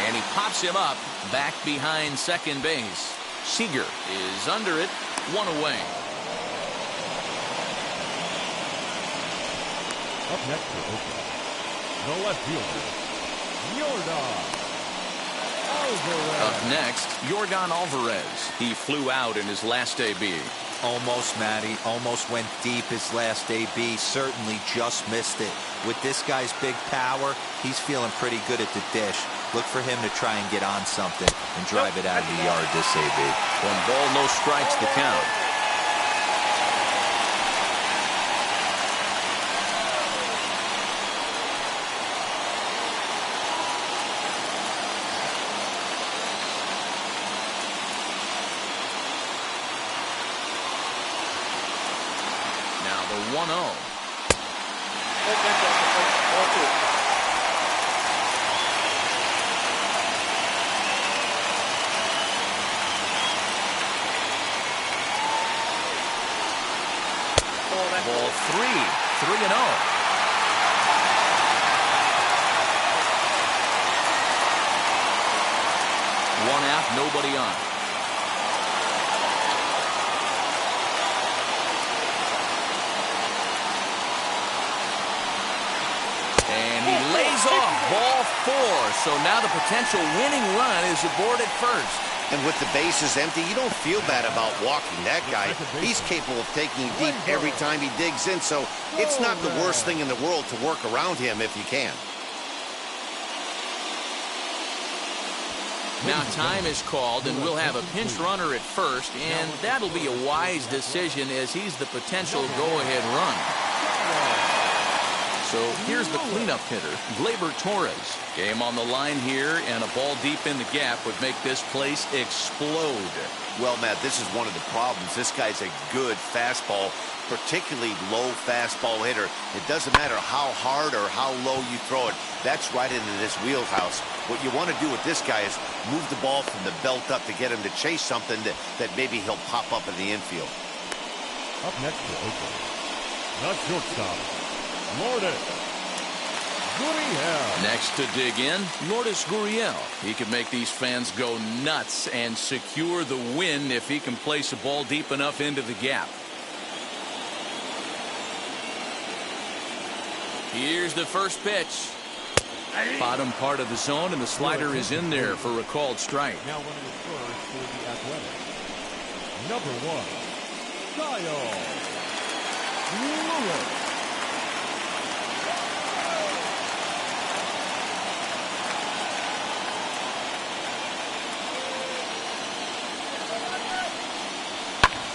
And he pops him up back behind second base. Seeger is under it, 1 away. Up next for Oakland, the left fielder, Jorgon Alvarez. Up next, Jorgon Alvarez. He flew out in his last AB. Almost, Matty. Almost went deep his last AB. Certainly just missed it. With this guy's big power, he's feeling pretty good at the dish. Look for him to try and get on something and drive it out of the yard this AB. 1 ball, no strikes the count. Now the 1-0. Ball 3, 3-0. 1 out, nobody on. And he lays off ball 4. So now the potential winning run is aboard at first. And with the bases empty, you don't feel bad about walking that guy. He's capable of taking you deep every time he digs in, so it's not the worst thing in the world to work around him if you can. Now time is called, and we'll have a pinch runner at first, and that'll be a wise decision as he's the potential go-ahead run. So here's the cleanup hitter, Glaber Torres. Game on the line here, and a ball deep in the gap would make this place explode. Well, Matt, this is one of the problems. This guy's a good fastball, particularly low fastball hitter. It doesn't matter how hard or how low you throw it. That's right into this wheelhouse. What you want to do with this guy is move the ball from the belt up to get him to chase something that maybe he'll pop up in the infield. Up next for Oakland, the shortstop, Lourdes Gurriel. Next to dig in, Lourdes Gurriel. He could make these fans go nuts and secure the win if he can place a ball deep enough into the gap. Here's the first pitch. Bottom part of the zone, and the slider is in there for a called strike. Now running at first for the Athletics, number 1, Gallo.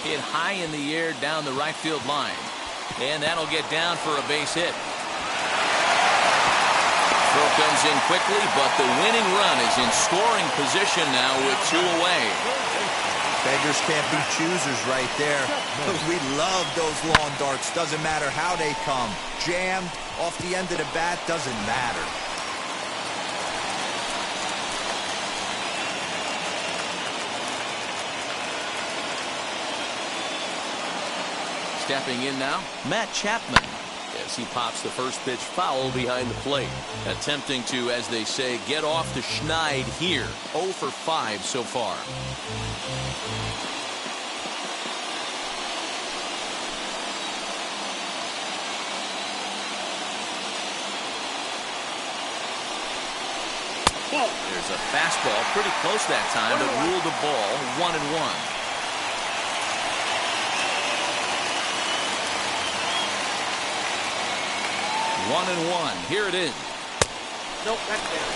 Hit high in the air down the right field line. And that'll get down for a base hit. Throw comes in quickly, but the winning run is in scoring position now with 2 away. Beggars can't be choosers right there. We love those lawn darts. Doesn't matter how they come. Jammed, off the end of the bat, doesn't matter. Stepping in now, Matt Chapman. As he pops the first pitch foul behind the plate. Attempting to, as they say, get off the schneid here. 0 for 5 so far. There's a fastball pretty close that time, but ruled a ball 1-1. 1-1. Here it is. Nope, that's down.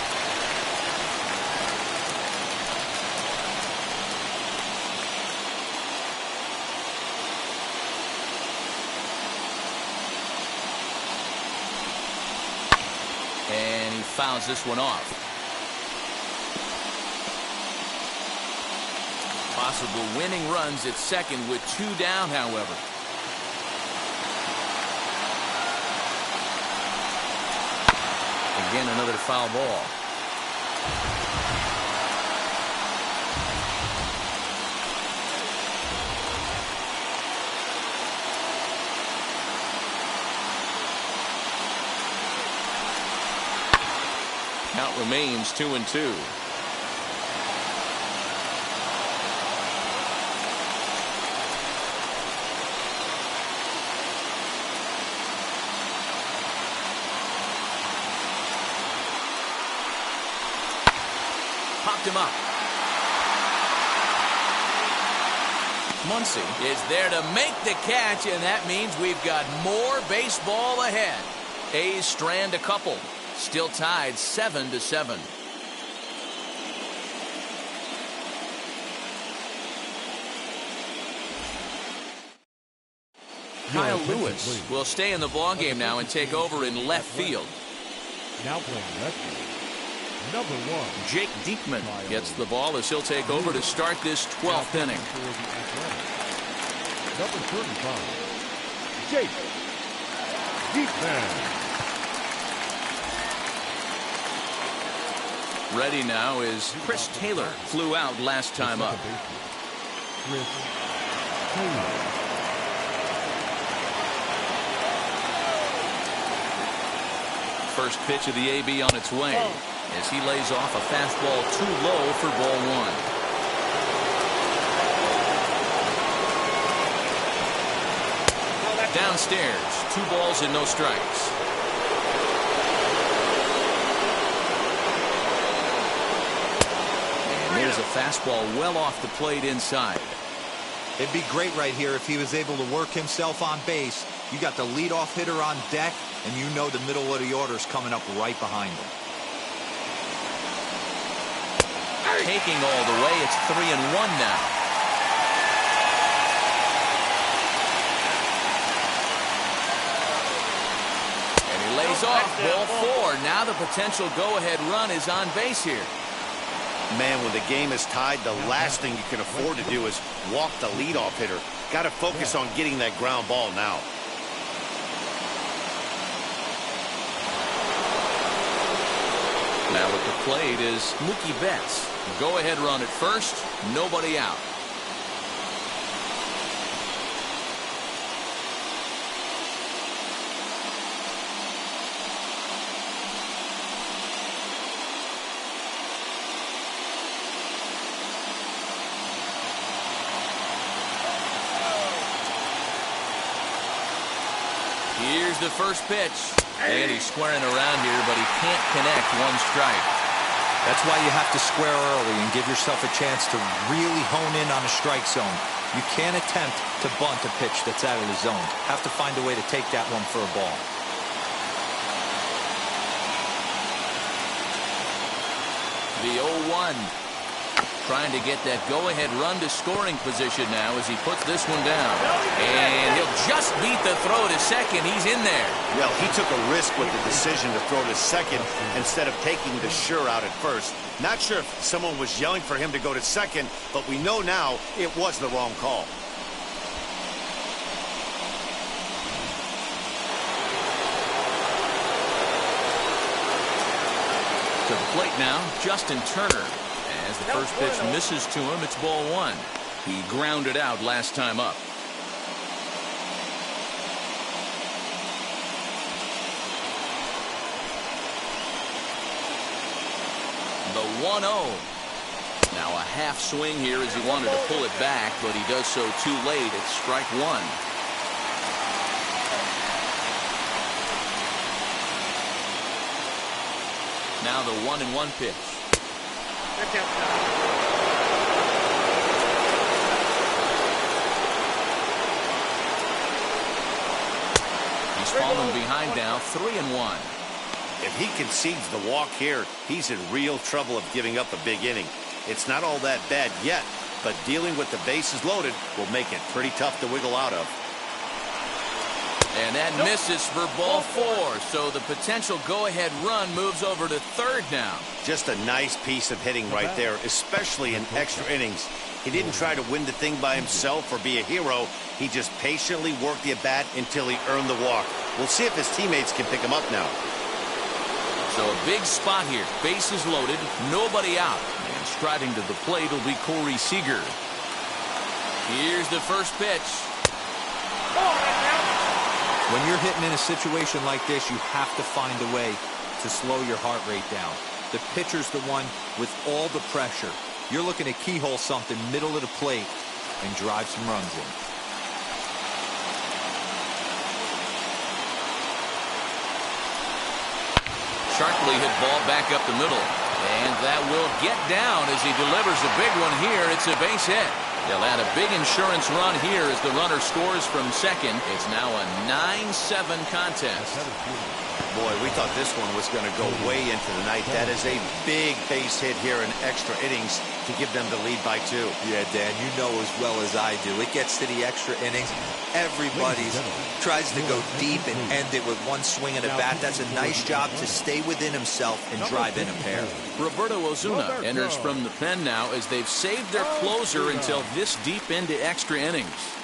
And he fouls this one off. Possible winning runs at second with 2 down, however. Again, another foul ball. Count remains 2-2. Popped him up. Muncie is there to make the catch, and that means we've got more baseball ahead. A's strand a couple. Still tied 7-7. Kyle Lewis will stay in the ballgame now and take over in left field. Now playing left field, number 1. Jake Diekman gets the ball as he'll take over to start this 12th inning. Number 35, Jake Diekman. Ready now is Chris Taylor. Flew out last time up. Chris Taylor. First pitch of the AB on its way as he lays off a fastball too low for ball 1. Downstairs, 2 balls and no strikes. And there's a fastball well off the plate inside. It'd be great right here if he was able to work himself on base. You got the leadoff hitter on deck, and you know the middle of the order is coming up right behind him. Taking all the way, it's 3-1 now. And he lays off ball 4. Now the potential go-ahead run is on base here. Man, when the game is tied, the last thing you can afford to do is walk the leadoff hitter. Got to focus on getting that ground ball now. Now at the plate is Mookie Betts. Go-ahead run at first, nobody out. Here's the first pitch. And he's squaring around here, but he can't connect. 1 strike. That's why you have to square early and give yourself a chance to really hone in on a strike zone. You can't attempt to bunt a pitch that's out of the zone. Have to find a way to take that one for a ball. The 0-1. Trying to get that go-ahead run to scoring position now as he puts this one down. And he'll just beat the throw to second. He's in there. Well, he took a risk with the decision to throw to second instead of taking the sure out at first. Not sure if someone was yelling for him to go to second, but we know now it was the wrong call. To the plate now, Justin Turner. As the first pitch misses to him, it's ball 1. He grounded out last time up. The 1-0. Now a half swing here as he wanted to pull it back, but he does so too late. It's strike one. Now the 1-1 pitch. He's fallen behind now, 3-1. If he concedes the walk here, he's in real trouble of giving up a big inning. It's not all that bad yet, but dealing with the bases loaded will make it pretty tough to wiggle out of. And that misses for ball 4, so the potential go-ahead run moves over to third now. Just a nice piece of hitting right there, especially in extra innings. He didn't try to win the thing by himself or be a hero. He just patiently worked the at-bat until he earned the walk. We'll see if his teammates can pick him up now. So a big spot here. Bases loaded, nobody out. And striding to the plate will be Corey Seeger. Here's the first pitch. When you're hitting in a situation like this, you have to find a way to slow your heart rate down. The pitcher's the one with all the pressure. You're looking to keyhole something middle of the plate and drive some runs in. Sharply hit ball back up the middle. And that will get down as he delivers a big one here. It's a base hit. They'll add a big insurance run here as the runner scores from second. It's now a 9-7 contest. Boy, we thought this one was going to go way into the night. That is a big base hit here in extra innings to give them the lead by 2. Yeah, Dan, you know as well as I do. It gets to the extra innings. Everybody tries to go deep and end it with one swing and a bat. That's a nice job to stay within himself and drive in a pair. Roberto Osuna enters from the pen now as they've saved their closer until this deep into extra innings.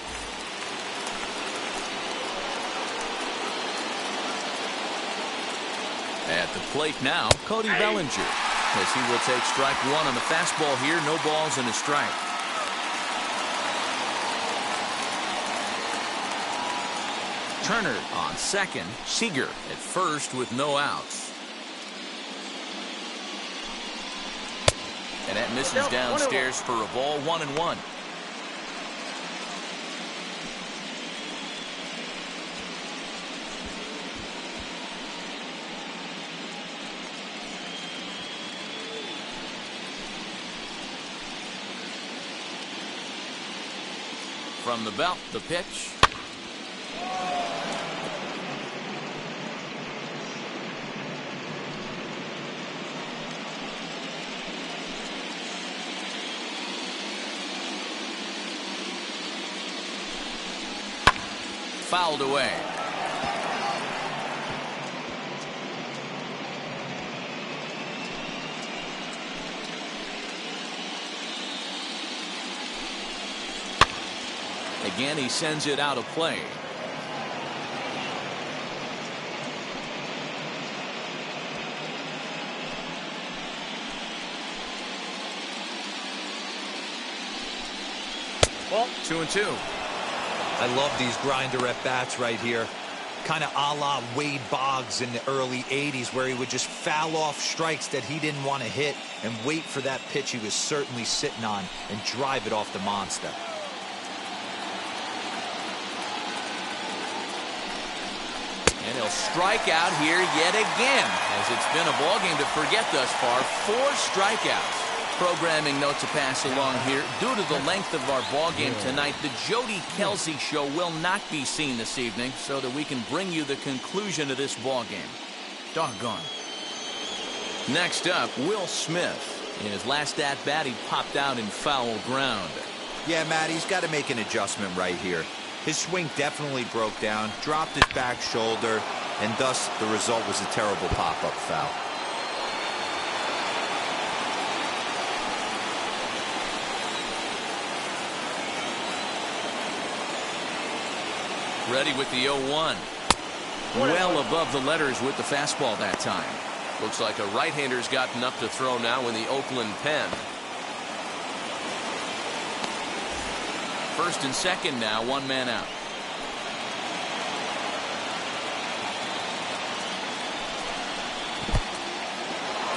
At the plate now, Cody Bellinger, as he will take strike one on the fastball here. No balls and a strike. Turner on second. Seeger at first with no outs. And that misses downstairs for a ball. 1-1. From the belt, the pitch. Fouled away. Again, he sends it out of play. Well, 2-2. I love these grinder at bats right here. Kind of a la Wade Boggs in the early 80s, where he would just foul off strikes that he didn't want to hit and wait for that pitch he was certainly sitting on and drive it off the monster. And he'll strike out here yet again, as it's been a ballgame to forget thus far. 4 strikeouts. Programming note to pass along here. Due to the length of our ballgame tonight, the Jody Kelsey show will not be seen this evening, so that we can bring you the conclusion of this ballgame. Doggone. Next up, Will Smith. In his last at-bat, he popped out in foul ground. Yeah, Matt, he's got to make an adjustment right here. His swing definitely broke down, dropped his back shoulder, and thus the result was a terrible pop-up foul. Ready with the 0-1. Well above the letters with the fastball that time. Looks like a right-hander's gotten up to throw now in the Oakland pen. First and second now, 1 man out.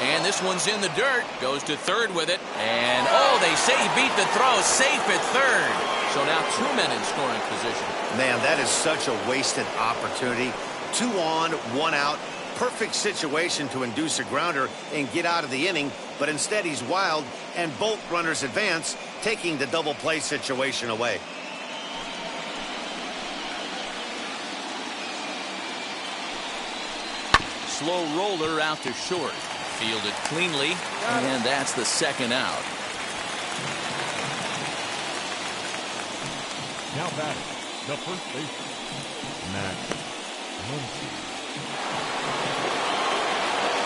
And this one's in the dirt. Goes to third with it. And, oh, they say he beat the throw. Safe at third. So now 2 men in scoring position. Man, that is such a wasted opportunity. 2 on, 1 out. Perfect situation to induce a grounder and get out of the inning. But instead he's wild, and both runners advance, taking the double play situation away. Slow roller out to short. Fielded cleanly, and that's the second out. Now batting, the first baseman, Muncie.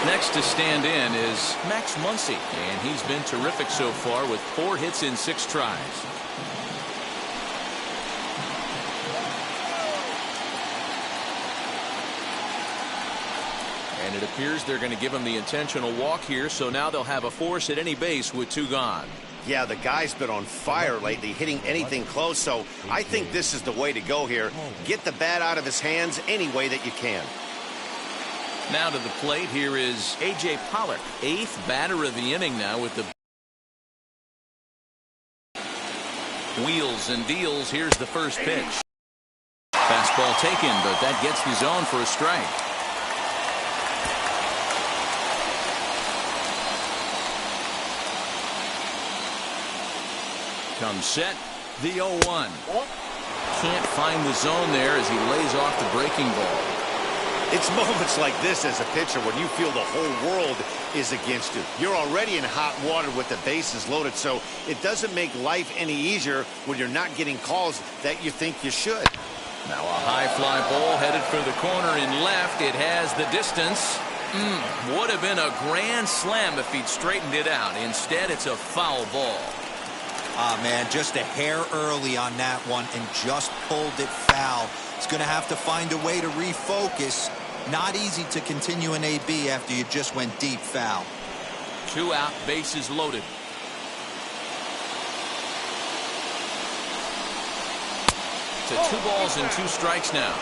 Next to stand in is Max Muncie, and he's been terrific so far with 4 hits in 6 tries. And it appears they're going to give him the intentional walk here, so now they'll have a force at any base with 2 gone. Yeah, the guy's been on fire lately, hitting anything close, so I think this is the way to go here. Get the bat out of his hands any way that you can. Now to the plate, here is A.J. Pollock, 8th batter of the inning now with the wheels and deals. Here's the first pitch. Fastball taken, but that gets the zone for a strike. Comes set, the 0-1. Can't find the zone there as he lays off the breaking ball. It's moments like this as a pitcher when you feel the whole world is against you. You're already in hot water with the bases loaded, so it doesn't make life any easier when you're not getting calls that you think you should. Now a high fly ball headed for the corner in left. It has the distance. Would have been a grand slam if he'd straightened it out. Instead, it's a foul ball. Ah, man, just a hair early on that one and just pulled it foul. He's going to have to find a way to refocus. Not easy to continue an AB after you just went deep foul. 2 out, bases loaded. To 2 balls and 2 strikes now.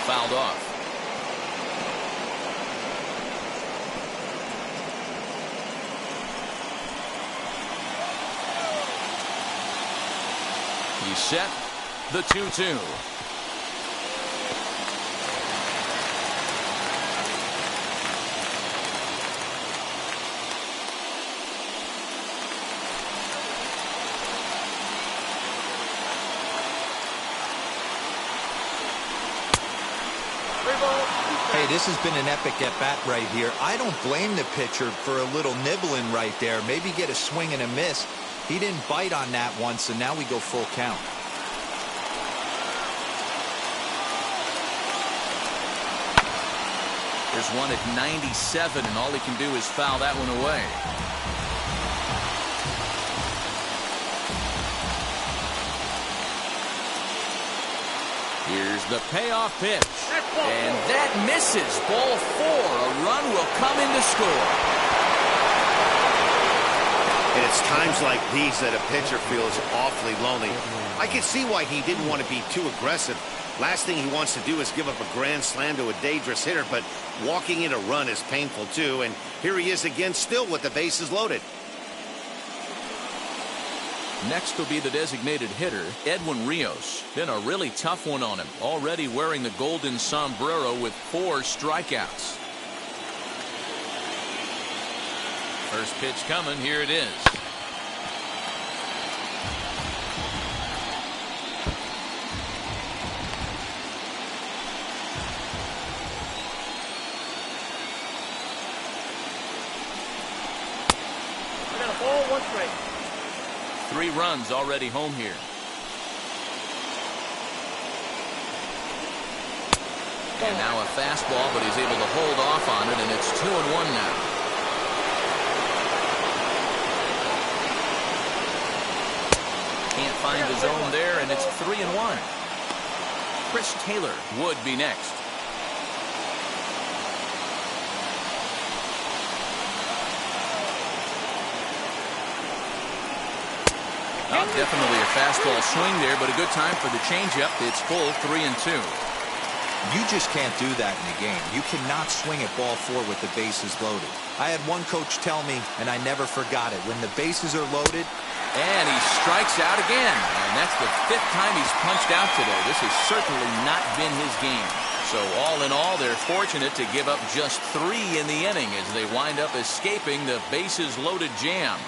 Fouled off. He's set. The 2-2. Hey, this has been an epic at-bat right here. I don't blame the pitcher for a little nibbling right there. Maybe get a swing and a miss. He didn't bite on that one, so now we go full count. There's one at 97, and all he can do is foul that one away. Here's the payoff pitch. And that misses. Ball 4. A run will come in to score. And it's times like these that a pitcher feels awfully lonely. I can see why he didn't want to be too aggressive. Last thing he wants to do is give up a grand slam to a dangerous hitter, but walking in a run is painful too. And here he is again, still with the bases loaded. Next will be the designated hitter, Edwin Rios. Been a really tough one on him. Already wearing the golden sombrero with 4 strikeouts. First pitch coming. Here it is. I got a ball, 1 strike. 3 runs already home here. And now a fastball, but he's able to hold off on it, and it's 2-1 now. Can't find the zone there, and it's 3-1. Chris Taylor would be next. Definitely a fastball swing there, but a good time for the changeup. It's full 3-2. You just can't do that in a game. You cannot swing at ball 4 with the bases loaded. I had one coach tell me, and I never forgot it, when the bases are loaded. And he strikes out again. And that's the 5th time he's punched out today. This has certainly not been his game. So all in all, they're fortunate to give up just 3 in the inning as they wind up escaping the bases loaded jam.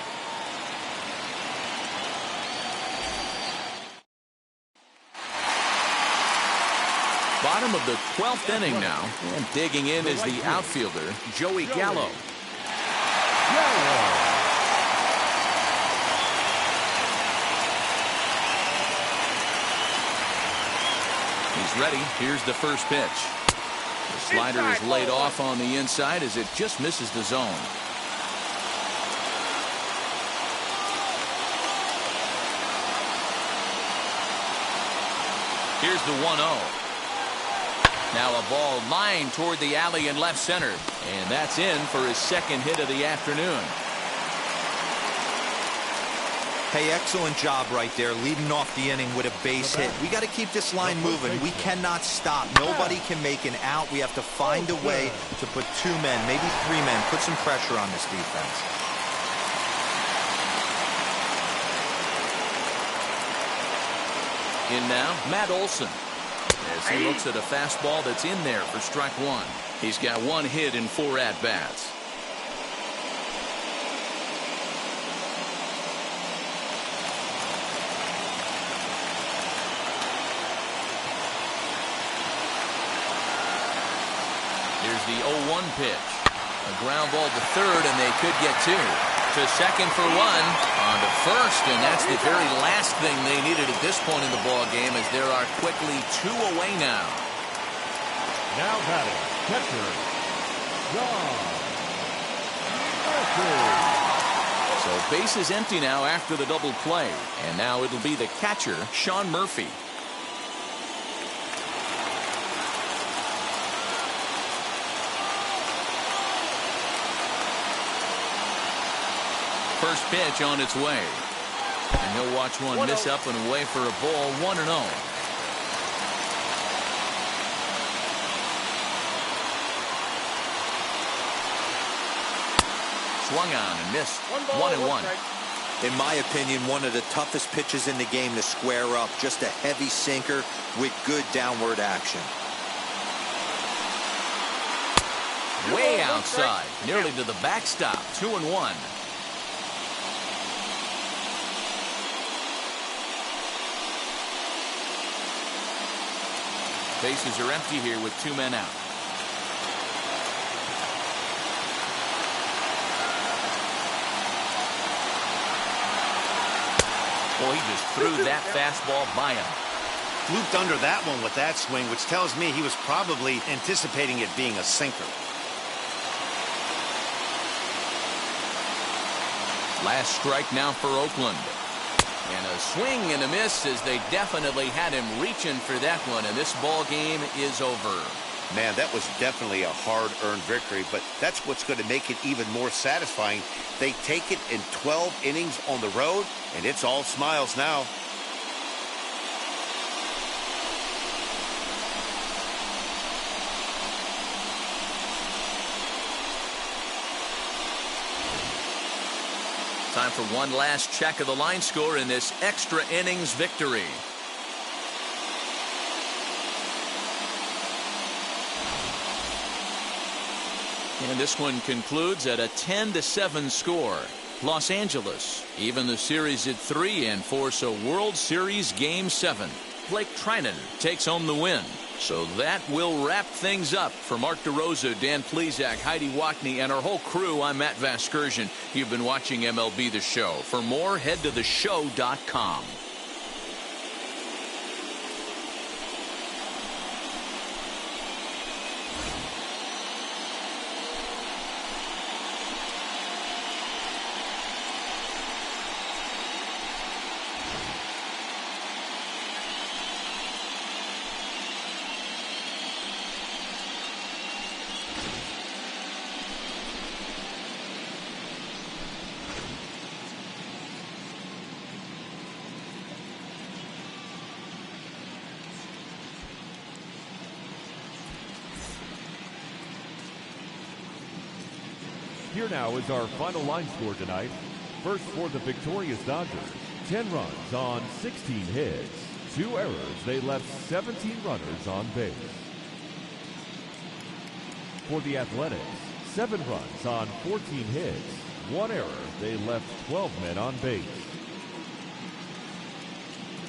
Bottom of the 12th inning now, and digging in is the outfielder, Joey Gallo. He's ready. Here's the first pitch. The slider is laid off on the inside as it just misses the zone. Here's the 1-0. Now a ball lined toward the alley in left center. And that's in for his second hit of the afternoon. Hey, excellent job right there, leading off the inning with a base hit. We got to keep this line moving. We cannot stop. Nobody can make an out. We have to find a way to put 2 men, maybe 3 men, put some pressure on this defense. In now, Matt Olson. As he looks at a fastball that's in there for strike 1. He's got 1 hit in 4 at-bats. Here's the 0-1 pitch. A ground ball to third, and they could get 2. To second for 1. On to first, and that's the very last thing they needed at this point in the ball game, as there are quickly 2 away now. Now batting, catcher, John. So base is empty now after the double play, and now it'll be the catcher, Sean Murphy. First pitch on its way. And he'll watch one miss up and away for a ball, 1-0. Swung on and missed. 1-1. In my opinion, one of the toughest pitches in the game to square up. Just a heavy sinker with good downward action. Way outside, nearly to the backstop. 2-1. Bases are empty here with 2 men out. Boy, he just threw that fastball by him. Looped under that one with that swing, which tells me he was probably anticipating it being a sinker. Last strike now for Oakland. And a swing and a miss, as they definitely had him reaching for that one, and this ball game is over. Man, that was definitely a hard-earned victory, but that's what's going to make it even more satisfying. They take it in 12 innings on the road, and it's all smiles now. Time for one last check of the line score in this extra innings victory. And this one concludes at a 10-7 score. Los Angeles even the series at 3 and force a World Series Game 7. Blake Trinan takes home the win. So that will wrap things up. For Mark DeRosa, Dan Plesac, Heidi Wackney, and our whole crew, I'm Matt Vasgersian. You've been watching MLB The Show. For more, head to theshow.com. Here now is our final line score tonight. First for the victorious Dodgers, 10 runs on 16 hits. 2 errors, they left 17 runners on base. For the Athletics, 7 runs on 14 hits. 1 error, they left 12 men on base.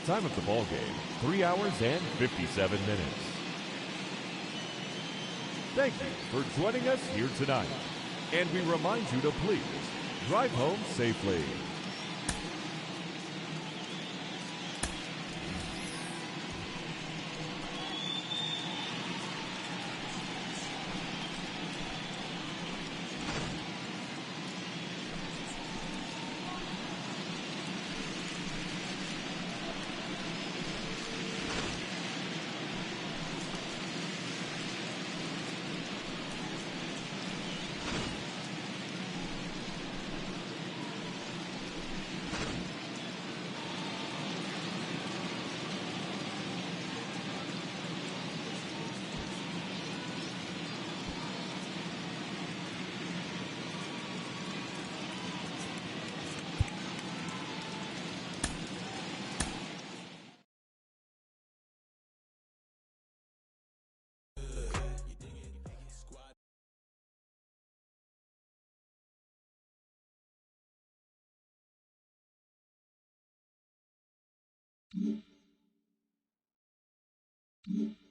Time of the ball game, 3 hours and 57 minutes. Thank you for joining us here tonight. And we remind you to please drive home safely. Mm-hmm.